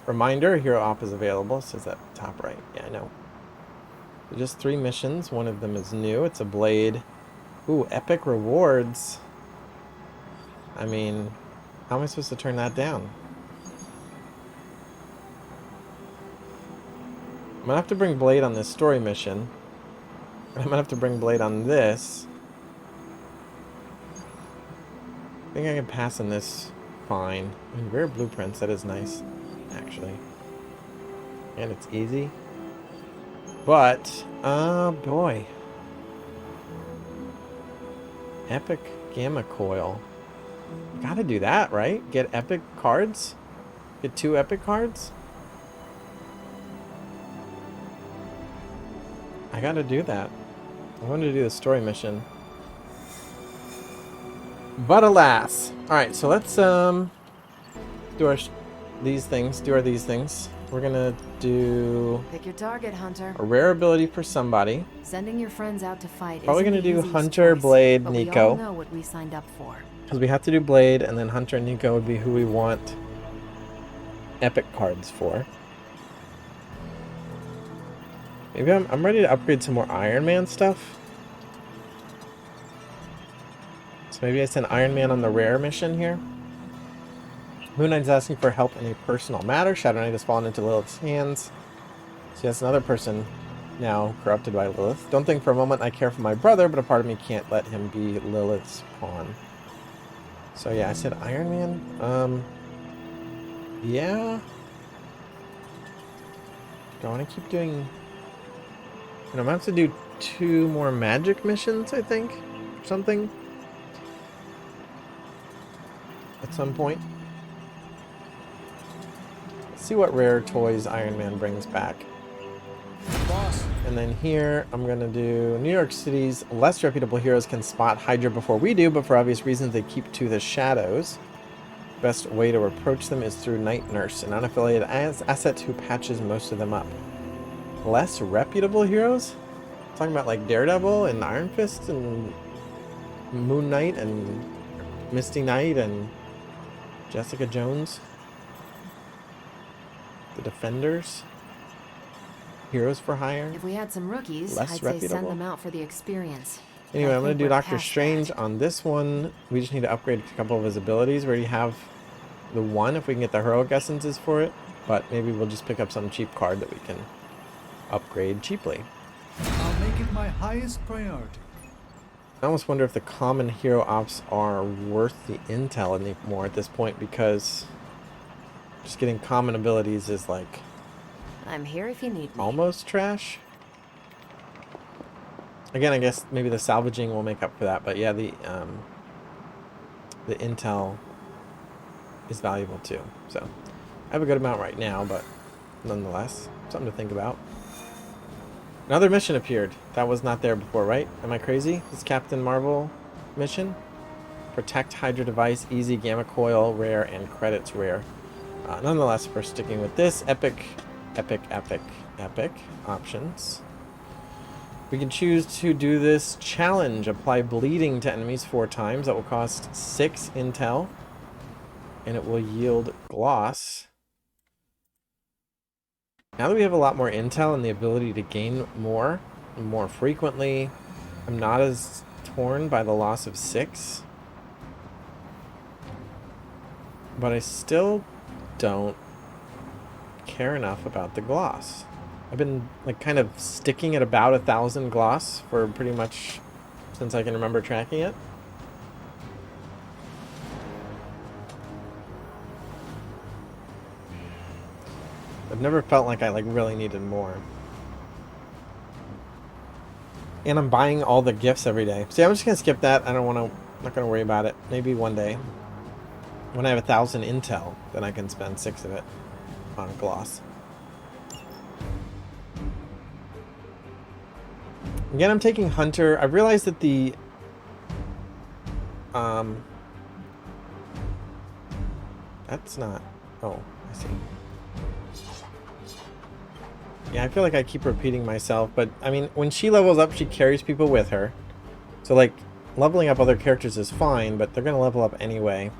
Reminder, hero op is available. It says that top right. Yeah, I know. So just 3 missions. One of them is new. It's a blade. Ooh, epic rewards. I mean, how am I supposed to turn that down? I'm gonna have to bring Blade on this story mission. I'm gonna have to bring Blade on this. I think I can pass on this fine. I mean, rare blueprints, that is nice, actually. And it's easy. But, boy. Epic Gamma Coil. Gotta do that, right? Get epic cards? Get 2 epic cards? I gotta do that. I wanted to do the story mission. But alas. Alright, so let's do our these things. We're gonna do Pick your target, Hunter. a rare ability for somebody. Sending your friends out to fight. Probably isn't gonna the do easiest Hunter, choice, Blade, but we Nico. all know what we signed up for. Because we have to do Blade, and then Hunter and Nico would be who we want epic cards for. Maybe I'm ready to upgrade some more Iron Man stuff. So maybe I send Iron Man on the rare mission here. Moon Knight's asking for help in a personal matter. Shadow Knight has fallen into Lilith's hands. So yes, another person now corrupted by Lilith. Don't think for a moment I care for my brother, but a part of me can't let him be Lilith's pawn. So yeah, I said Iron Man. Yeah. Do I want to keep doing... I'm going to have to do 2 more magic missions, I think. Or something. At some point. Let's see what rare toys Iron Man brings back. Boss. And then here, I'm going to do New York City's less reputable heroes can spot Hydra before we do, but for obvious reasons they keep to the shadows. Best way to approach them is through Night Nurse, an unaffiliated asset who patches most of them up. Less reputable heroes? Talking about like Daredevil and Iron Fist and Moon Knight and Misty Knight and Jessica Jones. The Defenders. Heroes for hire. If we had some rookies, Less I'd say reputable. send them out for the experience. Anyway, I I'm going think to do we're Doctor past Strange that. on this one. We just need to upgrade a couple of his abilities. We already have the one if we can get the heroic essences for it. But maybe we'll just pick up some cheap card that we can upgrade cheaply. I'll make it my highest priority. I almost wonder if the common hero ops are worth the intel anymore at this point, because just getting common abilities is like I'm here if you need me. almost trash. Again, I guess maybe the salvaging will make up for that, but yeah, the intel is valuable too. So I have a good amount right now, but nonetheless, something to think about. Another mission appeared. That was not there before, right? Am I crazy? This Captain Marvel mission? Protect Hydra device, easy, gamma coil, rare, and credits rare. Nonetheless, we're sticking with this epic options. We can choose to do this challenge. Apply bleeding to enemies 4 times. That will cost 6 intel. And it will yield gloss. Now that we have a lot more intel and the ability to gain more frequently, I'm not as torn by the loss of 6. But I still don't care enough about the gloss. I've been like kind of sticking at about 1,000 gloss for pretty much since I can remember tracking it. I've never felt like I like really needed more. And I'm buying all the gifts every day. See, I'm just gonna skip that. I don't want to. I'm not gonna worry about it. Maybe one day, when I have 1,000 intel, then I can spend 6 of it on gloss. Again, I'm taking Hunter. I realized that the that's not. Oh, I see. Yeah, I feel like I keep repeating myself, but I mean, when she levels up, she carries people with her. So like, leveling up other characters is fine, but they're gonna level up anyway.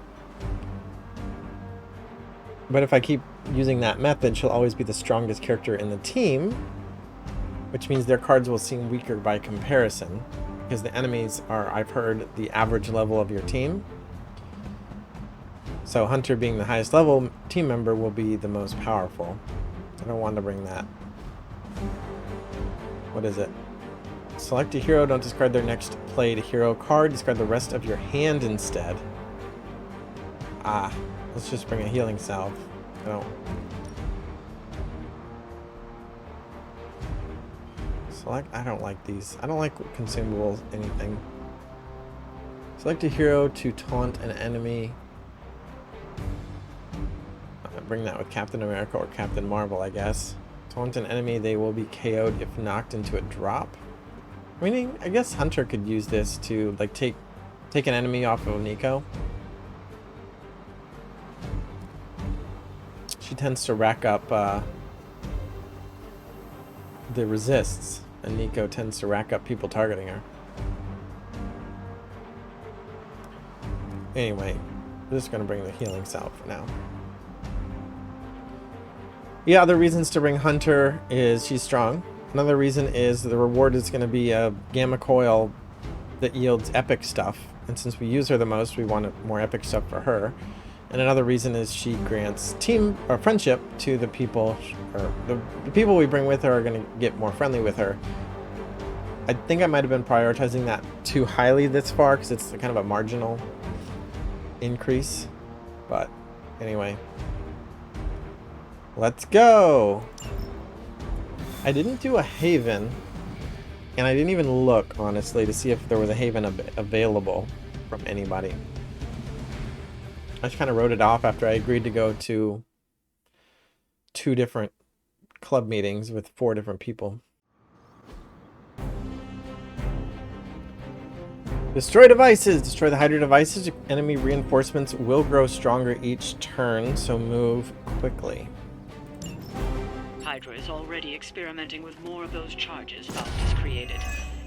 But if I keep using that method, she'll always be the strongest character in the team, which means their cards will seem weaker by comparison, because the enemies are, I've heard, the average level of your team. So Hunter being the highest level team member will be the most powerful. I don't want to bring that. What is it? Select a hero, don't discard their next played hero card, discard the rest of your hand instead. Ah, let's just bring a healing salve. Select, I don't like these. I don't like consumables, anything. Select a hero to taunt an enemy. Bring that with Captain America or Captain Marvel, I guess. Taunt an enemy, they will be KO'd if knocked into a drop. Meaning, I guess Hunter could use this to like take an enemy off of Nico. She tends to rack up the resists, and Nico tends to rack up people targeting her. Anyway, I'm just gonna bring the healing salve for now. Yeah, other reasons to bring Hunter is she's strong. Another reason is the reward is going to be a gamma coil that yields epic stuff. And since we use her the most, we want more epic stuff for her. And another reason is she grants team or friendship to the people, or the people we bring with her are going to get more friendly with her. I think I might have been prioritizing that too highly this far because it's kind of a marginal increase. But anyway. Let's go! I didn't do a haven, and I didn't even look, honestly, to see if there was a haven available from anybody. I just kind of wrote it off after I agreed to go to 2 different club meetings with 4 different people. Destroy devices! Destroy the Hydra devices. Enemy reinforcements will grow stronger each turn, so move quickly. Hydra is already experimenting with more of those charges Faust created.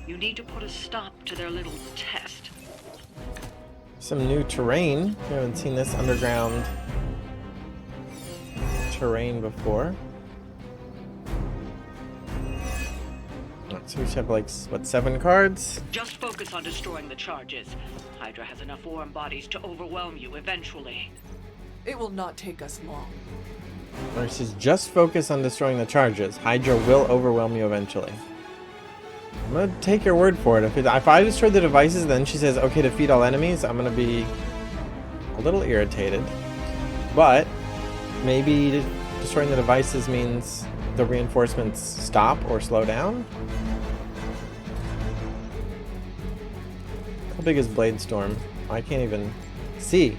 You need to put a stop to their little test. Some new terrain. We haven't seen this underground terrain before. So we should have like, what, 7 cards? Just focus on destroying the charges. Hydra has enough worm bodies to overwhelm you eventually. It will not take us long. Or she says, just focus on destroying the charges. Hydra will overwhelm you eventually. I'm gonna take your word for it. If I destroy the devices, then she says, okay, defeat all enemies, I'm gonna be a little irritated. But maybe destroying the devices means the reinforcements stop or slow down. How big is Blade Storm? I can't even see.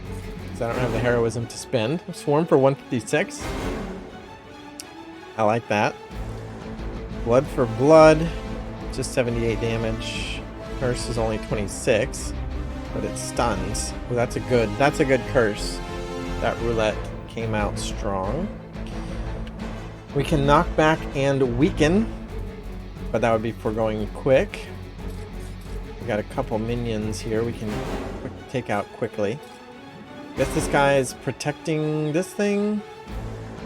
I don't have the heroism to spend. Swarm for 156. I like that. Blood for blood. Just 78 damage. Curse is only 26, but it stuns. Well, that's a good curse. That roulette came out strong. We can knock back and weaken, but that would be for going quick. We got a couple minions here we can take out quickly. Guess this guy is protecting this thing.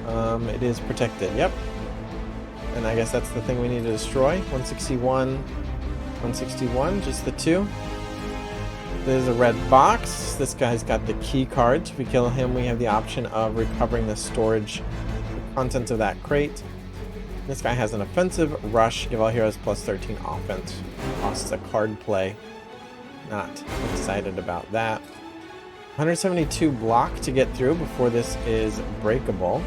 It is protected, yep. And I guess that's the thing we need to destroy. 161, 161, just the two. There's a red box. This guy's got the key cards. If we kill him, we have the option of recovering the storage, the contents of that crate. This guy has an offensive rush. Give all heroes plus 13 offense. Costs a card play. Not excited about that. 172 block to get through before this is breakable,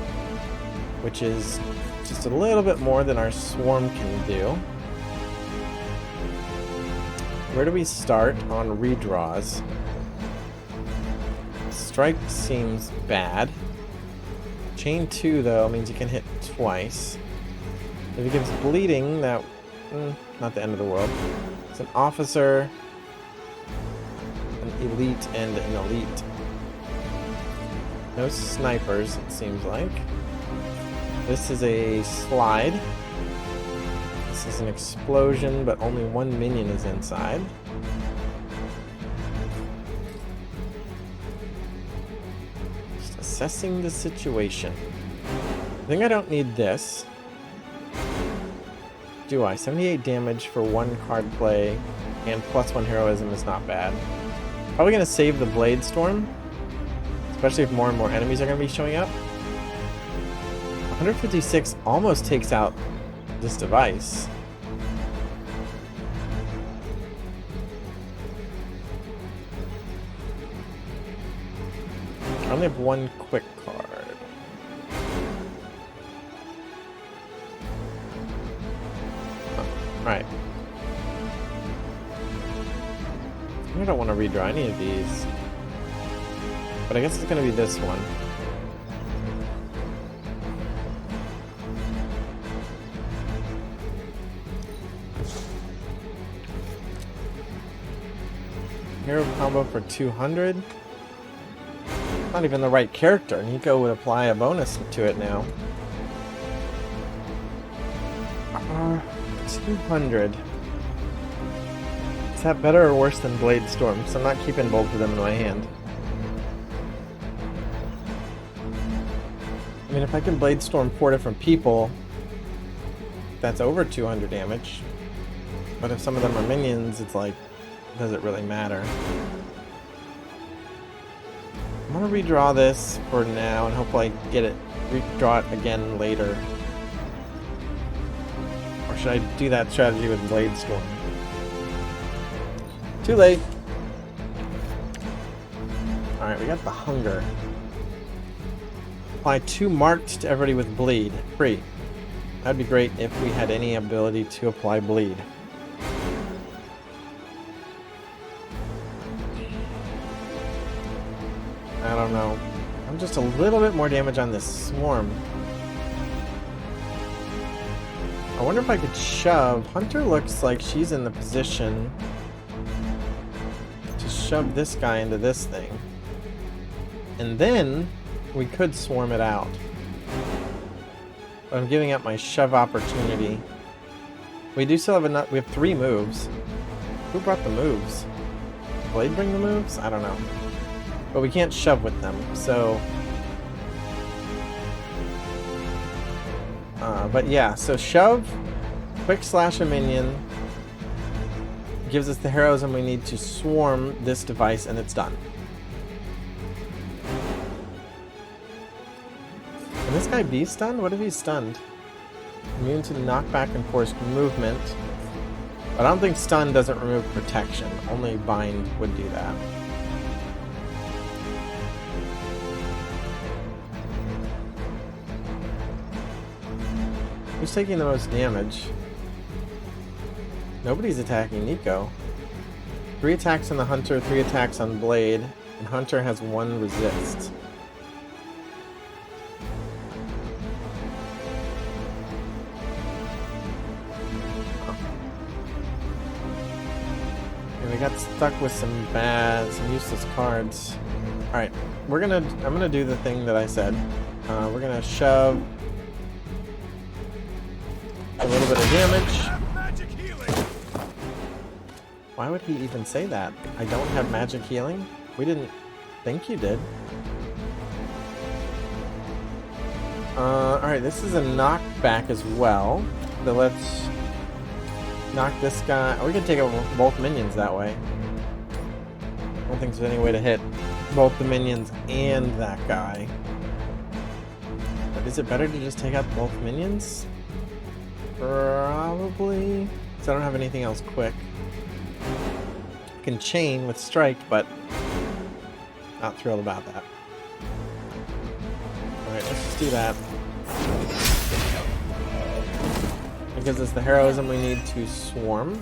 which is just a little bit more than our swarm can do. Where do we start on redraws? Strike seems bad. Chain 2 though means you can hit twice. If he gives bleeding, that not the end of the world. It's an officer, an elite, and an elite. No snipers, it seems like. This is a slide. This is an explosion, but only one minion is inside. Just assessing the situation. I think I don't need this. Do I? 78 damage for one card play and +1 heroism is not bad. Probably going to save the Blade Storm, especially if more and more enemies are going to be showing up. 156 almost takes out this device. I only have one quick card. Alright. I don't want to redraw any of these. But I guess it's going to be this one. Hero combo for 200. Not even the right character. Nico would apply a bonus to it now. 200. Is that better or worse than Blade Storm? So I'm not keeping both of them in my hand. I mean, if I can Blade Storm 4 different people, that's over 200 damage. But if some of them are minions, it's like, does it really matter? I'm gonna redraw this for now and hopefully I get it, redraw it again later. Or should I do that strategy with Blade Storm? Too late. Alright, we got the hunger. Apply 2 marked to everybody with bleed. Free. That'd be great if we had any ability to apply bleed. I don't know. I'm just a little bit more damage on this swarm. I wonder if I could shove. Hunter looks like she's in the position to shove this guy into this thing. And then we could swarm it out. But I'm giving up my shove opportunity. We do still have enough. We have 3 moves. Who brought the moves? Blade bring the moves? I don't know. But we can't shove with them, so... but yeah, so shove, quick slash a minion, gives us the heroism we need to swarm this device, and it's done. Can this guy be stunned? What if he's stunned? Immune to knockback and forced movement. But I don't think stun doesn't remove protection. Only bind would do that. Who's taking the most damage? Nobody's attacking Nico. 3 attacks on the Hunter, 3 attacks on Blade, and Hunter has 1 resist. got stuck with some useless cards. Alright, I'm gonna do the thing that I said. We're gonna shove a little bit of damage. Why would he even say that? I don't have magic healing? We didn't think you did. Alright, this is a knockback as well. So let's knock this guy. Oh, we can take out both minions that way. I don't think there's any way to hit both the minions and that guy. But is it better to just take out both minions? Probably. Because I don't have anything else quick. I can chain with strike, but not thrilled about that. Alright, let's just do that. It gives us the heroism we need to swarm.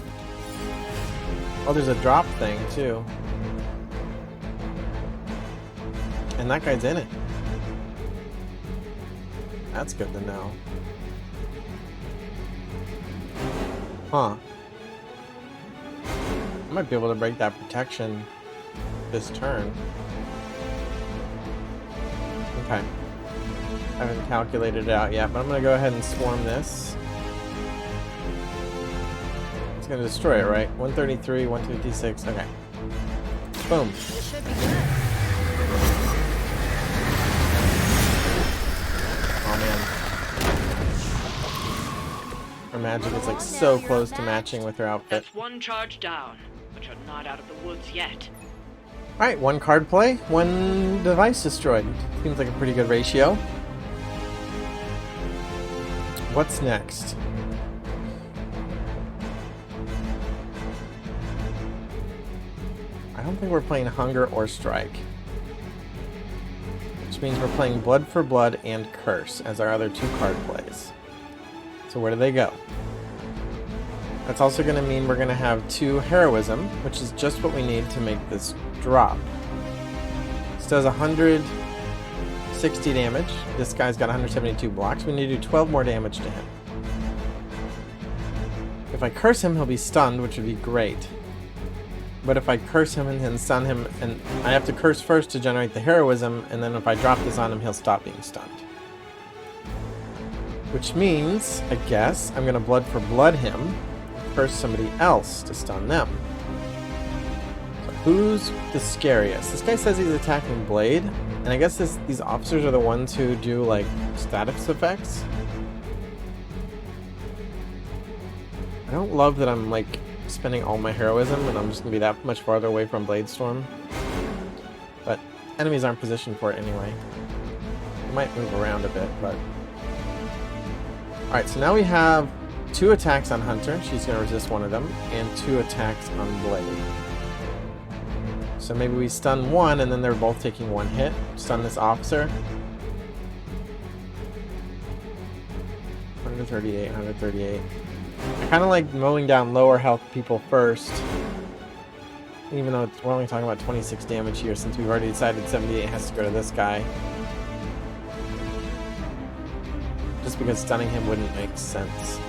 Oh, there's a drop thing, too. And that guy's in it. That's good to know. Huh. I might be able to break that protection this turn. Okay. I haven't calculated it out yet, but I'm going to go ahead and swarm this. It's going to destroy it, right? 133, 156. Okay. Boom. This should be good. Oh man. Her magic is like so close to matching with her outfit. That's one charge down, but you're not out of the woods yet. Alright, one card play, one device destroyed. Seems like a pretty good ratio. What's next? I don't think we're playing Hunger or Strike. Which means we're playing Blood for Blood and Curse as our other two card plays. So where do they go? That's also going to mean we're going to have 2 Heroism, which is just what we need to make this drop. This does 160 damage. This guy's got 172 blocks. We need to do 12 more damage to him. If I curse him, he'll be stunned, which would be great. But if I curse him and then stun him, and I have to curse first to generate the heroism, and then if I drop this on him, he'll stop being stunned. Which means, I guess, I'm going to Blood for Blood him, curse somebody else to stun them. So who's the scariest? This guy says he's attacking Blade, and I guess these officers are the ones who do, like, status effects. I don't love that I'm, like, spending all my heroism and I'm just gonna be that much farther away from Bladestorm. But enemies aren't positioned for it anyway. I might move around a bit, but... Alright, so now we have 2 attacks on Hunter. She's gonna resist one of them. And 2 attacks on Blade. So maybe we stun one and then they're both taking 1 hit. Stun this officer. 138, 138. I kind of like mowing down lower health people first, even though we're only talking about 26 damage here since we've already decided 78 has to go to this guy. Just because stunning him wouldn't make sense.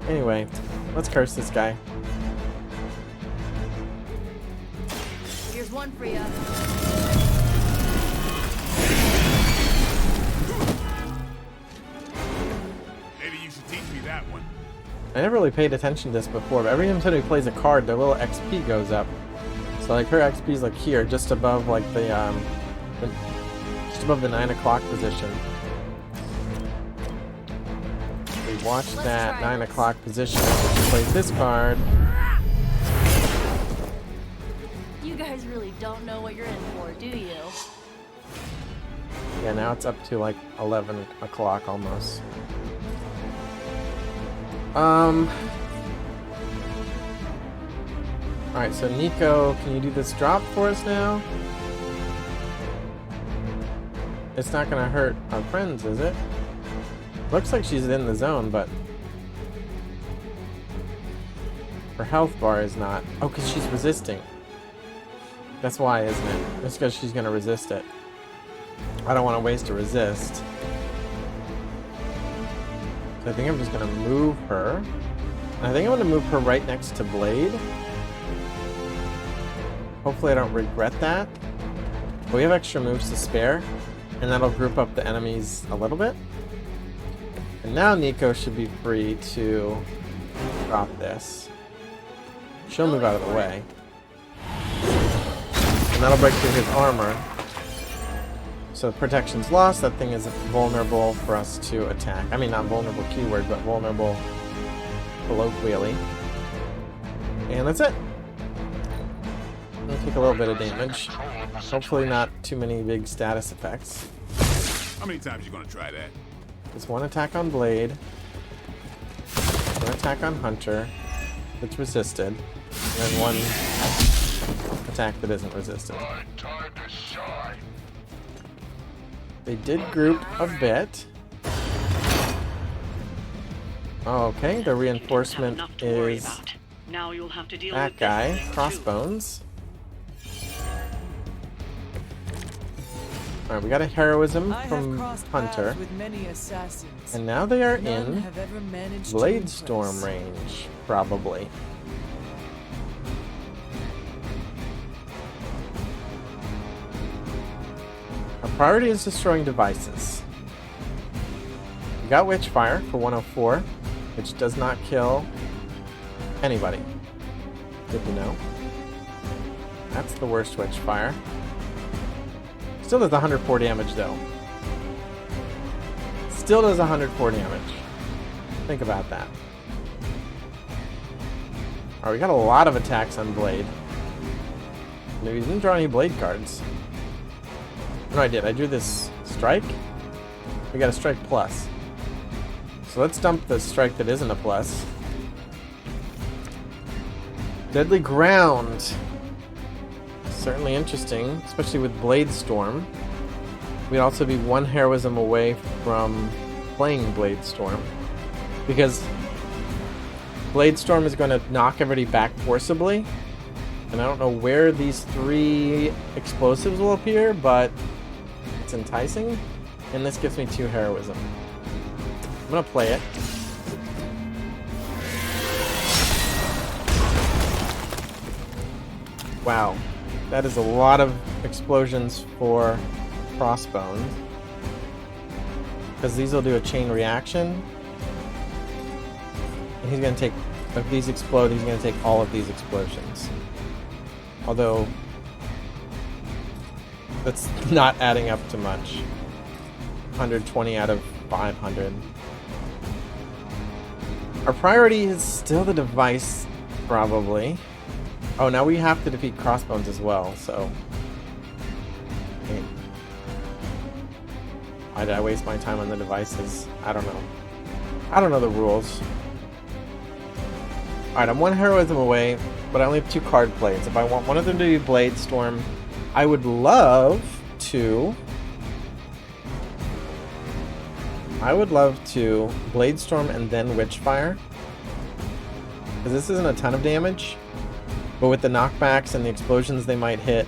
Anyway, let's curse this guy. Here's one for you. I never really paid attention to this before, but every time somebody plays a card, their little XP goes up. So like her XP is like here, just above like just above the 9 o'clock position. We watch that 9 o'clock position as she plays this card. You guys really don't know what you're in for, do you? Yeah, now it's up to like 11 o'clock almost. Alright, so Nico, can you do this drop for us now? It's not gonna hurt our friends, is it? Looks like she's in the zone, but her health bar is not. Oh, because she's resisting. That's why, isn't it? It's because she's gonna resist it. I don't want to waste a resist. So I think I'm just gonna move her. I think I'm gonna move her right next to Blade. Hopefully I don't regret that. But we have extra moves to spare, and that'll group up the enemies a little bit. And now Nico should be free to drop this. She'll move out of the way. And that'll break through his armor. So protection's lost. That thing is vulnerable for us to attack. I mean, not vulnerable keyword, but vulnerable colloquially. And that's it. We'll take a little bit of damage. Hopefully not too many big status effects. How many times you gonna try that? Just one attack on Blade. One attack on Hunter. That's resisted. And then one attack that isn't resisted. They did group a bit. Okay, the reinforcement is now you'll have to deal that with guy, this thing Crossbones. Alright, we got a heroism from Hunter. with many assassins. And now they are None in have ever managed to Blade impress. Storm range, probably. Our priority is destroying devices. We got Witchfire for 104, which does not kill anybody. Good to know. That's the worst Witchfire. Still does 104 damage though. Still does 104 damage. Think about that. Alright, we got a lot of attacks on Blade. Maybe he didn't draw any Blade cards. No, I did. I drew this Strike. We got a Strike Plus. So let's dump the Strike that isn't a plus. Deadly Ground. Certainly interesting, especially with Blade Storm. We'd also be one heroism away from playing Blade Storm. Because Blade Storm is going to knock everybody back forcibly. And I don't know where these 3 explosives will appear, but it's enticing. And this gives me 2 heroism. I'm going to play it. Wow. That is a lot of explosions for Crossbones. Because these will do a chain reaction. And he's going to take, if these explode, he's going to take all of these explosions. Although, that's not adding up to much. 120 out of 500. Our priority is still the device, probably. Oh, now we have to defeat Crossbones as well, so... Okay. Why did I waste my time on the devices? I don't know. I don't know the rules. Alright, I'm 1 heroism away, but I only have 2 card plays. If I want one of them to be Blade Storm, I would love to... Blade Storm and then Witchfire. Because this isn't a ton of damage. But with the knockbacks and the explosions they might hit,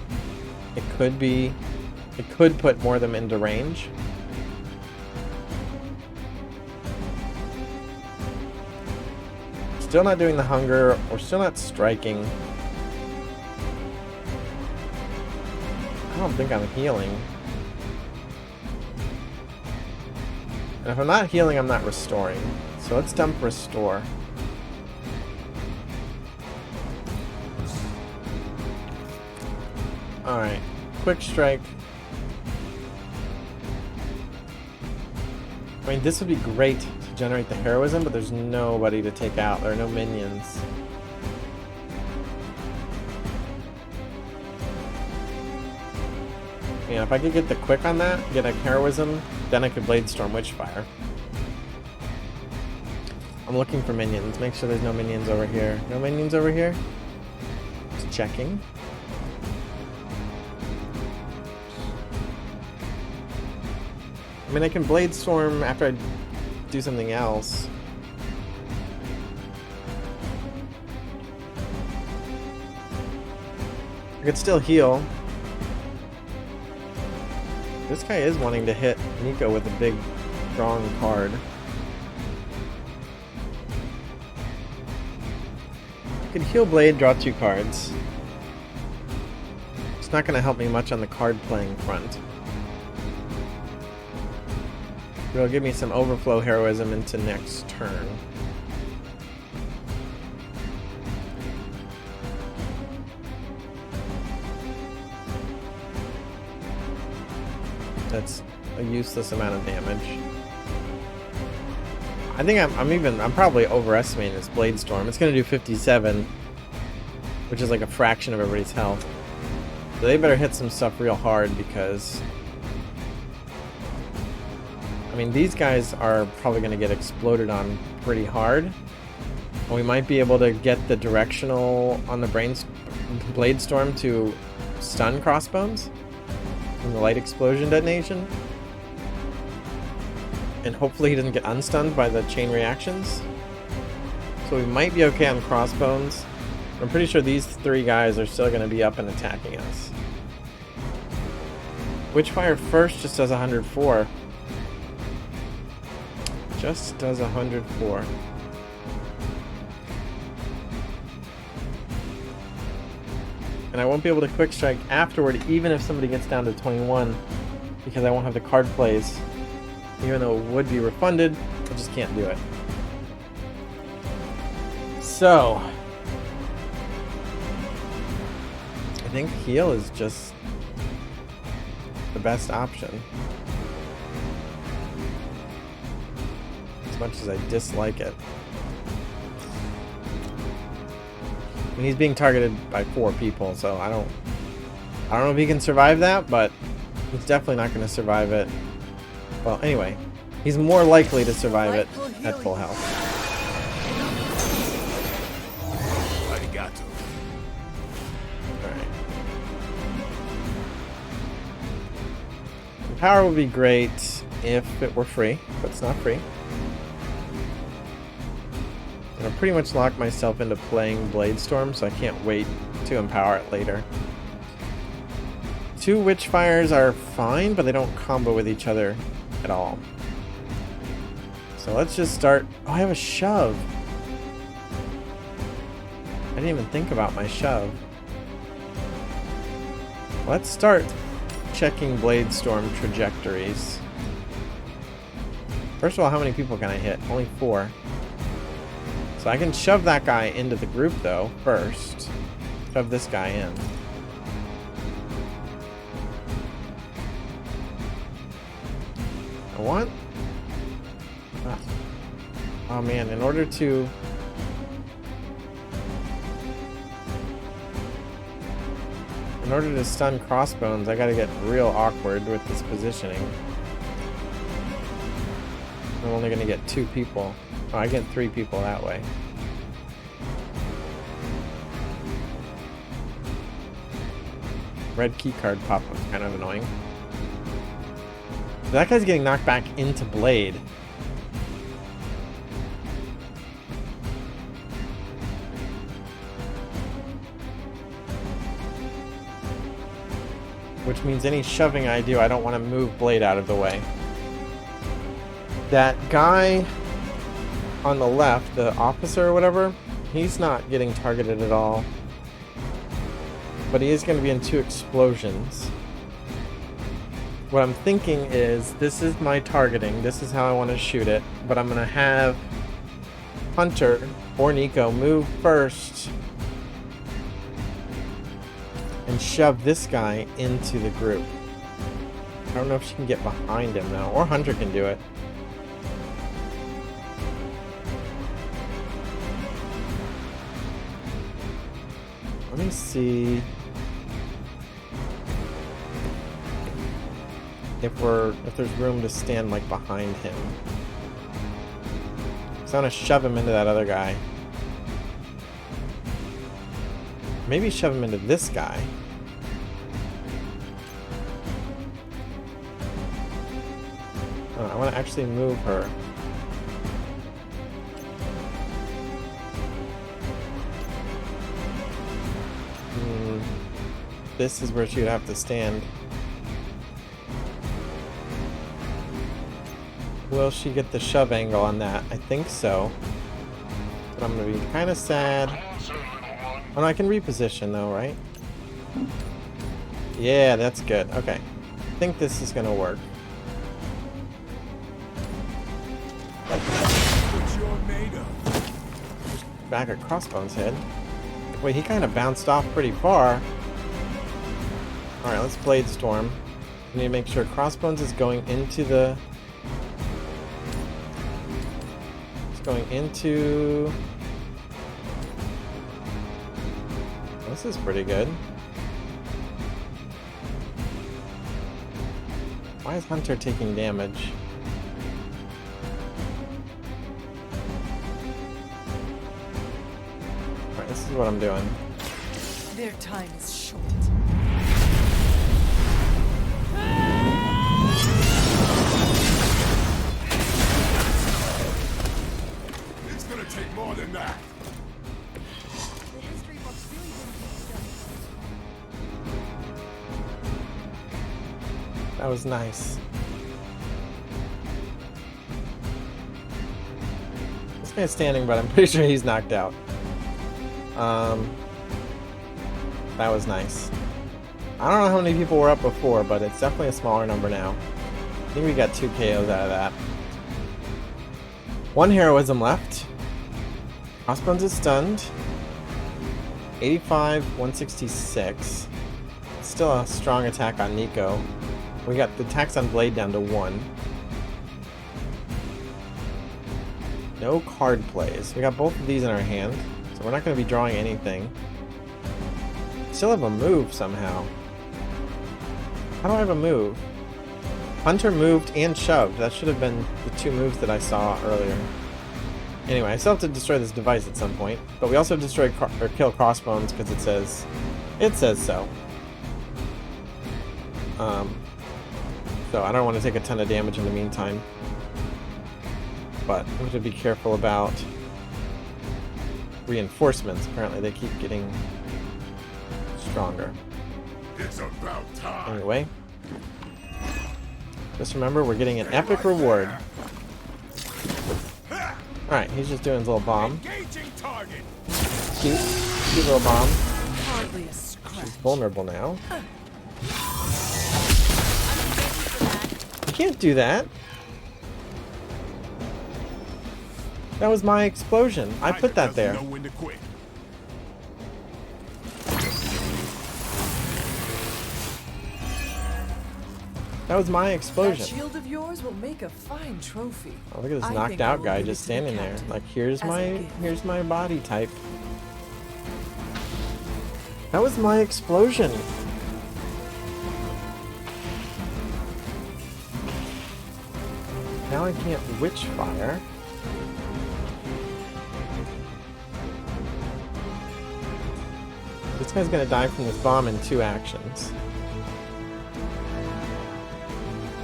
it could put more of them into range. Still not doing the hunger, or still not striking. I don't think I'm healing. And if I'm not healing, I'm not restoring. So let's dump restore. Alright, quick strike. I mean, this would be great to generate the heroism, but there's nobody to take out. There are no minions. Yeah, if I could get the quick on that, get a heroism, then I could Blade Storm Witchfire. I'm looking for minions. Make sure there's no minions over here. No minions over here? Just checking. I mean, I can Blade Storm after I do something else. I could still heal. This guy is wanting to hit Nico with a big, strong card. Could heal Blade, draw 2 cards. It's not going to help me much on the card playing front. It'll give me some overflow heroism into next turn. That's a useless amount of damage. I think I'm probably overestimating this Blade Storm. It's gonna do 57, which is like a fraction of everybody's health. So they better hit some stuff real hard because I mean these guys are probably gonna get exploded on pretty hard. And we might be able to get the directional on the Blade Storm to stun Crossbones from the light explosion detonation. And hopefully he doesn't get unstunned by the chain reactions. So we might be okay on Crossbones. I'm pretty sure these 3 guys are still going to be up and attacking us. Witchfire first just does 104. Just does 104. And I won't be able to quick strike afterward even if somebody gets down to 21 because I won't have the card plays. Even though it would be refunded, I just can't do it. So I think heal is just the best option. As much as I dislike it. I mean, he's being targeted by 4 people, so I don't know if he can survive that, but he's definitely not going to survive it. Well, anyway, he's more likely to survive it at full health. Arigato. Alright. Power would be great if it were free, but it's not free. And I've pretty much locked myself into playing Blade Storm, so I can't wait to empower it later. 2 Witchfires are fine, but they don't combo with each other at all. So let's just start. Oh, I have a shove. I didn't even think about my shove. Let's start checking Blade Storm trajectories. First of all, how many people can I hit? Only 4. So I can shove that guy into the group though first. Shove this guy in. I want... Oh man, in order to... In order to stun Crossbones, I gotta get real awkward with this positioning. I'm only gonna get 2 people. Oh, I get 3 people that way. Red key card pop-up, kind of annoying. So that guy's getting knocked back into Blade. Which means any shoving I do, I don't want to move Blade out of the way. That guy on the left, the officer or whatever, he's not getting targeted at all. But he is going to be in 2 explosions. What I'm thinking is, this is my targeting, this is how I want to shoot it, but I'm going to have Hunter or Nico move first and shove this guy into the group. I don't know if she can get behind him though, or Hunter can do it. Let me see if there's room to stand like behind him. So I'm gonna shove him into that other guy. Maybe shove him into this guy. Oh, I want to actually move her. This is where she would have to stand. Will she get the shove angle on that? I think so. But I'm gonna be kind of sad Oh no, I can reposition though, right? Yeah, that's good. Okay. I think this is gonna work. What you're made of. Back at Crossbones' head. Wait, he kind of bounced off pretty far. Alright, let's Blade Storm. We need to make sure Crossbones is going into the... It's going into... This is pretty good. Why is Hunter taking damage? Alright, this is what I'm doing. Their time is short. It's gonna take more than that. The history books really didn't teach us. That was nice. This guy's standing, but I'm pretty sure he's knocked out. That was nice. I don't know how many people were up before, but it's definitely a smaller number now. I think we got 2 KOs out of that. 1 heroism left. Crossbones is stunned. 85, 166. Still a strong attack on Nico. We got the attacks on Blade down to 1. No card plays. We got both of these in our hand, so we're not going to be drawing anything. Still have a move somehow. How do I have a move? Hunter moved and shoved. That should have been the 2 moves that I saw earlier. Anyway, I still have to destroy this device at some point, but we also destroy or kill Crossbones because it says so. So I don't want to take a ton of damage in the meantime. But we have to be careful about reinforcements. Apparently they keep getting stronger. It's about time. Anyway. Just remember, we're getting an epic reward. Alright, he's just doing his little bomb. Engaging target. Cute little bomb. Hardly a scratch. He's vulnerable now. You can't do that. That was my explosion. I put that there. Know when to quit. That was my That explosion. shield of yours will make a fine trophy. Oh, look at this I knocked think I out will guy give it just to the standing there. captain Like, here's as a gift. here's my body type. That was my explosion. Now I can't witch fire. This guy's gonna die from this bomb in 2 actions.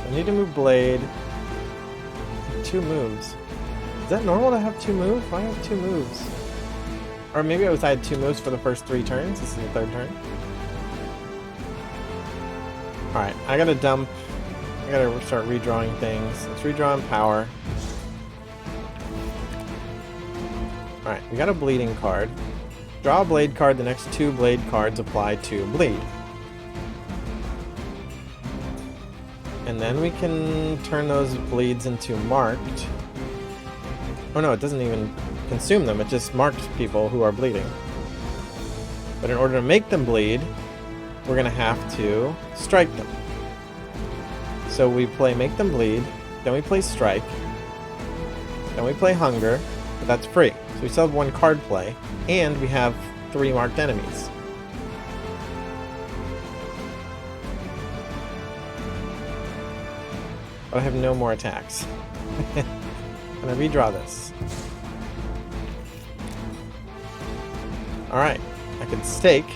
I need to move Blade. 2 moves. Is that normal to have 2 moves? Why have 2 moves? Or maybe I had 2 moves for the first 3 turns. This is the 3rd turn. Alright, I gotta dump. I gotta start redrawing things. Let's redraw in power. Alright, we got a bleeding card. Draw a blade card, the next 2 blade cards apply to bleed. And then we can turn those bleeds into marked. Oh no, it doesn't even consume them, it just marks people who are bleeding. But in order to make them bleed, we're gonna have to strike them. So we play Make Them Bleed, then we play Strike, then we play Hunger, but that's free. So we still have 1 card play, and we have 3 marked enemies. But I have no more attacks. I'm gonna redraw this. Alright, I can stake.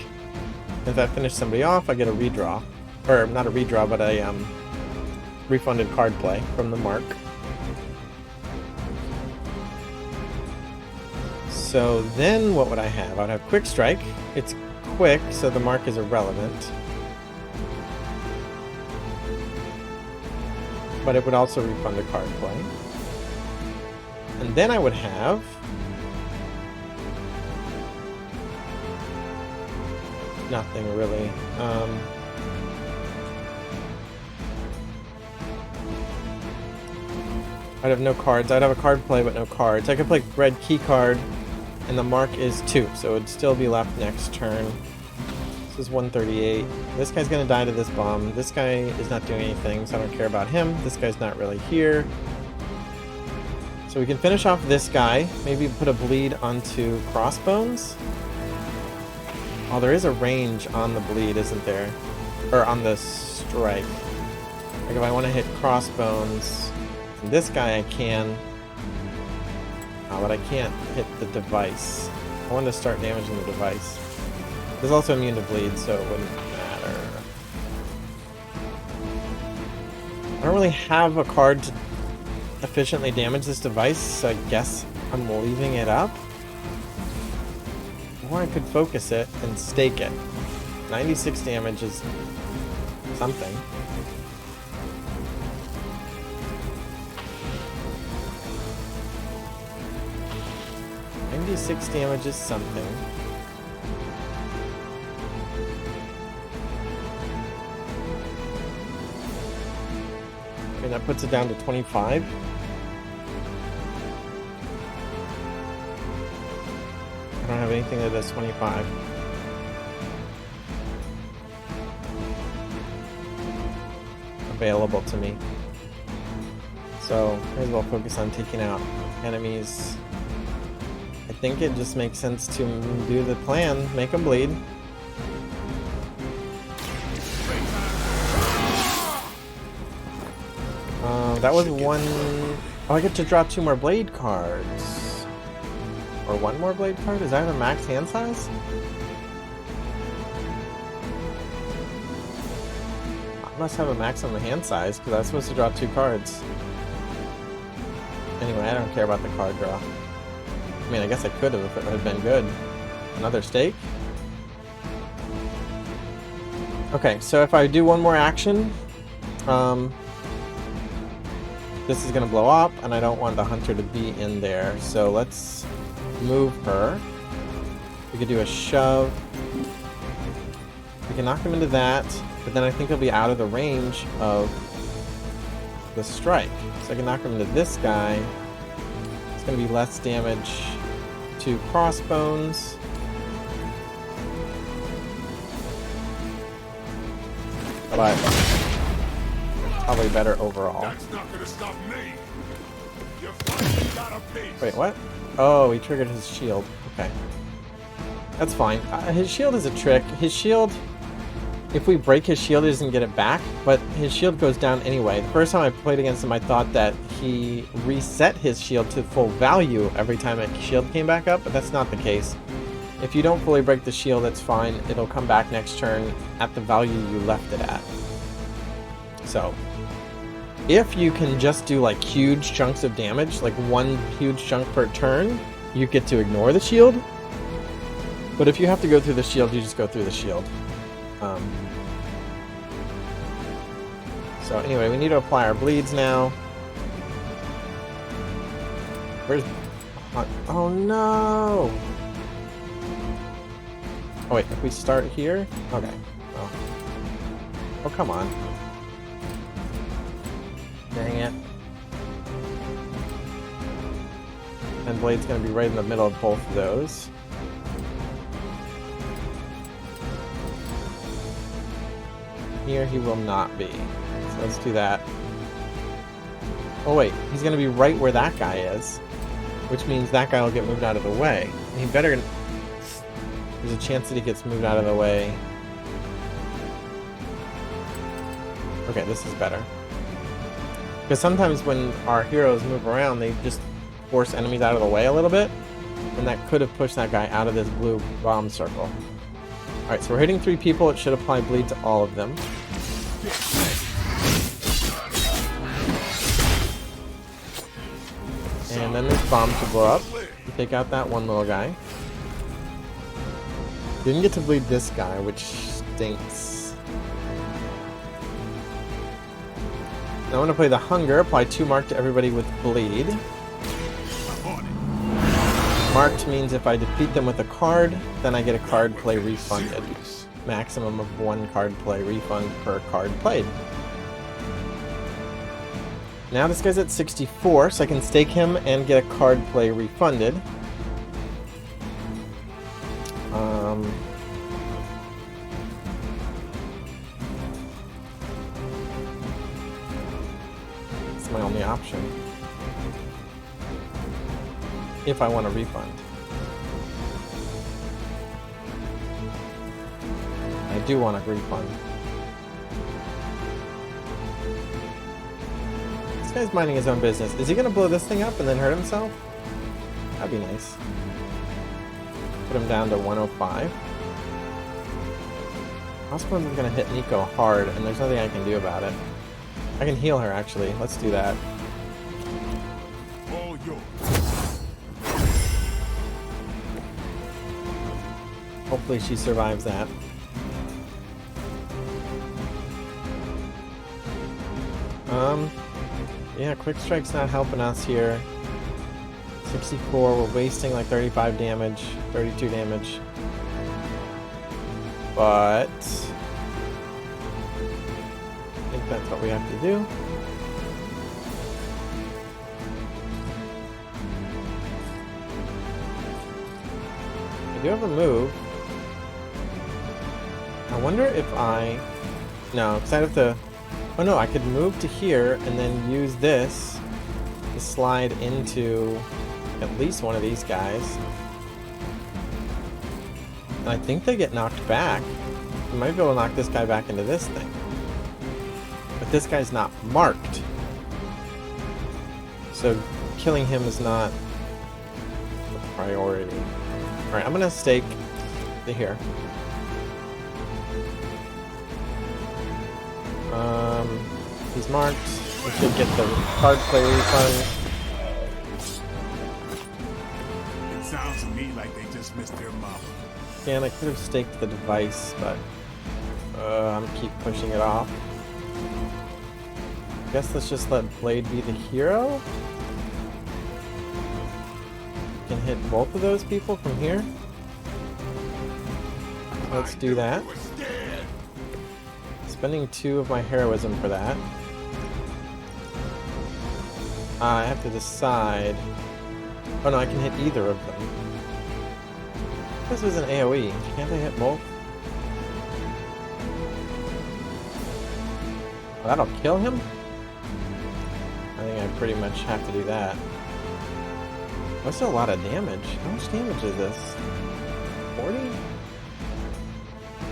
If I finish somebody off, I get a redraw. Or, not a redraw, but a refunded card play from the mark. So then what would I have? I would have Quick Strike. It's quick, so the mark is irrelevant. But it would also refund a card play. And then I would have nothing really. I'd have no cards. I'd have a card play, but no cards. I could play red key card, and the mark is 2, so it'd still be left next turn. This is 138. This guy's gonna die to this bomb. This guy is not doing anything, so I don't care about him. This guy's not really here. So we can finish off this guy. Maybe put a bleed onto Crossbones. Oh, there is a range on the bleed, isn't there? Or on the strike. Like if I want to hit Crossbones, this guy I can. Oh, but I can't hit the device. I want to start damaging the device. There's also immune to bleed, so it wouldn't matter. I don't really have a card to efficiently damage this device, so I guess I'm leaving it up. Or I could focus it and stake it. 96 damage is something. .96 damage is something. Okay, that puts it down to 25. I don't have anything that does 25. Available to me. So, might as well focus on taking out enemies. I think it just makes sense to do the plan, make them bleed. That was one... Oh, I get to draw 2 more blade cards. Or 1 more blade card? Is that the max hand size? I must have a maximum hand size, because I was supposed to draw 2 cards. Anyway, I don't care about the card draw. I mean, I guess I could have if it had been good. Another stake? Okay, so if I do 1 more action, this is going to blow up, and I don't want the hunter to be in there. So let's move her. We could do a shove. We can knock him into that, but then I think he'll be out of the range of the strike. So I can knock him into this guy. It's going to be less damage to Crossbones. But probably better overall. That's not gonna stop me. You finally got a piece. Wait, what? Oh, he triggered his shield. Okay. That's fine. His shield is a trick. His shield, if we break his shield, he doesn't get it back, but his shield goes down anyway. The first time I played against him, I thought that he reset his shield to full value every time a shield came back up, but that's not the case. If you don't fully break the shield, that's fine. It'll come back next turn at the value you left it at. So, if you can just do like huge chunks of damage, like 1 huge chunk per turn, you get to ignore the shield. But if you have to go through the shield, you just go through the shield. So anyway, we need to apply our bleeds now. Where's... Oh no! Oh wait, if we start here? Okay. Oh, come on. Dang it. And Blade's gonna be right in the middle of both of those. Here he will not be. So let's do that. Oh wait, he's gonna be right where that guy is. Which means that guy will get moved out of the way. And he better... There's a chance that he gets moved out of the way. Okay, this is better. Because sometimes when our heroes move around, they just force enemies out of the way a little bit. And that could have pushed that guy out of this blue bomb circle. Alright, so we're hitting 3 people. It should apply bleed to all of them. And then this bomb should blow up. Take out that one little guy. Didn't get to bleed this guy, which stinks. Now I'm going to play the Hunger, apply 2 mark to everybody with bleed. Marked means if I defeat them with a card, then I get a card play refunded. maximum of 1 card play refund per card played. Now this guy's at 64, so I can stake him and get a card play refunded. It's my only option. If I want a refund. I do want a refund. This guy's minding his own business. Is he gonna blow this thing up and then hurt himself? That'd be nice. Put him down to 105. Osborne's gonna hit Nico hard, and there's nothing I can do about it. I can heal her, actually. Let's do that. All yours. Hopefully she survives that. Yeah, Quick Strike's not helping us here. 64, we're wasting like 35 damage, 32 damage. But I think that's what we have to do. I do have a move. I wonder if no, because I'd have to... Oh no, I could move to here and then use this to slide into at least one of these guys. And I think they get knocked back. We might be able to knock this guy back into this thing. But this guy's not marked. So killing him is not a priority. Alright, I'm gonna stake to here. He's marked. We should get the card play refund. It sounds to me like they just missed their mark. Yeah, and I could have staked the device, but I'm keep pushing it off. Guess let's just let Blade be the hero. Can hit both of those people from here. Let's do that. Spending 2 of my heroism for that. I have to decide. Oh no, I can hit either of them. This was an AoE. Can't I hit both? Oh, that'll kill him? I think I pretty much have to do that. That's a lot of damage. How much damage is this? 40?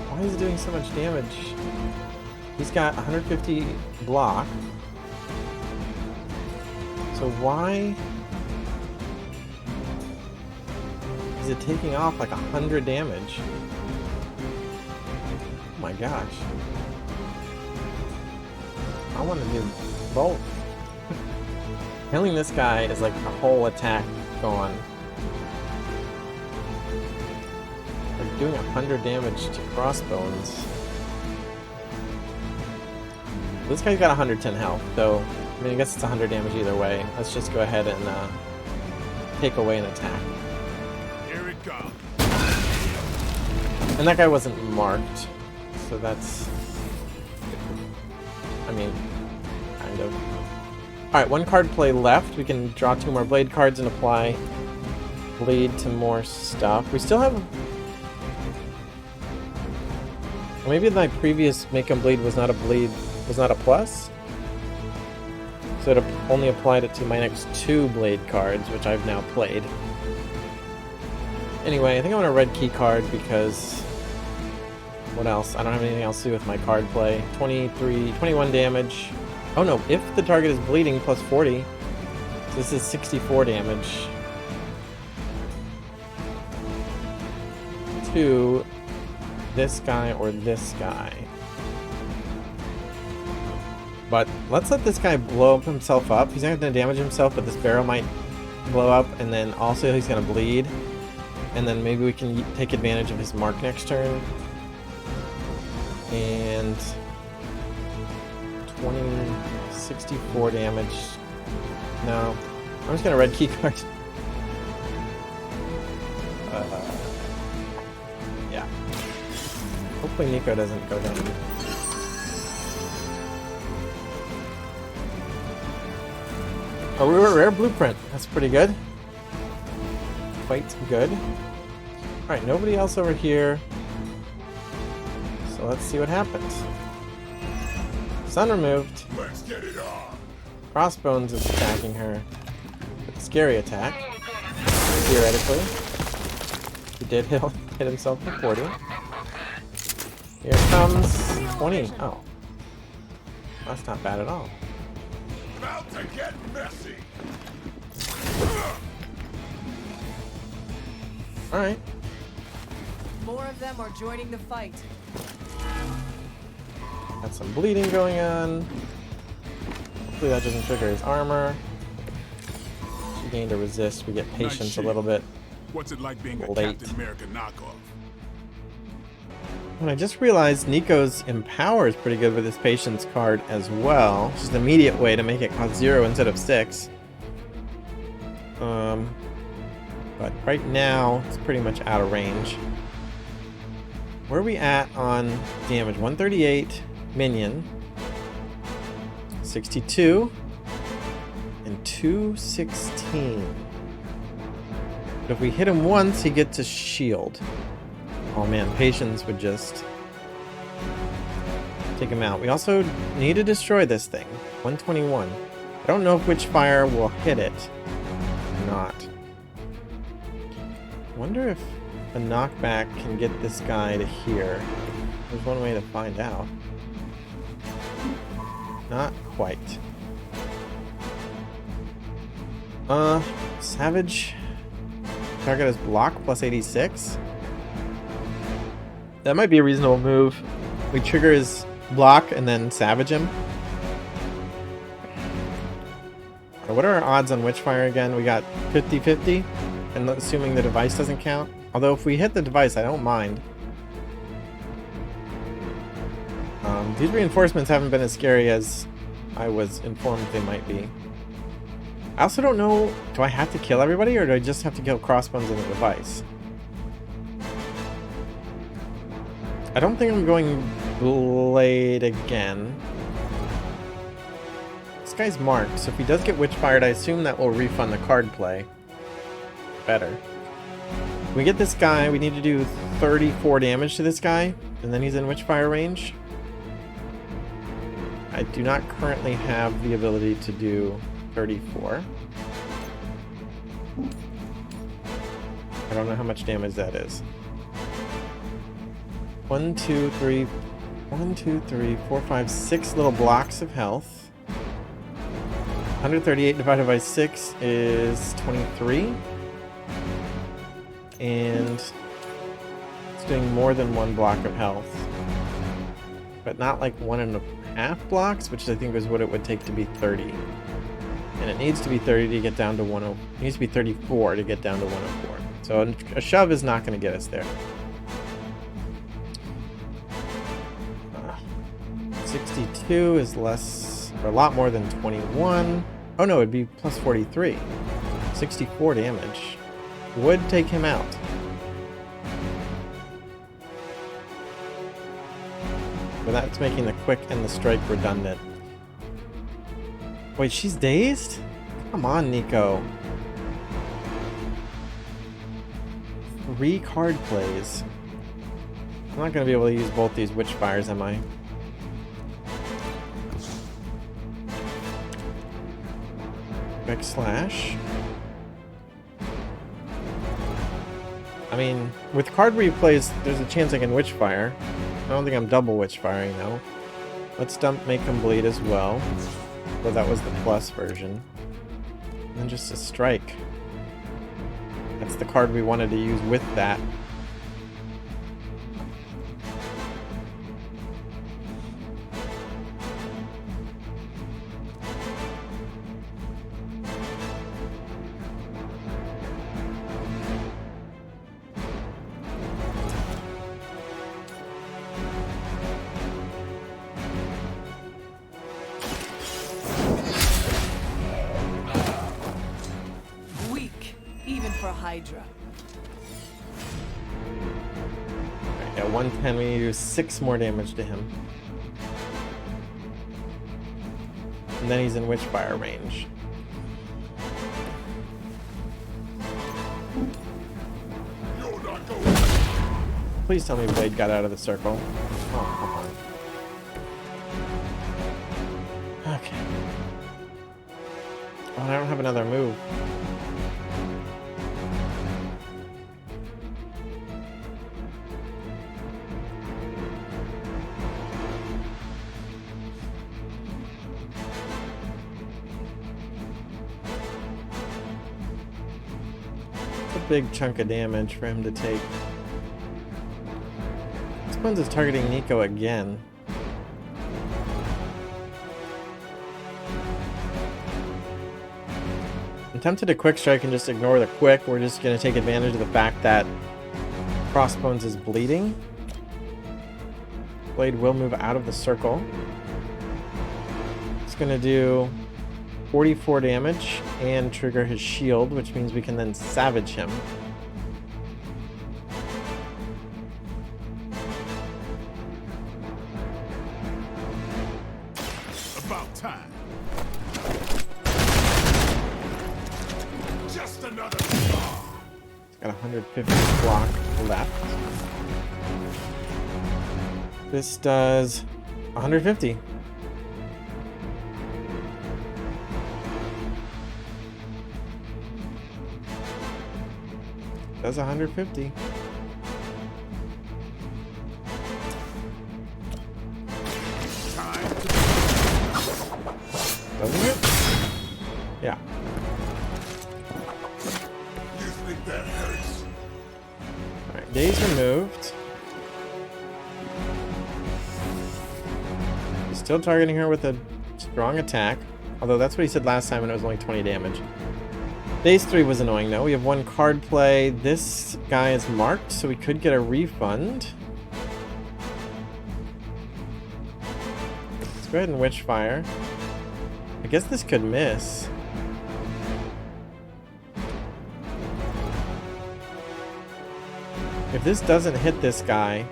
Why is it doing so much damage? He's got 150 block. So why is it taking off like 100 damage? Oh my gosh. I want to do both. Killing this guy is like a whole attack gone. Like doing 100 damage to crossbones. This guy's got 110 health, so I mean, I guess it's 100 damage either way. Let's just go ahead and take away an attack. Here it comes. And that guy wasn't marked, so that's... I mean, kind of. Alright, 1 card play left. We can draw 2 more blade cards and apply blade to more stuff. We still have... Maybe my previous Make 'em Bleed was not a blade, was not a plus? So it only applied it to my next 2 blade cards, which I've now played. Anyway, I think I want a red key card because... What else? I don't have anything else to do with my card play. 21 damage. Oh no, if the target is bleeding, plus 40. So this is 64 damage. To this guy or this guy. But let's let this guy blow himself up. He's not going to damage himself, but this barrel might blow up, and then also he's going to bleed. And then maybe we can take advantage of his mark next turn. And 64 damage. No, I'm just going to red key card. Yeah. Oh. Hopefully Nico doesn't go down. Oh, we were rare blueprint. That's pretty good. Quite good. Alright, nobody else over here. So let's see what happens. Sun removed. Let's get it on. Crossbones is attacking her. With a scary attack. Theoretically. He did hit himself for 40. Here comes 20. Oh. That's not bad at all. About to get messy. Alright. More of them are joining the fight. Got some bleeding going on. Hopefully that doesn't trigger his armor. She gained a resist. We get patience a little bit. What's it like being a Late. Captain America knockoff? And I just realized Nico's Empower is pretty good with his patience card as well. Just an immediate way to make it cost 0 instead of 6. But right now, it's pretty much out of range. Where are we at on damage? 138 minion. 62. And 216. But if we hit him once, he gets a shield. Oh man, patience would just take him out. We also need to destroy this thing. 121. I don't know if Witchfire will hit it or not. I wonder if a knockback can get this guy to here. There's one way to find out. Not quite. Savage. Target is block plus 86. That might be a reasonable move. We trigger his block and then savage him. What are our odds on Witchfire again? We got 50-50, and assuming the device doesn't count. Although if we hit the device, I don't mind. These reinforcements haven't been as scary as I was informed they might be. I also don't know, do I have to kill everybody, or do I just have to kill Crossbones in the device? I don't think I'm going Blade again. This guy's marked, so if he does get Witchfired, I assume that will refund the card play. Better. When we get this guy, we need to do 34 damage to this guy, and then he's in Witchfire range. I do not currently have the ability to do 34. I don't know how much damage that is. 1, 2, 3, 4, 5, 6 little blocks of health. 138 divided by 6 is 23. And it's doing more than 1 block of health. But not like 1.5 blocks, which I think is what it would take to be 30. And it needs to be 30 to get down to 10. It needs to be 34 to get down to 104. So a shove is not going to get us there. 62 is less, or a lot more than 21. Oh no, it'd be plus 43. 64 damage. Would take him out. But that's making the quick and the strike redundant. Wait, she's dazed? Come on, Nico. 3 card plays. I'm not going to be able to use both these Witchfires, am I? Quick slash. I mean, with card replays, there's a chance I can Witchfire. I don't think I'm double Witchfiring though. Let's dump Make 'em Bleed as well. Well, that was the plus version. And then just a strike. That's the card we wanted to use with that. Weak, even for Hydra. Yeah, 110. We need to do 6 more damage to him. And then he's in Witchfire range. Please tell me Blade got out of the circle. Oh, come on. Okay. Oh, I don't have another move. It's a big chunk of damage for him to take. This one's is targeting Nico again. I'm tempted to quick strike and just ignore the quick. We're just going to take advantage of the fact that Crossbones is bleeding. Blade will move out of the circle. It's going to do 44 damage and trigger his shield, which means we can then savage him. About time. Just another star. It's got 150 block left. This does 150. Does 150. Doesn't it? Yeah. You think that hurts? Alright, daze removed. He's still targeting her with a strong attack. Although that's what he said last time and it was only 20 damage. Daze 3 was annoying though. We have 1 card play. This guy is marked, so we could get a refund. Let's go ahead and Witchfire. I guess this could miss. If this doesn't hit this guy,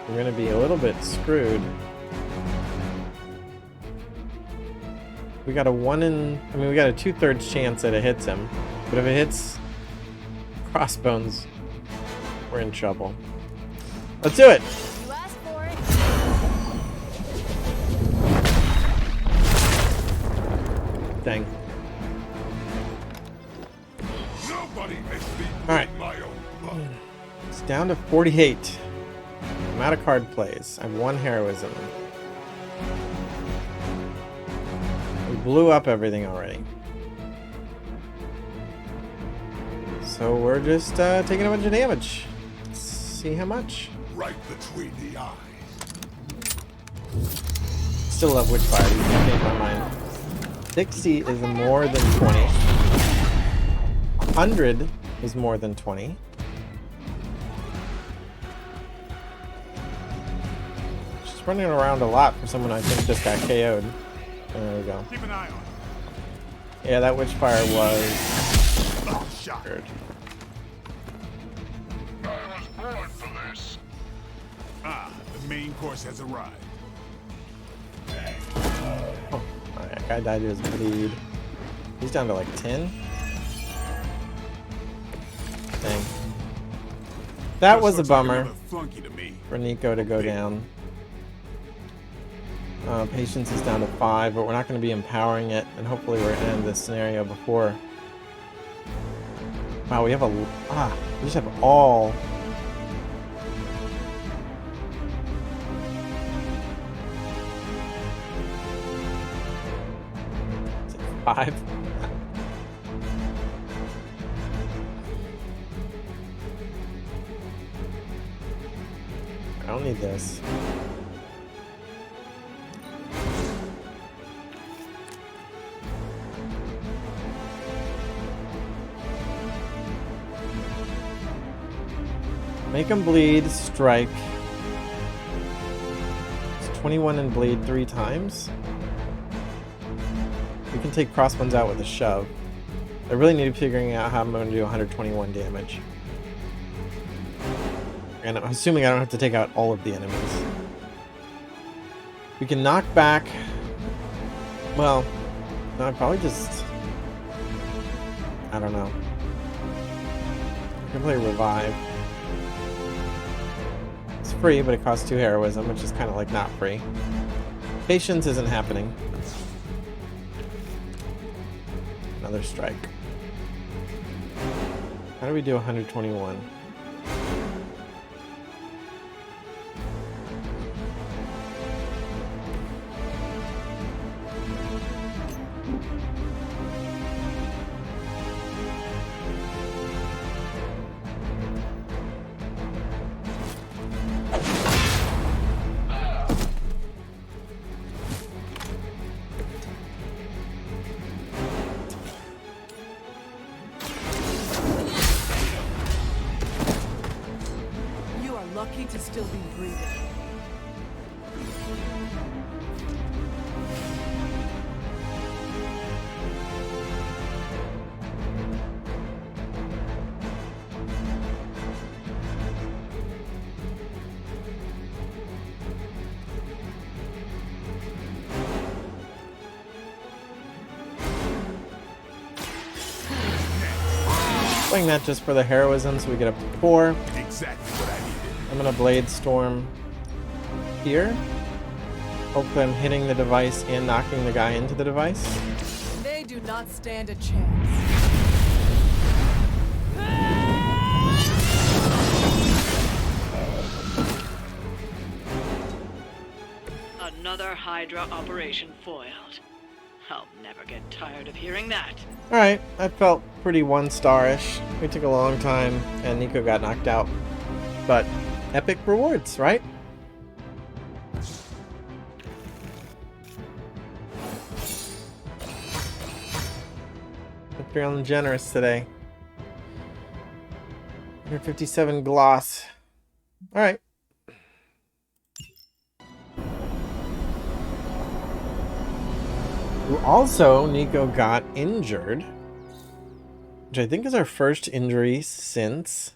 we're going to be a little bit screwed. We got a we got a 2/3 chance that it hits him. But if it hits Crossbones, we're in trouble. Let's do it! You asked for it. Dang. Nobody makes me Alright. my own blood. It's down to 48. I'm out of card plays. I have 1 heroism. We blew up everything already. So we're just taking a bunch of damage. Let's see how much. Right between the eyes. Still love Witchfire. You can change my mind. 60 is more than 20. 100 is more than 20. She's running around a lot for someone I think just got KO'd. There we go. Keep an eye on her. Yeah, that Witchfire was Shot. weird. I was born for this. Ah, the main course has arrived. Oh, alright, that guy died to his bleed. He's down to like 10. Dang. That was a bummer Flunky to me. for Nico to go down. Patience is down to 5, but we're not going to be empowering it, and hopefully we're going to end this scenario before. Wow, we have we just have all. Is it 5? I don't need this. Make him bleed, strike. It's 21 and bleed 3 times. We can take Crossbones out with a shove. I really need to be figuring out how I'm going to do 121 damage. And I'm assuming I don't have to take out all of the enemies. We can knock back... Well, no, I'd probably just... I don't know. I can play Revive. It's free, but it costs 2 heroism, which is kind of like not free. Patience isn't happening. Another strike. How do we do 121? Lucky to still be breathing. Playing that just for the heroism so we get up to 4. Exactly what I needed. I'm gonna Blade Storm here. Hopefully I'm hitting the device and knocking the guy into the device. They do not stand a chance. Another Hydra operation foiled. I'll never get tired of hearing that. Alright, that felt pretty 1-star-ish. We took a long time and Nico got knocked out. But epic rewards, right? Feeling generous today. 157 gloss. Alright. Also, Nico got injured, which I think is our first injury since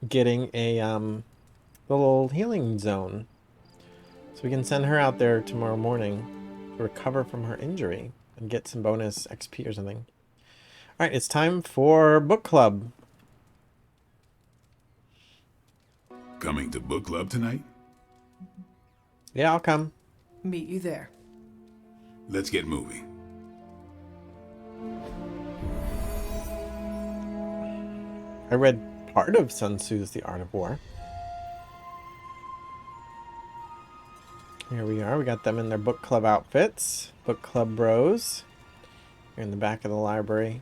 getting a the little healing zone. So we can send her out there tomorrow morning to recover from her injury and get some bonus XP or something. All right, it's time for book club. Coming to book club tonight? Yeah, I'll come. Meet you there. Let's get moving. I read part of Sun Tzu's The Art of War. Here we are. We got them in their book club outfits. Book club bros. Here in the back of the library.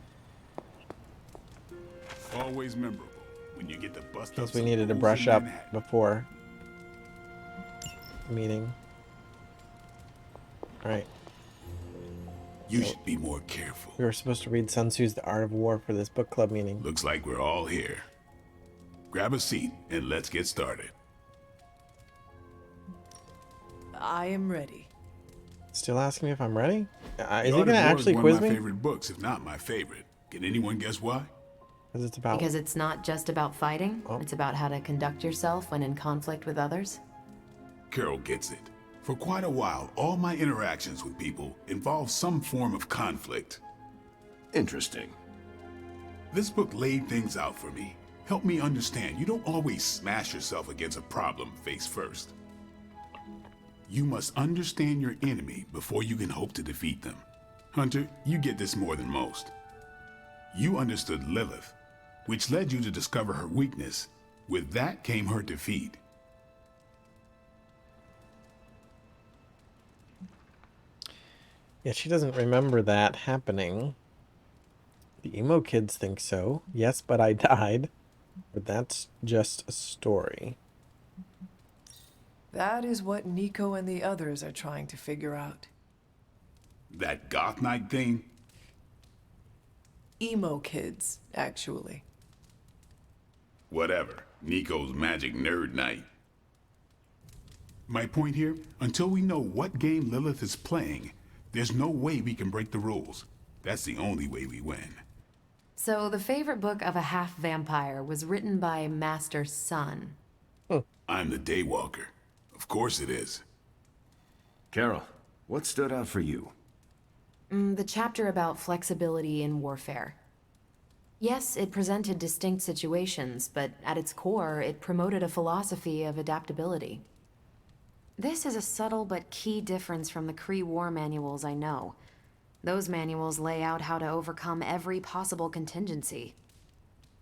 Always memorable when you get to bust up. Because we needed to brush up before the meeting. Alright. You should be more careful. We were supposed to read Sun Tzu's The Art of War for this book club meeting. Looks like we're all here. Grab a seat and let's get started. I am ready. Still asking me if I'm ready? Is he The Art going to of War actually is quiz one of my me? favorite books, if not my favorite. Can anyone guess why? Because it's about... Because it's not just about fighting. Oh. It's about how to conduct yourself when in conflict with others. Carol gets it. For quite a while, all my interactions with people involve some form of conflict. Interesting. This book laid things out for me. Helped me understand you don't always smash yourself against a problem face first. You must understand your enemy before you can hope to defeat them. Hunter, you get this more than most. You understood Lilith, which led you to discover her weakness. With that came her defeat. Yeah, she doesn't remember that happening. The emo kids think so. Yes, but I died. But that's just a story. That is what Nico and the others are trying to figure out. That goth night thing? Emo kids, actually. Whatever. Nico's magic nerd night. My point here, until we know what game Lilith is playing, there's no way we can break the rules. That's the only way we win. So the favorite book of a half-vampire was written by Master Sun. I'm the Daywalker. Of course it is. Carol, what stood out for you? The chapter about flexibility in warfare. Yes, it presented distinct situations, but at its core, it promoted a philosophy of adaptability. This is a subtle but key difference from the Kree war manuals I know. Those manuals lay out how to overcome every possible contingency.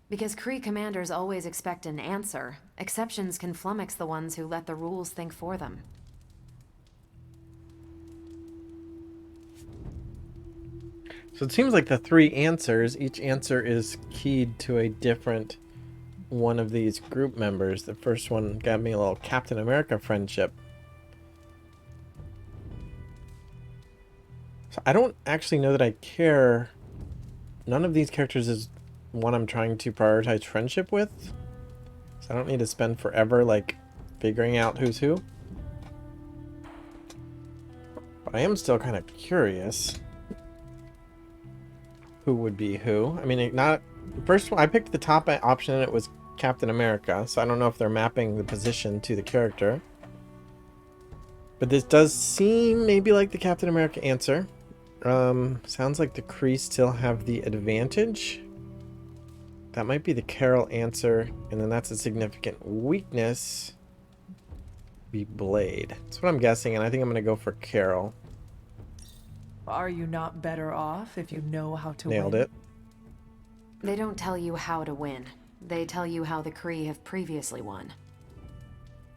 Because Kree commanders always expect an answer, exceptions can flummox the ones who let the rules think for them. So it seems like the 3 answers, each answer is keyed to a different one of these group members. The first one got me a little Captain America friendship. So I don't actually know that I care. None of these characters is one I'm trying to prioritize friendship with. So I don't need to spend forever like figuring out who's who. But I am still kind of curious who would be who. I mean, not first one I picked the top option and it was Captain America, so I don't know if they're mapping the position to the character. But this does seem maybe like the Captain America answer. Sounds like the Kree still have the advantage. That might be the Carol answer, and then that's a significant weakness. Be Blade. That's what I'm guessing, and I think I'm going to go for Carol. Are you not better off if you know how to Nailed win? it. They don't tell you how to win. They tell you how the Kree have previously won.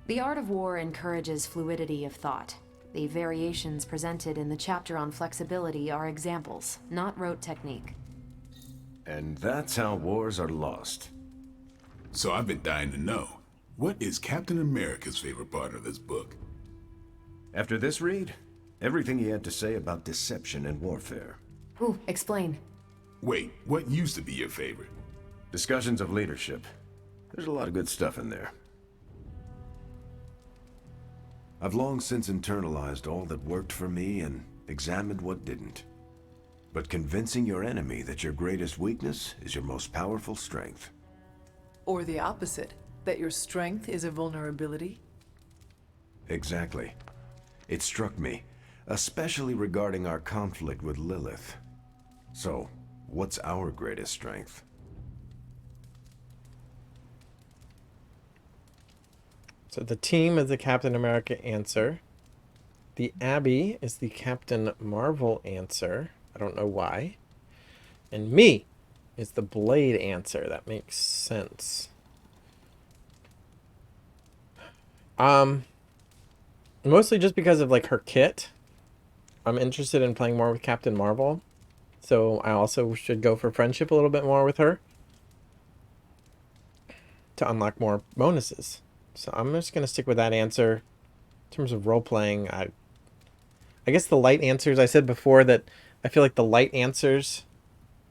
The art of war encourages fluidity of thought. The variations presented in the chapter on flexibility are examples, not rote technique. And that's how wars are lost. So I've been dying to know, what is Captain America's favorite part of this book? After this read, everything he had to say about deception and warfare. Ooh, explain. Wait, what used to be your favorite? Discussions of leadership. There's a lot of good stuff in there. I've long since internalized all that worked for me and examined what didn't. But convincing your enemy that your greatest weakness is your most powerful strength. Or the opposite, that your strength is a vulnerability? Exactly. It struck me, especially regarding our conflict with Lilith. So, what's our greatest strength? So the team is the Captain America answer. The Abbey is the Captain Marvel answer. I don't know why. And me is the Blade answer. That makes sense. Mostly just because of like her kit. I'm interested in playing more with Captain Marvel. So I also should go for friendship a little bit more with her to unlock more bonuses. So I'm just going to stick with that answer. In terms of role-playing, I guess the light answers, I said before that I feel like the light answers,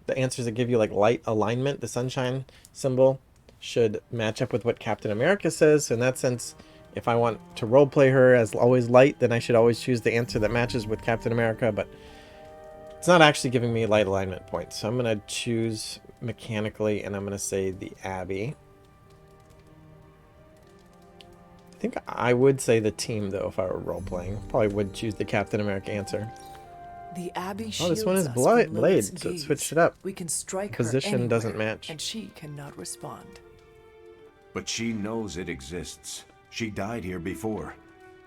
the answers that give you like light alignment, the sunshine symbol, should match up with what Captain America says. So in that sense, if I want to role-play her as always light, then I should always choose the answer that matches with Captain America. But it's not actually giving me light alignment points. So I'm going to choose mechanically, and I'm going to say the Abbey. I think I would say the team, though, if I were role-playing. Probably would choose the Captain America answer. The Abbey Oh, shields this one is us Blade, from Lilith's so it gaze. switched it up. We can strike Position her doesn't anywhere, match. and she cannot respond. But she knows it exists. She died here before.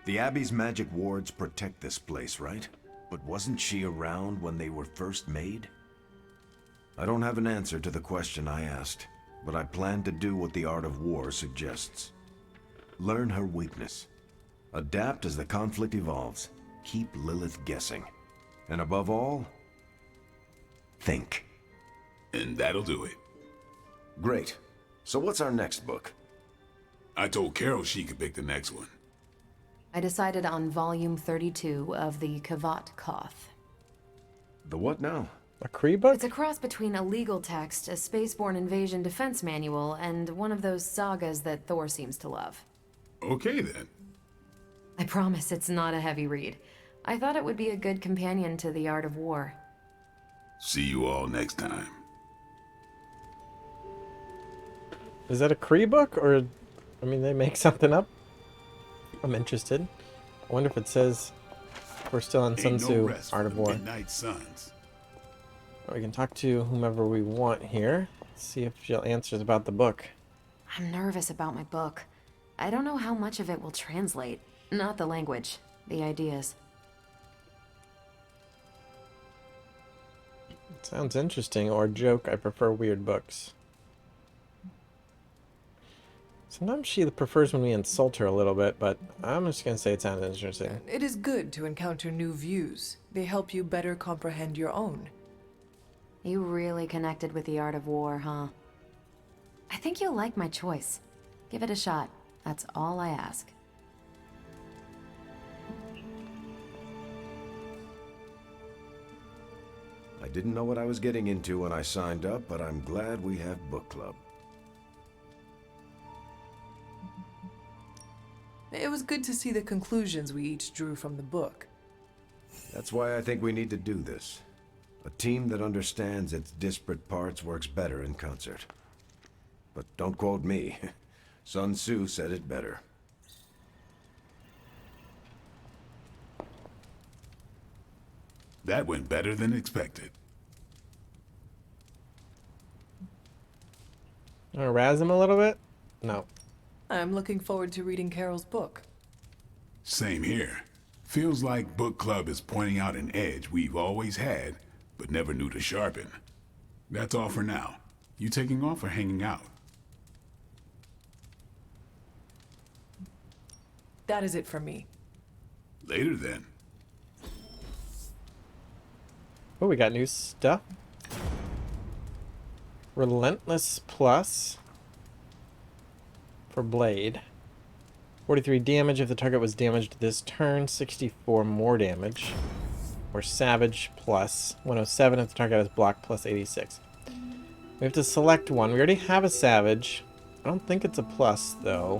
The Abbey's magic wards protect this place, right? But wasn't she around when they were first made? I don't have an answer to the question I asked, but I plan to do what the art of war suggests. Learn her weakness. Adapt as the conflict evolves. Keep Lilith guessing. And above all, think. And that'll do it. Great. So what's our next book? I told Carol she could pick the next one. I decided on volume 32 of the Kavat Koth. The what now? A Kree book? It's a cross between a legal text, a spaceborne invasion defense manual, and one of those sagas that Thor seems to love. Okay then. I promise it's not a heavy read. I thought it would be a good companion to the art of war. See you all next time. Is that a Kree book, or, I mean, they make something up? I'm interested. I wonder if it says we're still on Sun Ain't no Tzu, rest Art for of the War. Midnight Suns. We can talk to whomever we want here. See if she'll answer us about the book. I'm nervous about my book. I don't know how much of it will translate. Not the language, the ideas. Sounds interesting, or joke. I prefer weird books. Sometimes she prefers when we insult her a little bit, but I'm just gonna say it sounds interesting. It is good to encounter new views. They help you better comprehend your own. You really connected with the art of war, huh? I think you'll like my choice. Give it a shot. That's all I ask. I didn't know what I was getting into when I signed up, but I'm glad we have book club. It was good to see the conclusions we each drew from the book. That's why I think we need to do this. A team that understands its disparate parts works better in concert. But don't quote me. Sun Tzu said it better. That went better than expected. Wanna razz him a little bit? No. I'm looking forward to reading Carol's book. Same here. Feels like book club is pointing out an edge we've always had, but never knew to sharpen. That's all for now. You taking off or hanging out? That is it for me. Later then. Oh, we got new stuff. Relentless Plus for Blade. 43 damage if the target was damaged this turn. 64 more damage. Or Savage Plus. 107 if the target has block plus 86. We have to select one. We already have a Savage. I don't think it's a plus, though.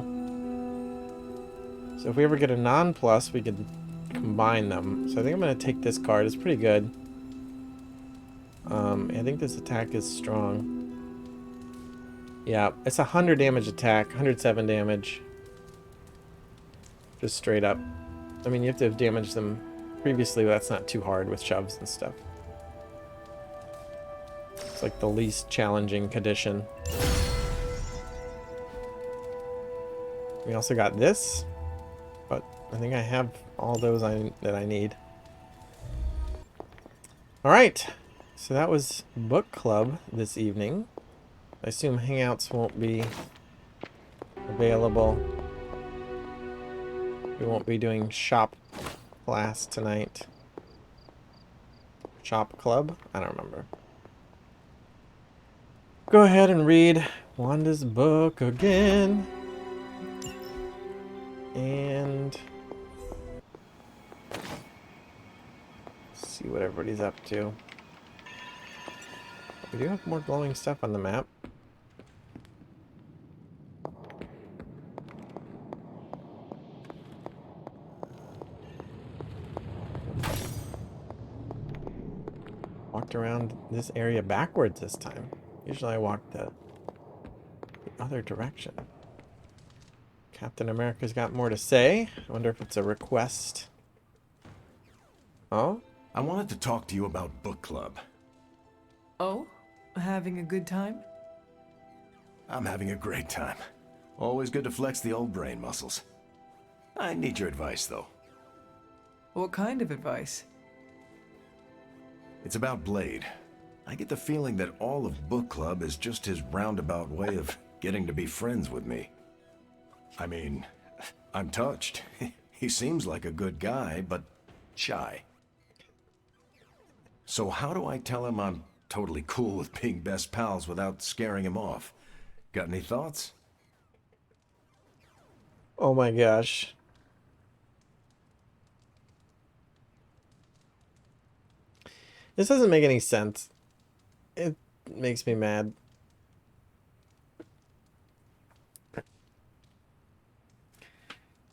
So if we ever get a non-plus, we could combine them. So I think I'm going to take this card. It's pretty good. I think this attack is strong. Yeah, it's 100 damage attack, 107 damage. Just straight up. I mean, you have to have damaged them previously, but that's not too hard with shoves and stuff. It's like the least challenging condition. We also got this, but I think I have all those that I need. All right, so that was book club this evening. I assume hangouts won't be available. We won't be doing shop class tonight. Shop club? I don't remember. Go ahead and read Wanda's book again. And see what everybody's up to. We do have more glowing stuff on the map. Walked around this area backwards this time. Usually I walk the other direction. Captain America's got more to say. I wonder if it's a request. Oh? I wanted to talk to you about book club. Oh? Having a good time? I'm having a great time. Always good to flex the old brain muscles. I need your advice, though. What kind of advice? It's about Blade. I get the feeling that all of book club is just his roundabout way of getting to be friends with me. I mean, I'm touched. He seems like a good guy, but shy. So how do I tell him I'm totally cool with being best pals without scaring him off? Got any thoughts? Oh my gosh. This doesn't make any sense. It makes me mad.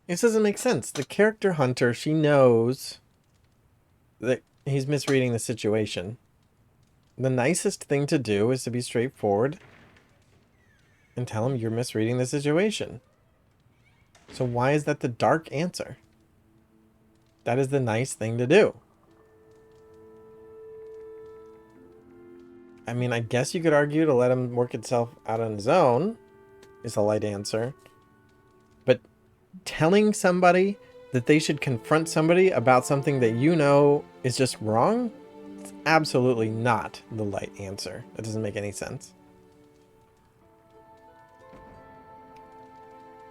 This doesn't make sense. The character Hunter, she knows that he's misreading the situation. The nicest thing to do is to be straightforward and tell him you're misreading the situation. So why is that the dark answer? That is the nice thing to do. I mean, I guess you could argue to let him work itself out on his own is a light answer. But telling somebody that they should confront somebody about something that you know is just wrong, it's absolutely not the light answer. That doesn't make any sense.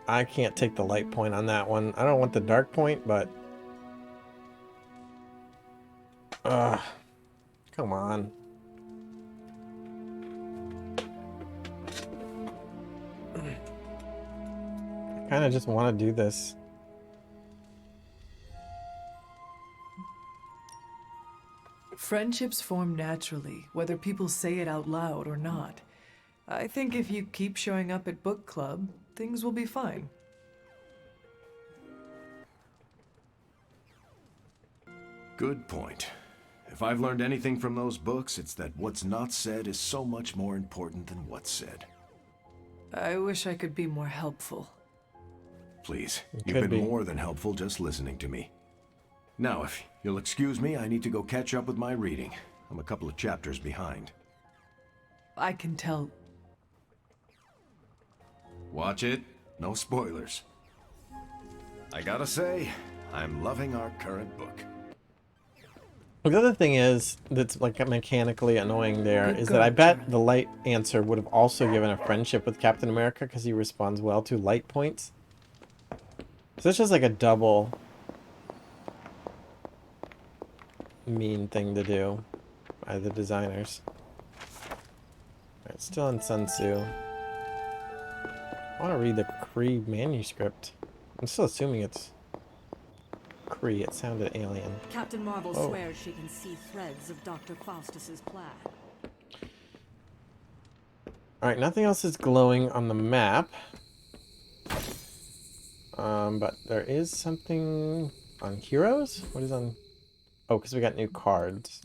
I can't take the light point on that one. I don't want the dark point, but... Ugh. Come on. I kind of just want to do this. Friendships form naturally, whether people say it out loud or not. I think if you keep showing up at book club, things will be fine. Good point. If I've learned anything from those books, it's that what's not said is so much more important than what's said. I wish I could be more helpful. Please, you've been more than helpful just listening to me. Now, if you'll excuse me, I need to go catch up with my reading. I'm a couple of chapters behind. I can tell. Watch it. No spoilers. I gotta say, I'm loving our current book. The other thing is, that's like mechanically annoying there, is that I bet the light answer would have also given a friendship with Captain America because he responds well to light points. So it's just like a double mean thing to do by the designers. Alright, still in Sun Tzu. I want to read the Kree manuscript. I'm still assuming it's Kree. It sounded alien. Captain Marvel swears she can see threads of Dr. Faustus's plan. Alright, nothing else is glowing on the map. But there is something on Heroes? What is on... Oh, because we got new cards.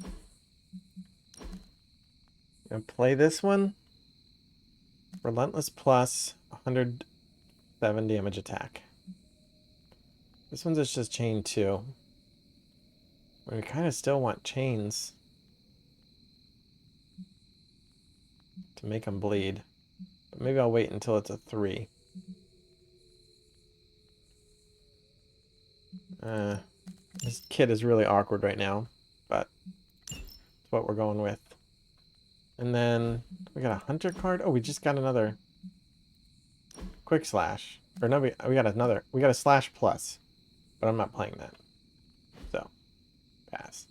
Gonna play this one. Relentless plus 107 damage attack. This one's just chain 2. We kind of still want chains to make them bleed. But maybe I'll wait until it's a 3. This kit is really awkward right now, but it's what we're going with. And then we got a hunter card. Oh, we just got another quick slash. Or no, we got a slash plus, but I'm not playing that. So, pass.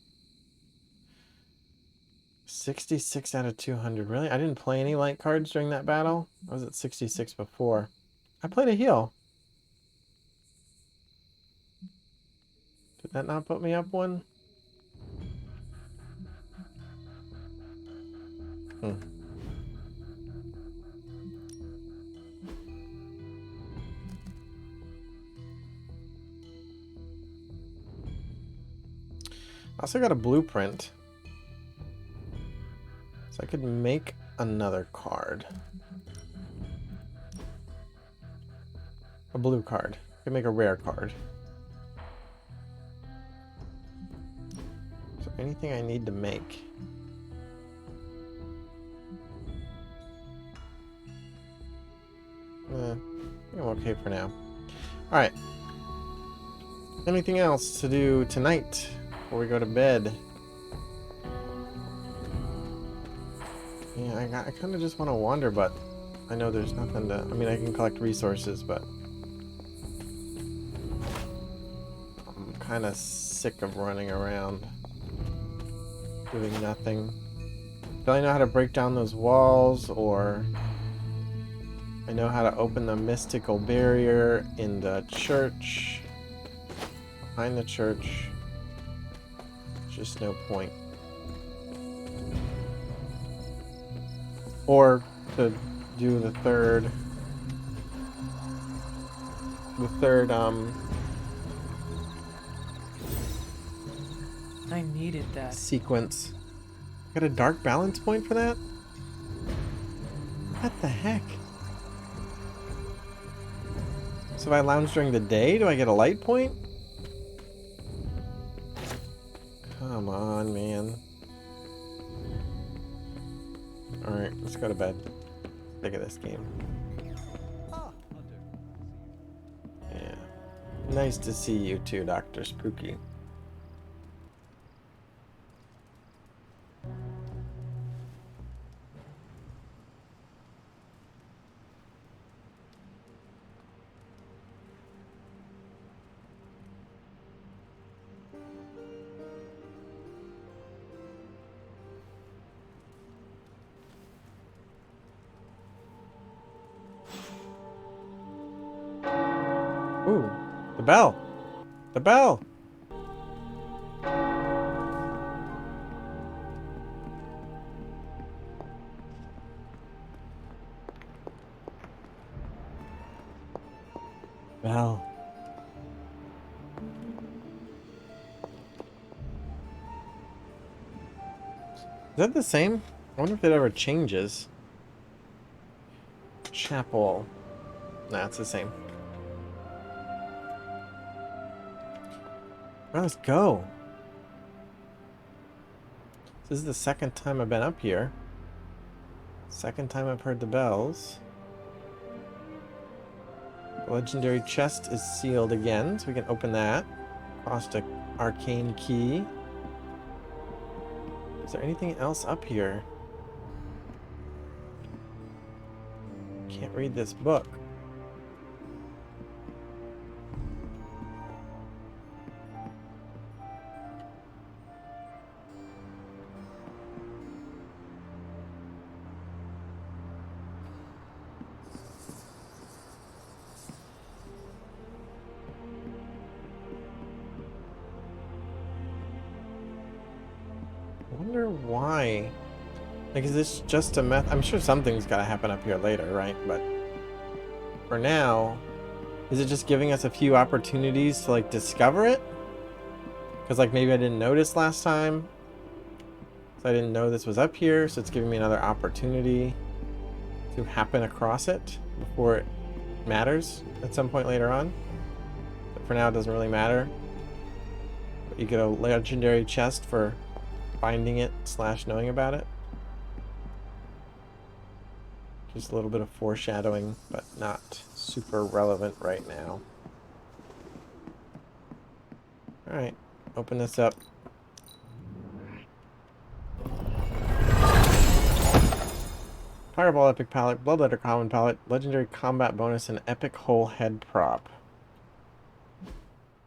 66 out of 200. Really? I didn't play any light cards during that battle. I was at 66 before. I played a heal. Did that not put me up one? I also got a blueprint. So I could make another card. A blue card. I could make a rare card. Is there anything I need to make? I think I'm okay for now. Alright. Anything else to do tonight before we go to bed? Yeah, I kind of just want to wander, but I know there's nothing to... I mean, I can collect resources, but... I'm kind of sick of running around doing nothing. Do I know how to break down those walls, or... I know how to open the mystical barrier in the church. Behind the church. Just no point. Or to do the third I needed that. sequence. Got a dark balance point for that? What the heck? So if I lounge during the day, do I get a light point? Come on, man. Alright, let's go to bed. Look at this game. Yeah. Nice to see you too, Dr. Spooky. Ooh, the bell. The bell. Bell. Is that the same? I wonder if it ever changes. Chapel. Nah, it's the same. Well, let's go. This is the second time I've been up here. Second time I've heard the bells. The legendary chest is sealed again, so we can open that. Lost an arcane key. Is there anything else up here? Can't read this book. I wonder why. Like, is this just a meth? I'm sure something's gotta happen up here later, right? But for now, is it just giving us a few opportunities to, like, discover it? Because, like, maybe I didn't notice last time. So I didn't know this was up here, so it's giving me another opportunity to happen across it before it matters at some point later on. But for now, it doesn't really matter. But you get a legendary chest for finding it / knowing about it. Just a little bit of foreshadowing, but not super relevant right now. Alright, open this up. Fireball epic palette, bloodletter common palette, legendary combat bonus, and epic whole head prop.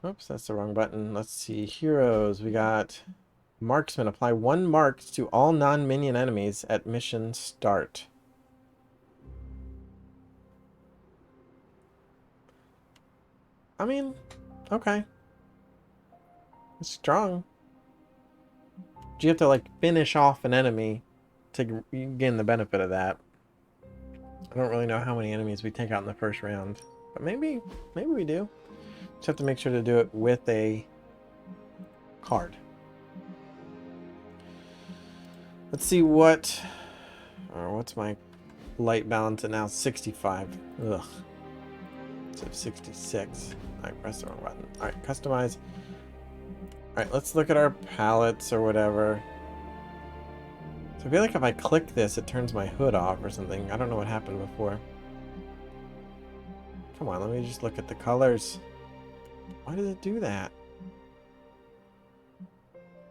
Oops, that's the wrong button. Let's see, heroes. We got marksman. Apply 1 mark to all non-minion enemies at mission start. I mean, okay. It's strong. Do you have to, like, finish off an enemy to gain the benefit of that? I don't really know how many enemies we take out in the first round, but maybe we do. Just have to make sure to do it with a card. Let's see what's my light balance at now? 65. Ugh. So 66. I pressed the wrong button. Alright, customize. Alright, let's look at our palettes or whatever. So I feel like if I click this, it turns my hood off or something. I don't know what happened before. Come on, let me just look at the colors. Why does it do that?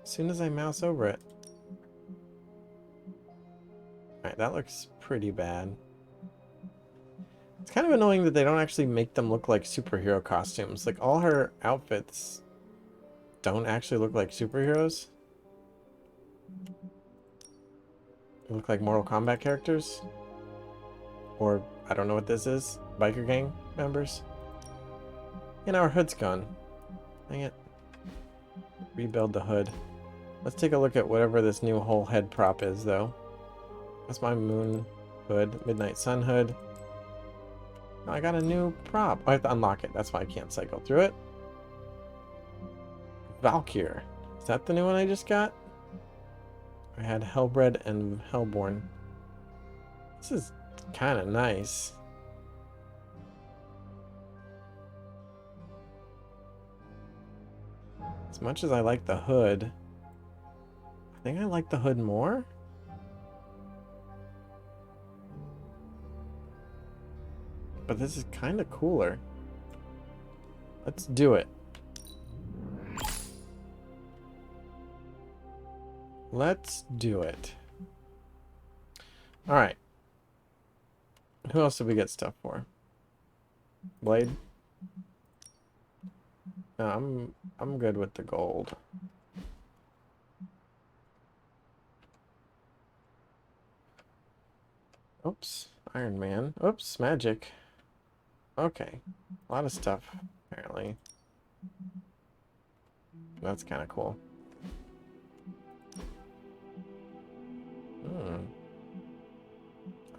As soon as I mouse over it. Alright, that looks pretty bad. It's kind of annoying that they don't actually make them look like superhero costumes. Like, all her outfits don't actually look like superheroes. They look like Mortal Kombat characters. Or, I don't know what this is. Biker gang members. And our hood's gone. Dang it. Rebuild the hood. Let's take a look at whatever this new whole head prop is, though. That's my moon hood. Midnight sun hood. Oh, I got a new prop. I have to unlock it. That's why I can't cycle through it. Valkyr. Is that the new one I just got? I had Hellbred and Hellborn. This is kind of nice. As much as I like the hood, I think I like the hood more. But this is kind of cooler. Let's do it. Let's do it. Alright. Who else did we get stuff for? Blade? No, I'm good with the gold. Oops. Iron Man. Oops, magic. Okay. A lot of stuff, apparently. That's kind of cool.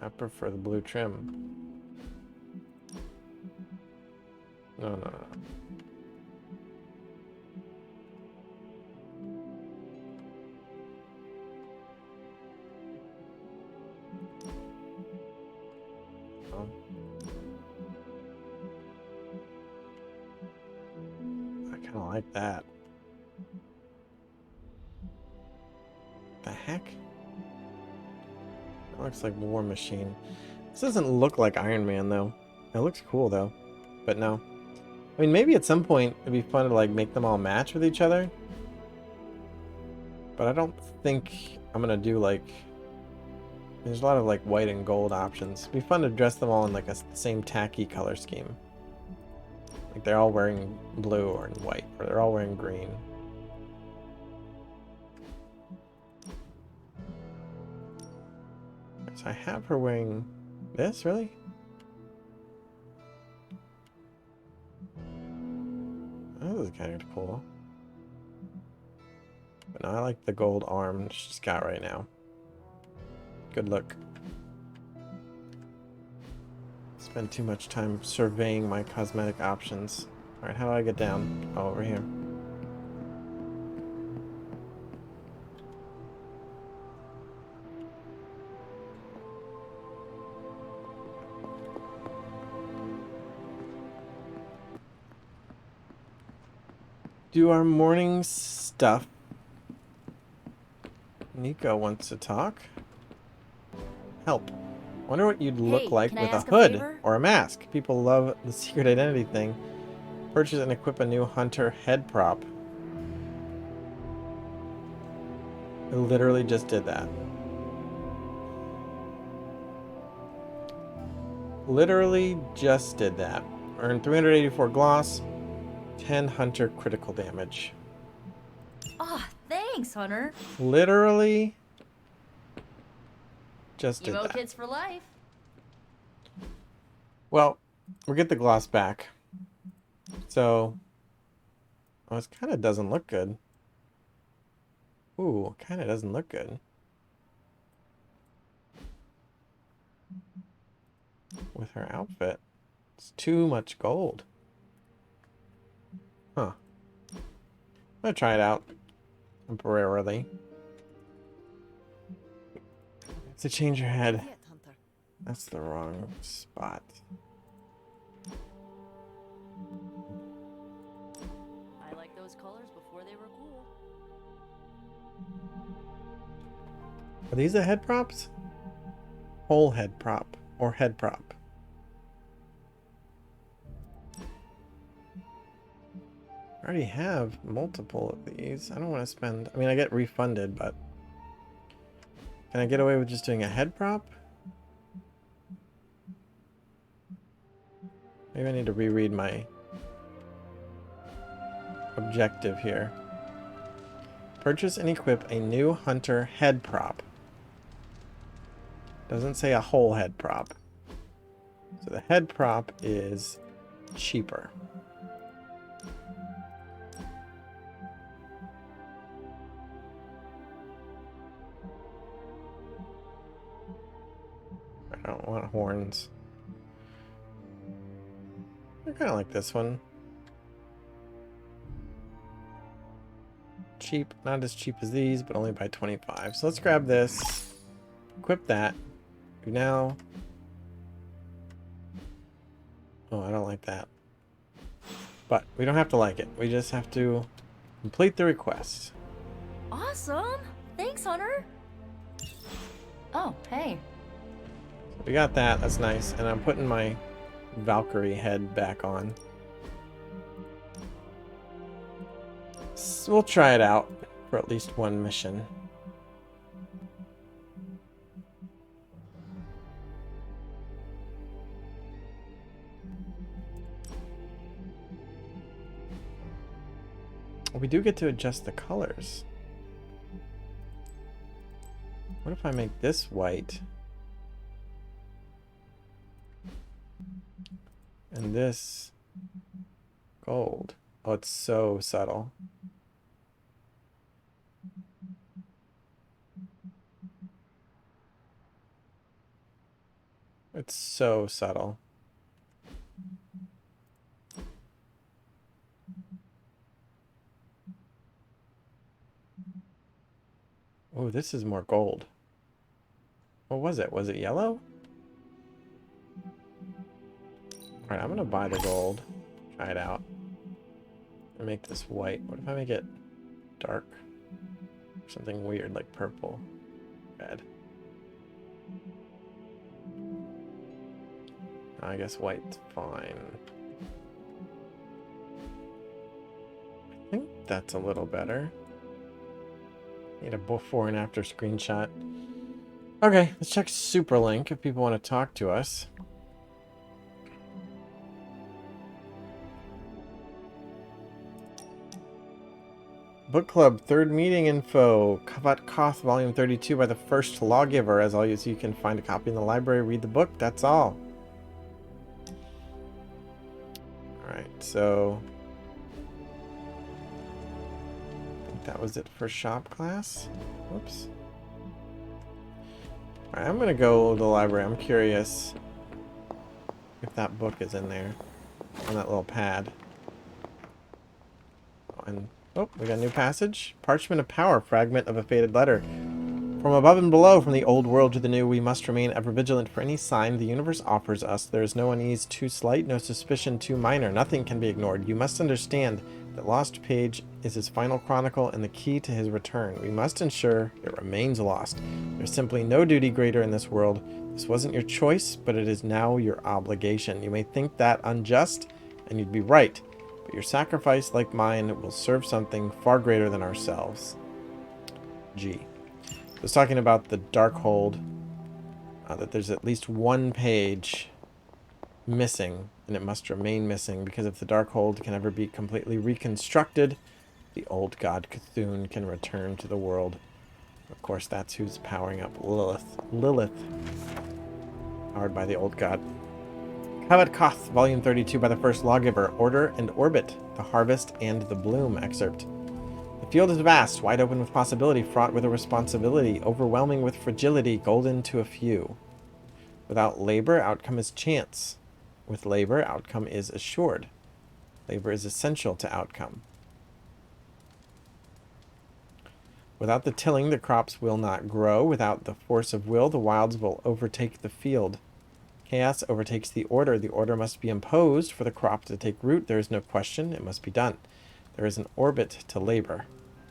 I prefer the blue trim. No. Oh. I kind of like that. The heck? That looks like War Machine. This doesn't look like Iron Man, though. It looks cool, though. But no. I mean, maybe at some point it'd be fun to, like, make them all match with each other. But I don't think I'm gonna do, like... There's a lot of, like, white and gold options. It'd be fun to dress them all in, like, the same tacky color scheme. Like, they're all wearing blue or white, or they're all wearing green. So I have her wearing this, really? This is kind of cool. But no, I like the gold arm she's got right now. Good look. Spend too much time surveying my cosmetic options. Alright, how do I get down? Oh, over here. Do our morning stuff. Nico wants to talk. Help. Wonder what you'd look like with a hood or a mask. People love the secret identity thing. Purchase and equip a new hunter head prop. I literally just did that. Literally just did that. Earn 384 gloss, 10 hunter critical damage. Ah, thanks, Hunter. Literally just did Emo that. kids for life. Well, we'll get the gloss back. So, oh, it kind of doesn't look good. Ooh, kind of doesn't look good. With her outfit. It's too much gold. Huh. I'm gonna try it out temporarily. To change your head. That's the wrong spot. I like those colors before they were cool. Are these the head props? Whole head prop or head prop? I already have multiple of these. I don't want to spend... I mean, I get refunded, but... Can I get away with just doing a head prop? Maybe I need to reread my objective here. Purchase and equip a new hunter head prop. Doesn't say a whole head prop. So the head prop is cheaper. I don't want horns. I kind of like this one. Cheap, not as cheap as these, but only by 25. So let's grab this, equip that. Now, oh, I don't like that. But we don't have to like it. We just have to Complete the request. Awesome! Thanks, Hunter! Oh, hey. We got that. That's nice. And I'm putting my Valkyrie head back on. So we'll try it out for at least one mission. We do get to adjust the colors. What if I make this white? And this gold. Oh, it's so subtle. It's so subtle. Oh, this is more gold. What was it? Was it yellow? Alright, I'm gonna buy the gold. Try it out. And make this white. What if I make it dark? Something weird like purple. Red. I guess white's fine. I think that's a little better. Need a before and after screenshot. Okay, let's check Superlink if people want to talk to us. Book Club, third meeting info. Kavat Koth, volume 32 by the first lawgiver. As always, you can find a copy in the library, read the book, that's all. Alright, so I think that was it for shop class. Whoops. Alright, I'm gonna go to the library. I'm curious if that book is in there on that little pad. And oh, we got a new passage. Parchment of Power, fragment of a faded letter. From above and below, from the old world to the new, we must remain ever vigilant for any sign the universe offers us. There is no unease too slight, no suspicion too minor. Nothing can be ignored. You must understand that lost page is his final chronicle and the key to his return. We must ensure it remains lost. There's simply no duty greater in this world. This wasn't your choice, but it is now your obligation. You may think that unjust, and you'd be right. But your sacrifice, like mine, will serve something far greater than ourselves. G. I was talking about the Darkhold, that there's at least one page missing, and it must remain missing, because if the Darkhold can ever be completely reconstructed, the old god Cthulhu can return to the world. Of course, that's who's powering up Lilith. Lilith, powered by the old god. Kavat Koth, volume 32 by the first lawgiver. Order and Orbit, the Harvest and the Bloom excerpt. The field is vast, wide open with possibility, fraught with a responsibility, overwhelming with fragility, golden to a few. Without labor, outcome is chance. With labor, outcome is assured. Labor is essential to outcome. Without the tilling, the crops will not grow. Without the force of will, the wilds will overtake the field. Chaos overtakes the order. The order must be imposed for the crop to take root. There is no question. It must be done. There is an orbit to labor.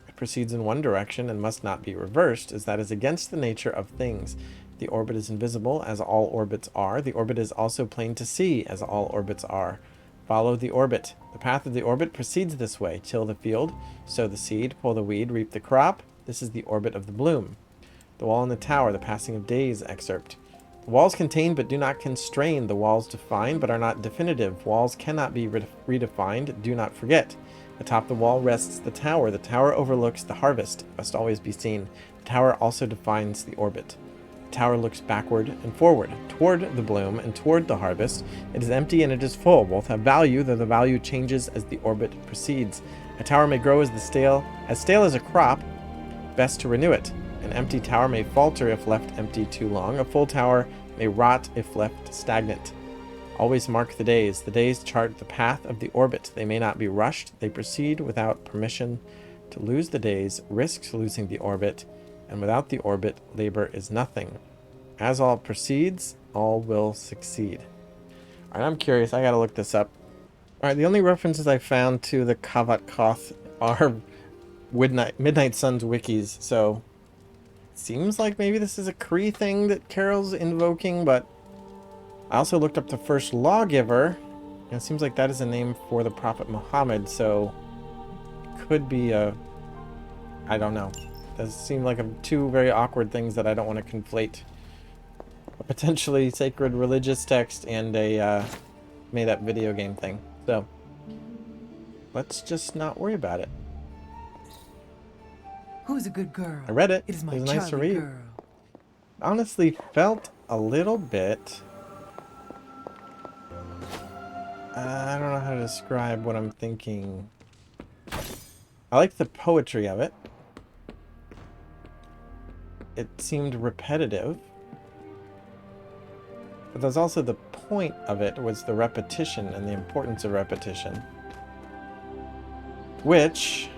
It proceeds in one direction and must not be reversed, as that is against the nature of things. The orbit is invisible, as all orbits are. The orbit is also plain to see, as all orbits are. Follow the orbit. The path of the orbit proceeds this way. Till the field, sow the seed, pull the weed, reap the crop. This is the orbit of the bloom. The wall and the tower, the passing of days excerpt. The walls contain but do not constrain. The walls define but are not definitive. Walls cannot be redefined. Do not forget. Atop the wall rests the tower. The tower overlooks the harvest. It must always be seen. The tower also defines the orbit. The tower looks backward and forward, toward the bloom and toward the harvest. It is empty and it is full. Both have value, though the value changes as the orbit proceeds. A tower may grow as stale as a crop. Best to renew it. An empty tower may falter if left empty too long. A full tower may rot if left stagnant. Always mark the days. The days chart the path of the orbit. They may not be rushed. They proceed without permission. To lose the days risks losing the orbit, and without the orbit, labor is nothing. As all proceeds, all will succeed. Alright, I'm curious. I gotta look this up. Alright, the only references I found to the Kavat Koth are Midnight Suns wikis, so seems like maybe this is a Kree thing that Carol's invoking, but I also looked up the first lawgiver, and it seems like that is a name for the Prophet Muhammad, so could be a... I don't know. Does seem like two very awkward things that I don't want to conflate. A potentially sacred religious text and a made-up video game thing. So, let's just not worry about it. Who's a good girl? I read it. It is my it was nice to Charlie read. girl. Honestly, felt a little bit... I don't know how to describe what I'm thinking. I like the poetry of it. It seemed repetitive. But there's also the point of it was the repetition and the importance of repetition. Which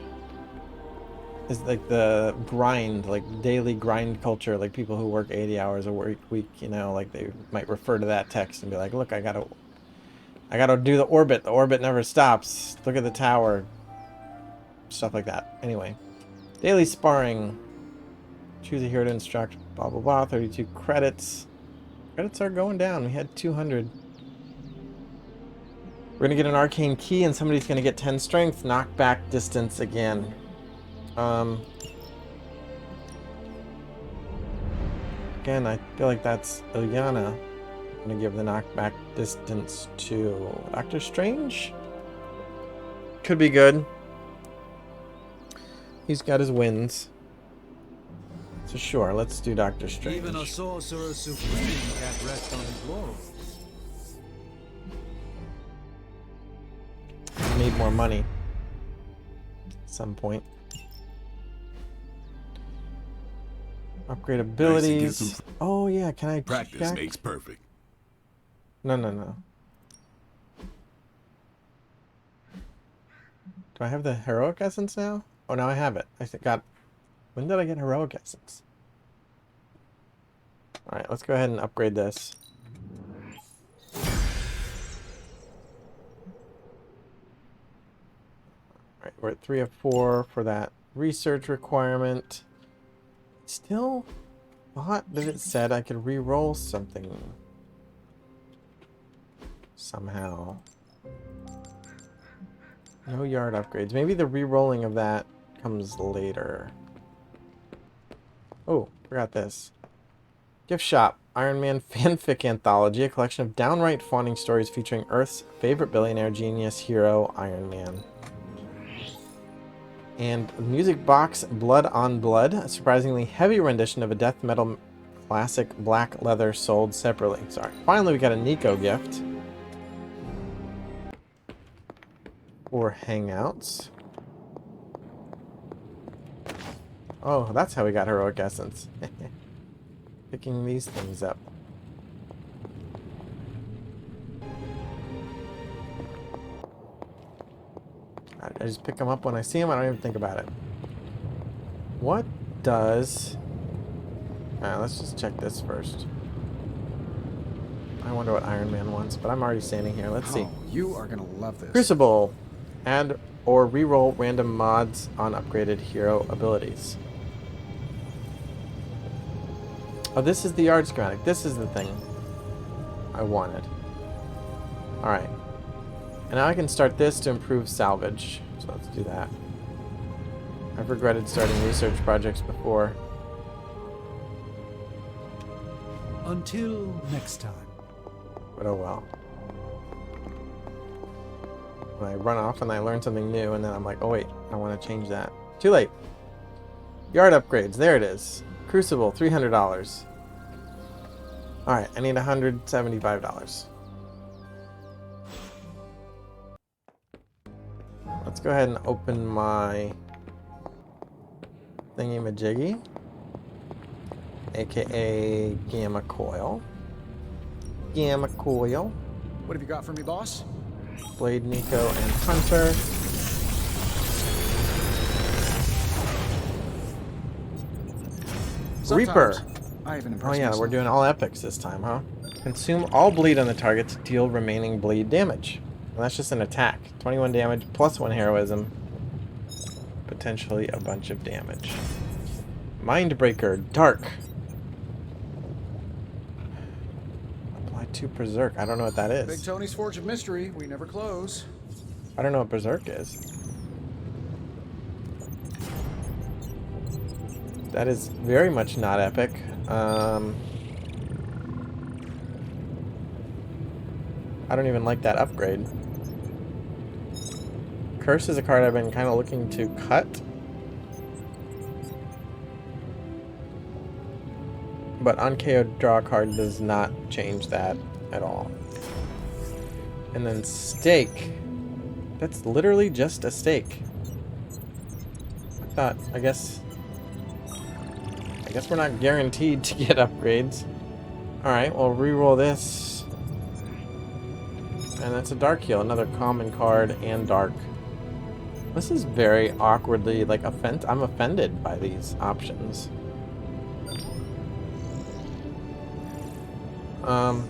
is like the grind, like daily grind culture, like people who work 80 hours a week, you know, like they might refer to that text and be like, look, I gotta do the orbit. The orbit never stops. Look at the tower. Stuff like that. Anyway. Daily sparring. Choose a hero to instruct. Blah, blah, blah. 32 credits. Credits are going down. We had 200. We're going to get an arcane key and somebody's going to get 10 strength. Knock back distance again. Again, I feel like that's Ilyana. I'm going to give the knockback distance to Doctor Strange. Could be good. He's got his wins. So sure, let's do Doctor Strange. Even a sorcerer supreme can't rest on his laurels. Need more money. At some point. Upgrade abilities. Oh yeah, can I practice check? makes perfect. No. Do I have the heroic essence now? Oh, now I have it. I got... When did I get heroic essence? Alright, let's go ahead and upgrade this. Alright, we're at 3 of 4 for that research requirement. Still thought that it said I could re-roll something. Somehow. No yard upgrades. Maybe the re-rolling of that comes later. Oh, forgot this. Gift shop. Iron Man fanfic anthology. A collection of downright fawning stories featuring Earth's favorite billionaire genius hero, Iron Man. And music box Blood on Blood. A surprisingly heavy rendition of a death metal classic Black Leather sold separately. Sorry. Finally, we got a Nico gift. For Hangouts. Oh, that's how we got heroic essence. Picking these things up. I just pick them up when I see them. I don't even think about it. What does... let's just check this first. I wonder what Iron Man wants, but I'm already standing here. Let's see. You are gonna love this. Crucible. Add or reroll random mods on upgraded hero abilities. Oh, this is the yard schematic. This is the thing I wanted. Alright. And now I can start this to improve salvage. So let's do that. I've regretted starting research projects before. Until next time. But oh well. When I run off and I learn something new and then I'm like, oh wait, I want to change that. Too late. Yard upgrades. There it is. Crucible, $300. Alright, I need $175. Let's go ahead and open my thingy-majiggy, aka Gamma Coil. Gamma Coil. What have you got for me, boss? Blade, Nico, and Hunter. Reaper. I have an Oh impression. yeah, we're doing all epics this time, huh? Consume all bleed on the target to deal remaining bleed damage. And that's just an attack. 21 damage plus 1 heroism. potentially a bunch of damage. Mindbreaker, dark. Apply to Berserk. I don't know what that is. Big Tony's Forge of Mystery. We never close. I don't know what Berserk is. That is very much not epic. I don't even like that upgrade. Curse is a card I've been kind of looking to cut. But on KO draw a card does not change that at all. And then Stake. That's literally just a stake. I guess we're not guaranteed to get upgrades. Alright, we'll reroll this. And that's a Dark Heal, another common card and dark. This is very awkwardly, like, I'm offended by these options. And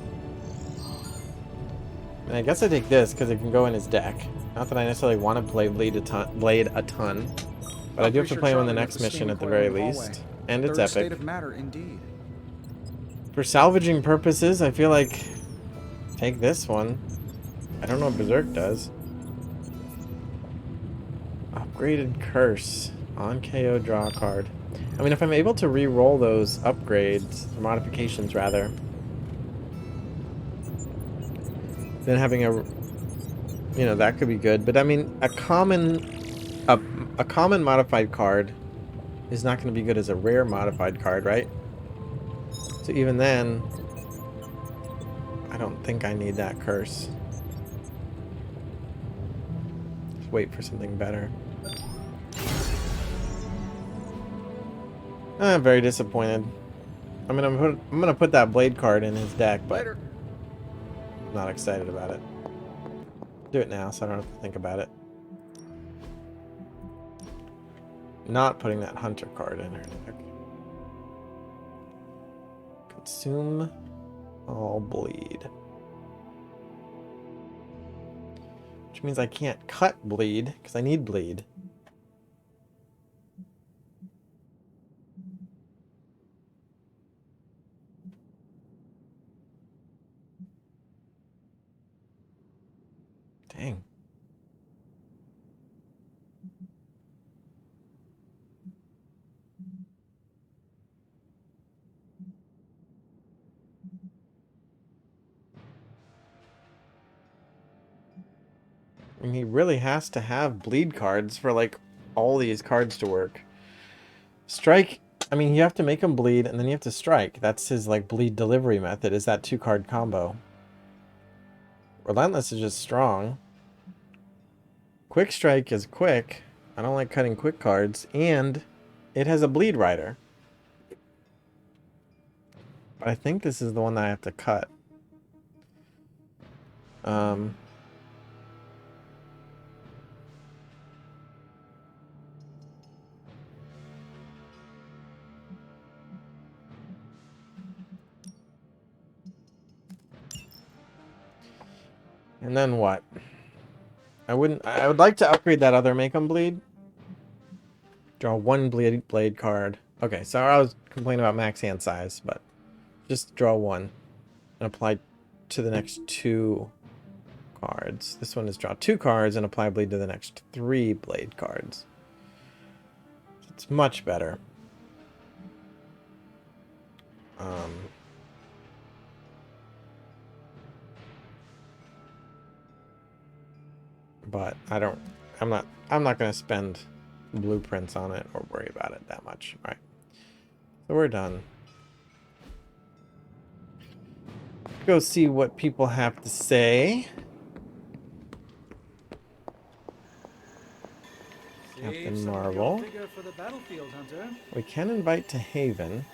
I guess I take this because it can go in his deck. Not that I necessarily want to play Blade a ton, but I do have to play him in the next mission at the very least. And it's epic. State of matter, indeed. For salvaging purposes, I feel like take this one. I don't know what Berserk does. Upgraded Curse. On KO, draw a card. I mean, if I'm able to re-roll those upgrades, or modifications rather, then having a, you know, that could be good. But I mean, a common modified card is not going to be good as a rare modified card, right? So even then, I don't think I need that curse. Just wait for something better. I'm very disappointed. I mean, I'm gonna put that blade card in his deck, but I'm not excited about it. Do it now, so I don't have to think about it. Not putting that hunter card in her deck. Consume all bleed. Which means I can't cut bleed, because I need bleed. Dang. I mean, he really has to have bleed cards for, like, all these cards to work. Strike, I mean, you have to make him bleed, and then you have to strike. That's his, like, bleed delivery method, is that 2-card combo. Relentless is just strong. Quick Strike is quick. I don't like cutting quick cards. And it has a bleed rider. But I think this is the one that I have to cut. And then what? I would like to upgrade that other make 'em bleed. Draw 1 blade card. Okay, so I was complaining about max hand size, but just draw 1 and apply to the next 2 cards. This one is draw 2 cards and apply bleed to the next 3 blade cards. It's much better. But I'm not going to spend blueprints on it or worry about it that much. All right. So we're done. Go see what people have to say. Captain Marvel. We can invite to Haven.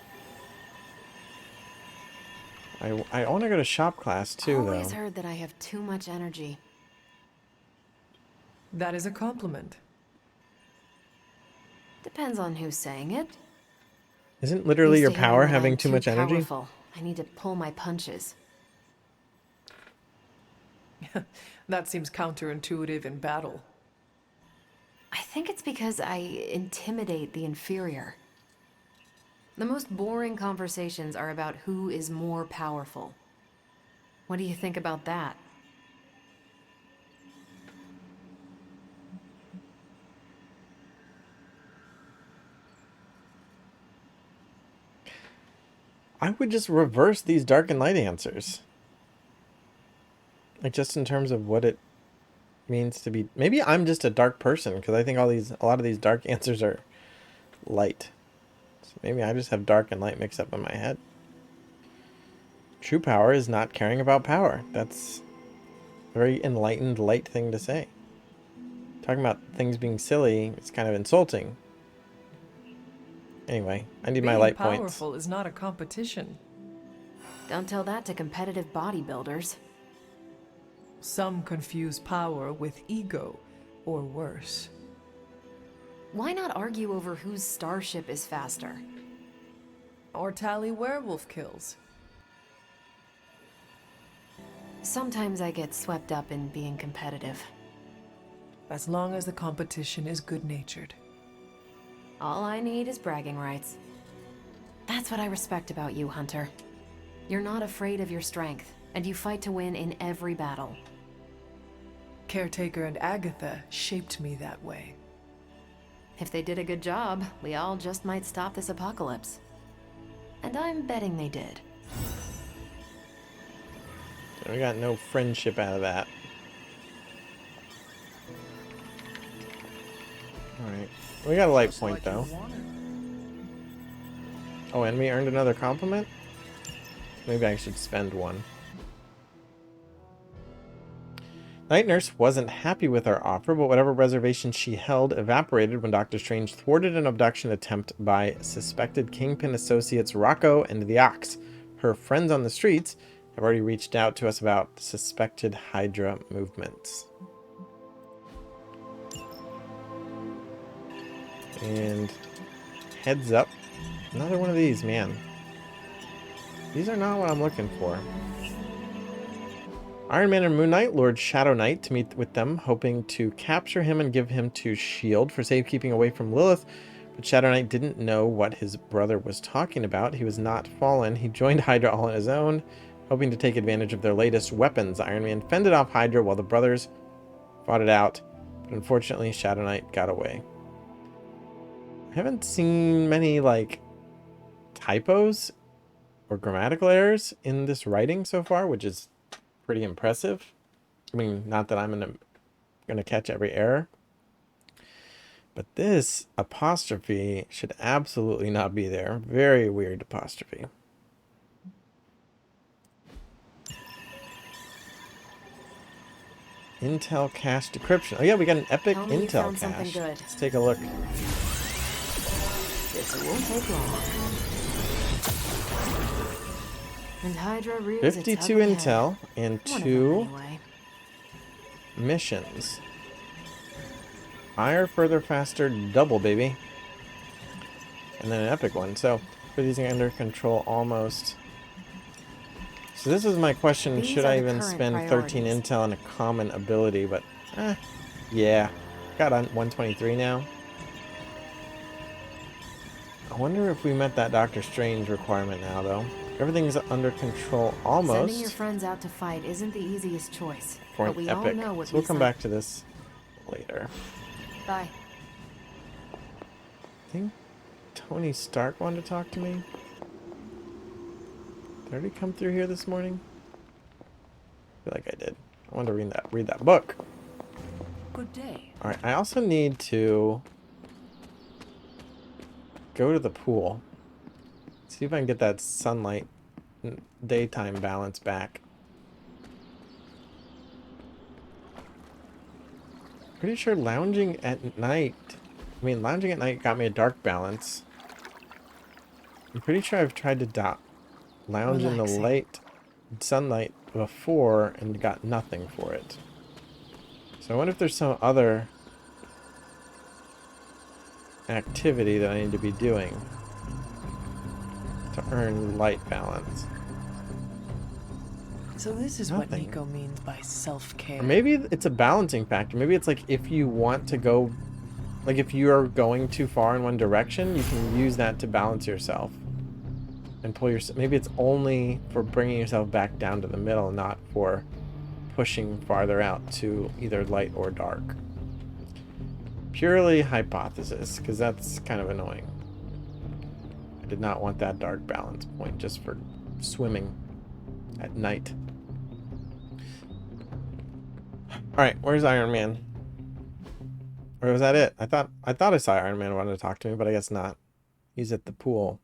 I want to go to shop class too, though. Always heard that I have too much energy. That is a compliment. Depends on who's saying it. Isn't literally your power having too much energy? Powerful. I need to pull my punches. That seems counterintuitive in battle. I think it's because I intimidate the inferior. The most boring conversations are about who is more powerful. What do you think about that? I would just reverse these dark and light answers. Like, just in terms of what it means to be... Maybe I'm just a dark person, because I think a lot of these dark answers are light. So maybe I just have dark and light mixed up in my head. True power is not caring about power. That's a very enlightened, light thing to say. Talking about things being silly is kind of insulting. Anyway, I need my light points. Being powerful is not a competition. Don't tell that to competitive bodybuilders. Some confuse power with ego, or worse. Why not argue over whose starship is faster? Or tally werewolf kills. Sometimes I get swept up in being competitive. As long as the competition is good-natured. All I need is bragging rights. That's what I respect about you, Hunter. You're not afraid of your strength, and you fight to win in every battle. Caretaker and Agatha shaped me that way. If they did a good job, we all just might stop this apocalypse. And I'm betting they did. We got no friendship out of that. Alright. We got a light point, though. Oh, and we earned another compliment? Maybe I should spend one. Night Nurse wasn't happy with our offer, but whatever reservations she held evaporated when Dr. Strange thwarted an abduction attempt by suspected Kingpin associates Rocco and the Ox. Her friends on the streets have already reached out to us about suspected Hydra movements. And heads up, another one of these, man. These are not what I'm looking for. Iron Man and Moon Knight lured Shadow Knight to meet with them, hoping to capture him and give him to S.H.I.E.L.D. for safekeeping away from Lilith. But Shadow Knight didn't know what his brother was talking about. He was not fallen. He joined Hydra all on his own, hoping to take advantage of their latest weapons. Iron Man fended off Hydra while the brothers fought it out. But unfortunately, Shadow Knight got away. I haven't seen many, like, typos or grammatical errors in this writing so far, which is pretty impressive. I mean, not that I'm gonna catch every error, but this apostrophe should absolutely not be there. Very weird apostrophe. Intel cache decryption. Oh yeah, we got an epic Intel cache. Let's take a look. This won't take long. And Hydra rears 52 intel and 2 missions. Higher, further, faster, double, baby. And then an epic one. So, for these under control almost. So this is my question. Should I even spend 13 intel on a common ability? But, yeah. Got on 123 now. I wonder if we met that Doctor Strange requirement now, though. Everything's under control almost. Sending your friends out to fight isn't the easiest choice. For but an we epic. all know what So we'll come back to this later. Bye. I think Tony Stark wanted to talk to me. Did I already come through here this morning? I feel like I did. I wanted to read that book. Good day. Alright, I also need to go to the pool. See if I can get that sunlight daytime balance back. Pretty sure lounging at night got me a dark balance. I'm pretty sure I've tried to lounge in the light sunlight before and got nothing for it. So I wonder if there's some other activity that I need to be doing to earn light balance. So this is what Nico means by self-care. Or maybe it's a balancing factor. Maybe it's like if you want to go Like if you're going too far in one direction, you can use that to balance yourself and pull yourself. Maybe it's only for bringing yourself back down to the middle, not for pushing farther out to either light or dark. Purely hypothesis, because that's kind of annoying. I did not want that dark balance point just for swimming at night. Alright, where's Iron Man? Or was that it? I thought I saw Iron Man wanted to talk to me, but I guess not. He's at the pool.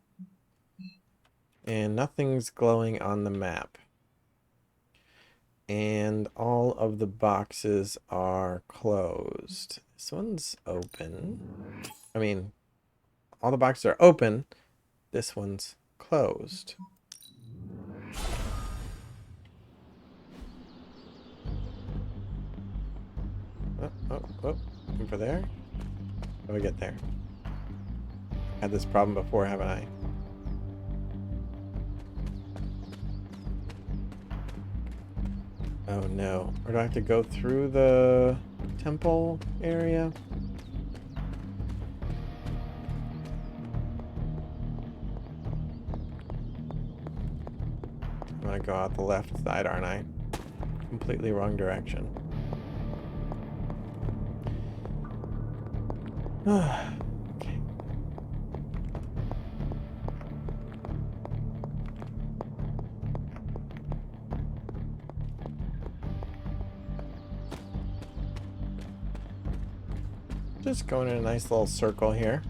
And nothing's glowing on the map. And all of the boxes are closed. This one's open. I mean, all the boxes are open. This one's closed. Oh. Over there? How do we get there? Had this problem before, haven't I? Oh no. Or do I have to go through the temple area? I'm gonna go out the left side, aren't I? Completely wrong direction. Okay. Just going in a nice little circle here.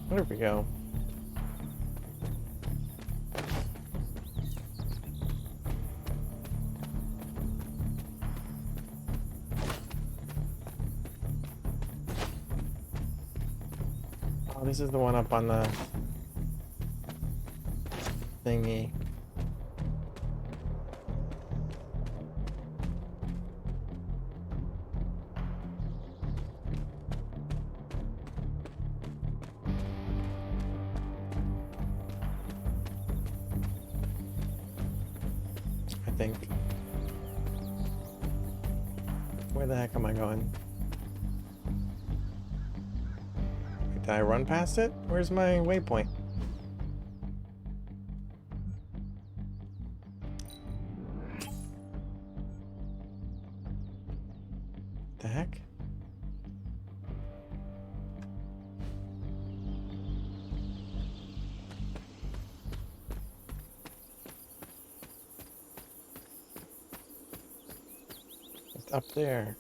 There we go. Oh, this is the one up on the thingy. I think. Where the heck am I going? Did I run past it? Where's my waypoint? The heck? It's up there.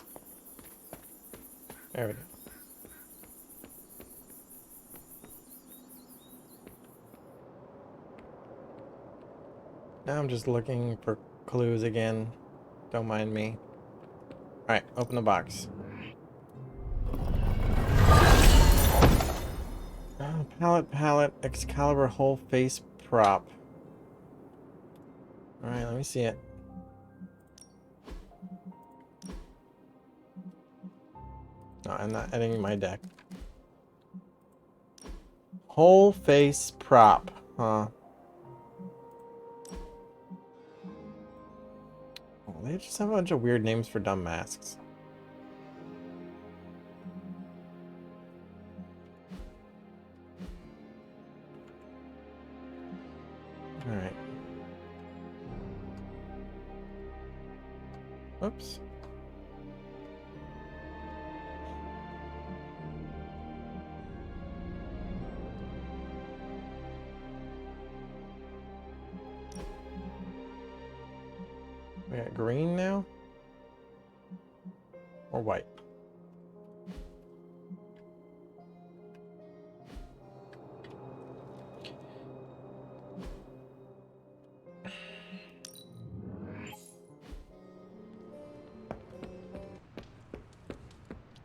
There we go. Now I'm just looking for clues again. Don't mind me. Alright, open the box. Palette, Excalibur whole face prop. Alright, let me see it. No, I'm not editing my deck. Whole face prop. Huh. They just have a bunch of weird names for dumb masks. Alright. Oops. We got green now? Or white?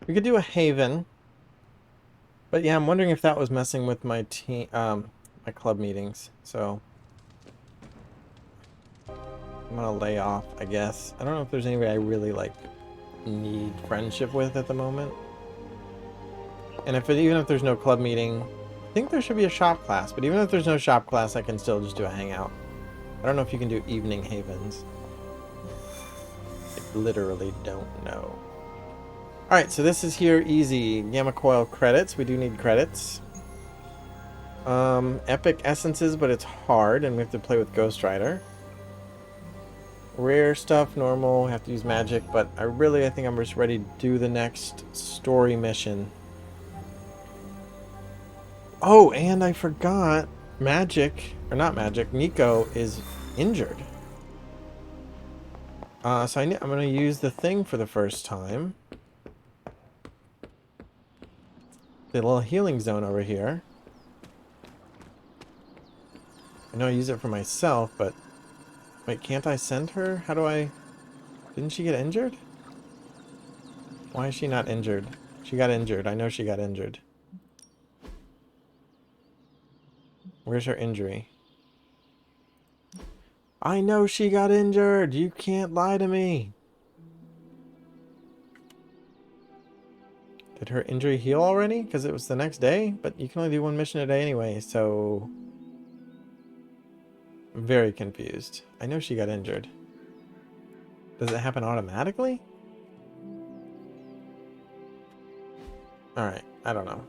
We could do a haven. But yeah, I'm wondering if that was messing with my team, my club meetings. So I'm gonna lay off, I guess. I don't know if there's anybody I really like need friendship with at the moment. And even if there's no club meeting, I think there should be a shop class, but even if there's no shop class, I can still just do a hangout. I don't know if you can do evening havens. I literally don't know. Alright, so this is here easy. Gamma coil credits. We do need credits. Epic essences, but it's hard, and we have to play with Ghost Rider. Rare stuff, normal, have to use magic, but I think I'm just ready to do the next story mission. Oh, and I forgot, Nico is injured. So I'm going to use the thing for the first time. The little healing zone over here. I know I use it for myself, but... Wait, can't I send her? How do I... Didn't she get injured? Why is she not injured? She got injured. I know she got injured. Where's her injury? I know she got injured! You can't lie to me! Did her injury heal already? Because it was the next day? But you can only do one mission a day anyway, so... I'm very confused. I know she got injured. Does it happen automatically? Alright, I don't know.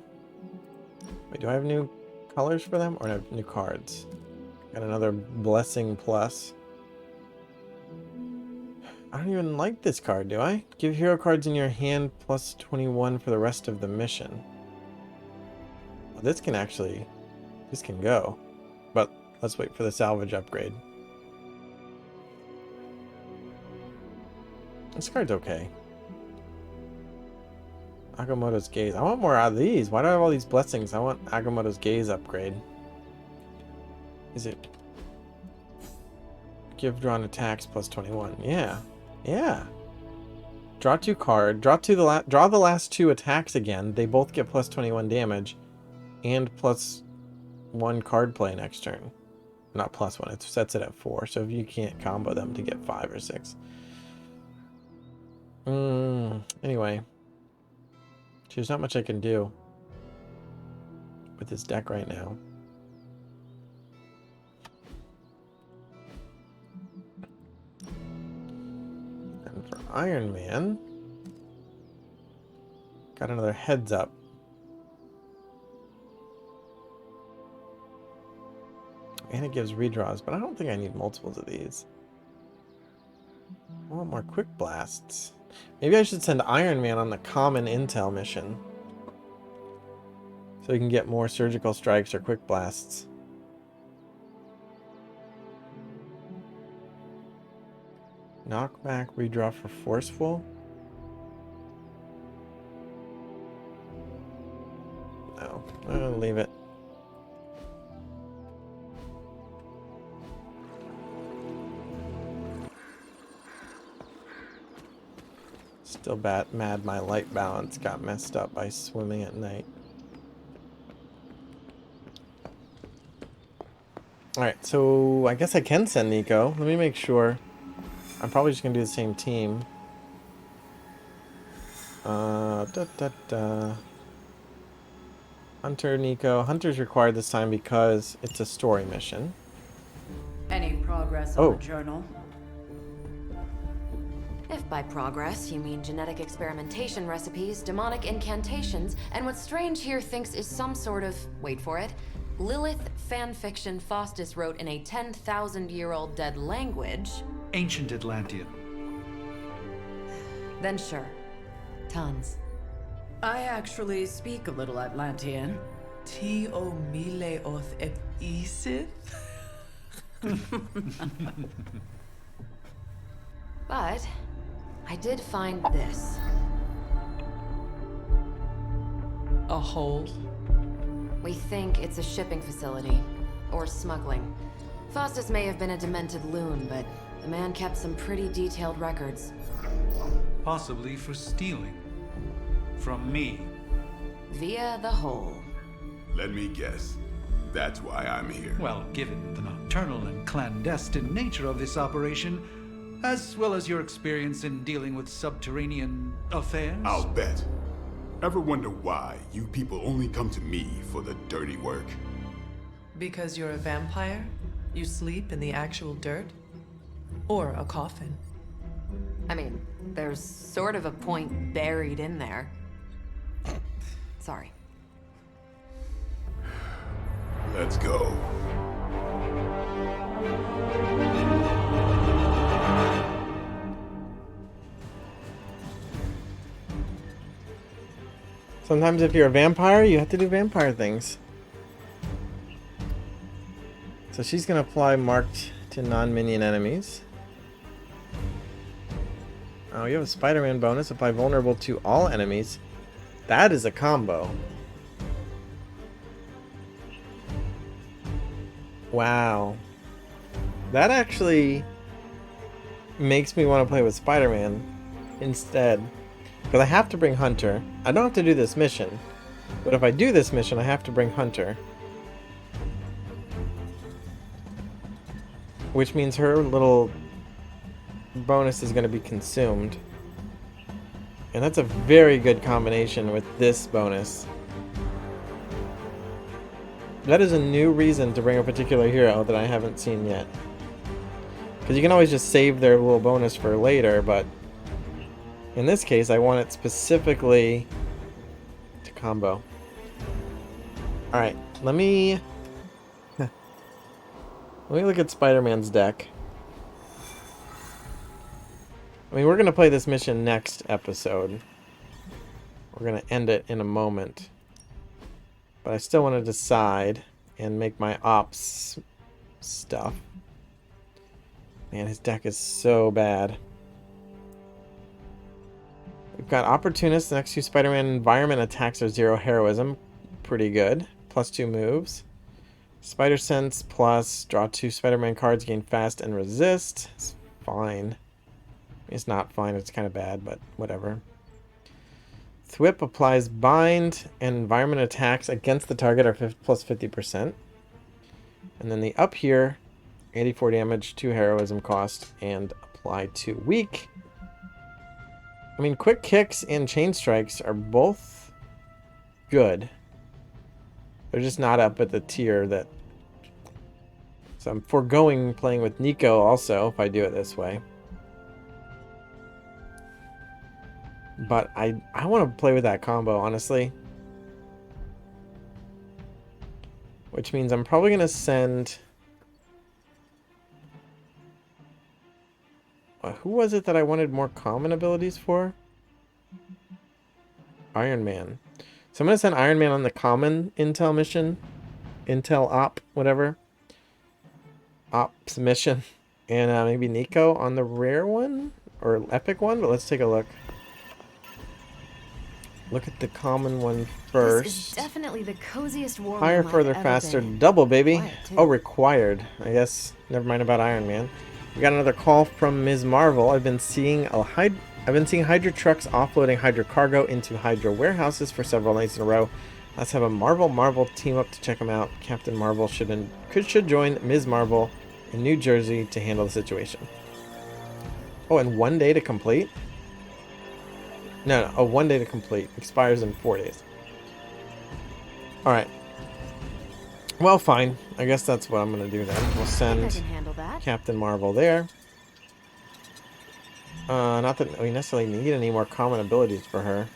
Wait, do I have new colors for them? Or new cards? Got another Blessing Plus. I don't even like this card, do I? Give hero cards in your hand plus 21 for the rest of the mission. Well, this can go. But let's wait for the salvage upgrade. This card's okay. Agamotto's Gaze. I want more out of these. Why do I have all these blessings? I want Agamotto's Gaze upgrade. Is it... Give drawn attacks plus 21. Yeah. Yeah. Draw 2 card. Draw the last 2 attacks again. They both get plus 21 damage. And plus 1 card play next turn. Not plus 1. It sets it at 4. So if you can't combo them to get 5 or 6. Anyway. There's not much I can do with this deck right now. And for Iron Man, got another heads up. And it gives redraws, but I don't think I need multiples of these. I want more quick blasts. Maybe I should send Iron Man on the common intel mission. So he can get more surgical strikes or quick blasts. Knockback, redraw for forceful. No, I'm gonna leave it. Still mad my light balance got messed up by swimming at night. Alright, so I guess I can send Nico. Let me make sure. I'm probably just going to do the same team. Hunter, Nico. Hunter's required this time because it's a story mission. Any progress on the journal? If by progress you mean genetic experimentation recipes, demonic incantations, and what Strange here thinks is some sort of, wait for it, Lilith fanfiction Faustus wrote in a 10,000-year-old dead language... Ancient Atlantean. Then sure. Tons. I actually speak a little Atlantean. Ti o mile oth ep isith? But I did find this. A hole? We think it's a shipping facility. Or smuggling. Faustus may have been a demented loon, but the man kept some pretty detailed records. Possibly for stealing. From me. Via the hole. Let me guess. That's why I'm here. Well, given the nocturnal and clandestine nature of this operation, as well as your experience in dealing with subterranean affairs... I'll bet. Ever wonder why you people only come to me for the dirty work? Because you're a vampire? You sleep in the actual dirt? Or a coffin? I mean, there's sort of a point buried in there. Sorry. Let's go. Sometimes if you're a vampire, you have to do vampire things. So she's going to apply marked to non-minion enemies. Oh, you have a Spider-Man bonus. Apply vulnerable to all enemies. That is a combo. Wow. That actually makes me want to play with Spider-Man instead. Because I have to bring Hunter. I don't have to do this mission. But if I do this mission, I have to bring Hunter. Which means her little bonus is going to be consumed. And that's a very good combination with this bonus. That is a new reason to bring a particular hero that I haven't seen yet. Because you can always just save their little bonus for later, but in this case, I want it specifically to combo. Alright, let me look at Spider-Man's deck. I mean, we're going to play this mission next episode. We're going to end it in a moment. But I still want to decide and make my ops stuff. Man, his deck is so bad. We've got Opportunist. The next two Spider-Man environment attacks are 0 heroism. Pretty good. +2 moves. Spider Sense plus draw 2 Spider-Man cards, gain fast and resist. It's fine. It's not fine, it's kind of bad, but whatever. Thwip applies bind, and environment attacks against the target are plus 50%. And then the up here, 84 damage, 2 heroism cost, and apply to weak. I mean, quick kicks and chain strikes are both good. They're just not up at the tier that... So I'm foregoing playing with Nico also, if I do it this way. But I want to play with that combo, honestly. Which means I'm probably going to send... Who was it that I wanted more common abilities for? Iron Man. So I'm going to send Iron Man on the common intel mission. Intel op, whatever. Ops mission. And maybe Nico on the rare one? Or epic one? But let's take a look. Look at the common one first. This is definitely the coziest war Higher, room further, I've ever faster, been in. double, baby. Quiet, too. Oh, required. I guess. Never mind about Iron Man. We got another call from Ms. Marvel. I've been seeing Hydra trucks offloading Hydra cargo into Hydra warehouses for several nights in a row. Let's have a Marvel team up to check them out. Captain Marvel should join Ms. Marvel in New Jersey to handle the situation. Oh, and 1 day to complete? No, 1 day to complete. Expires in 4 days. Alright. Well, fine. I guess that's what I'm going to do then. We'll send Captain Marvel there. Not that we necessarily need any more common abilities for her.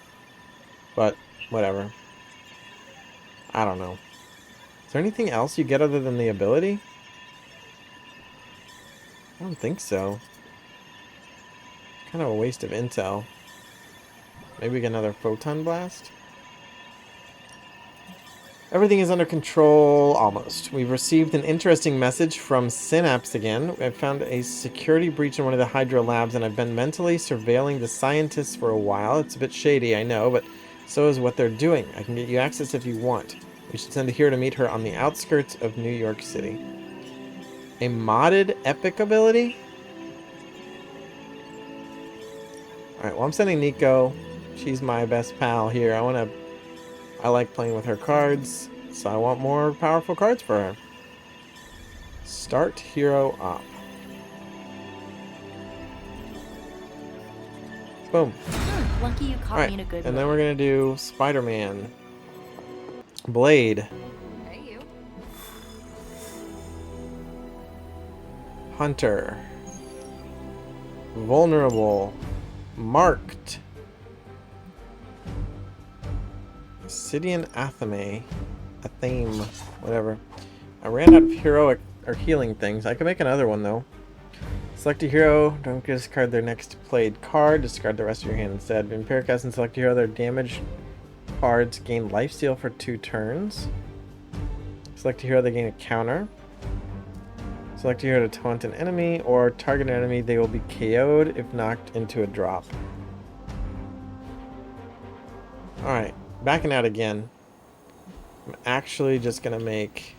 But, whatever. I don't know. Is there anything else you get other than the ability? I don't think so. Kind of a waste of intel. Maybe we get another photon blast? Everything is under control, almost. We've received an interesting message from Synapse again. I've found a security breach in one of the Hydra labs, and I've been mentally surveilling the scientists for a while. It's a bit shady, I know, but so is what they're doing. I can get you access if you want. We should send a hero to meet her on the outskirts of New York City. A modded epic ability? Alright, well I'm sending Nico. She's my best pal here. I like playing with her cards. So I want more powerful cards for her. Start hero up. Boom. Lucky you caught me in a good And mood. then we're gonna do Spider-Man. Blade. Hey, you. Hunter. Vulnerable. Marked. Obsidian Athame. Athame. Whatever. I ran out of heroic or healing things. I could make another one though. Select a hero. Don't discard their next played card. Discard the rest of your hand instead. In Paracast and select a hero, their damage cards gain lifesteal for 2 turns. Select a hero, they gain a counter. Select a hero to taunt an enemy or target an enemy. They will be KO'd if knocked into a drop. Alright, backing out again. I'm actually just going to make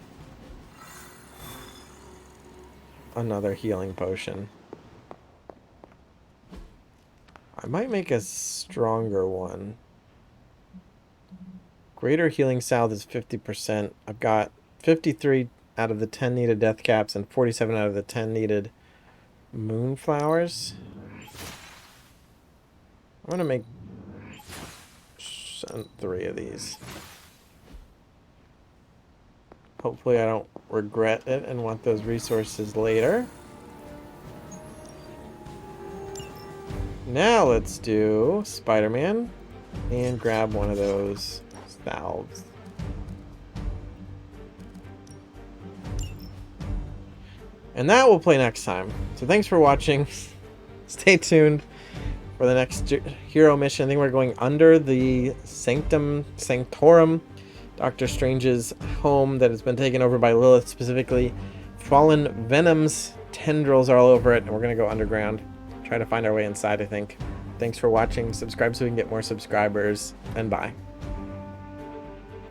another healing potion. I might make a stronger one. Greater healing salve is 50%. I've got 53 out of the 10 needed death caps and 47 out of the 10 needed moonflowers. I'm going to make 3 of these. Hopefully I don't regret it and want those resources later. Now let's do Spider-Man and grab one of those salves. And that we'll play next time. So thanks for watching. Stay tuned for the next hero mission. I think we're going under the Sanctum Sanctorum, Doctor Strange's home that has been taken over by Lilith, specifically fallen Venom's tendrils are all over it, and we're going to go underground. Try to find our way inside, I think. Thanks for watching. Subscribe so we can get more subscribers, and bye.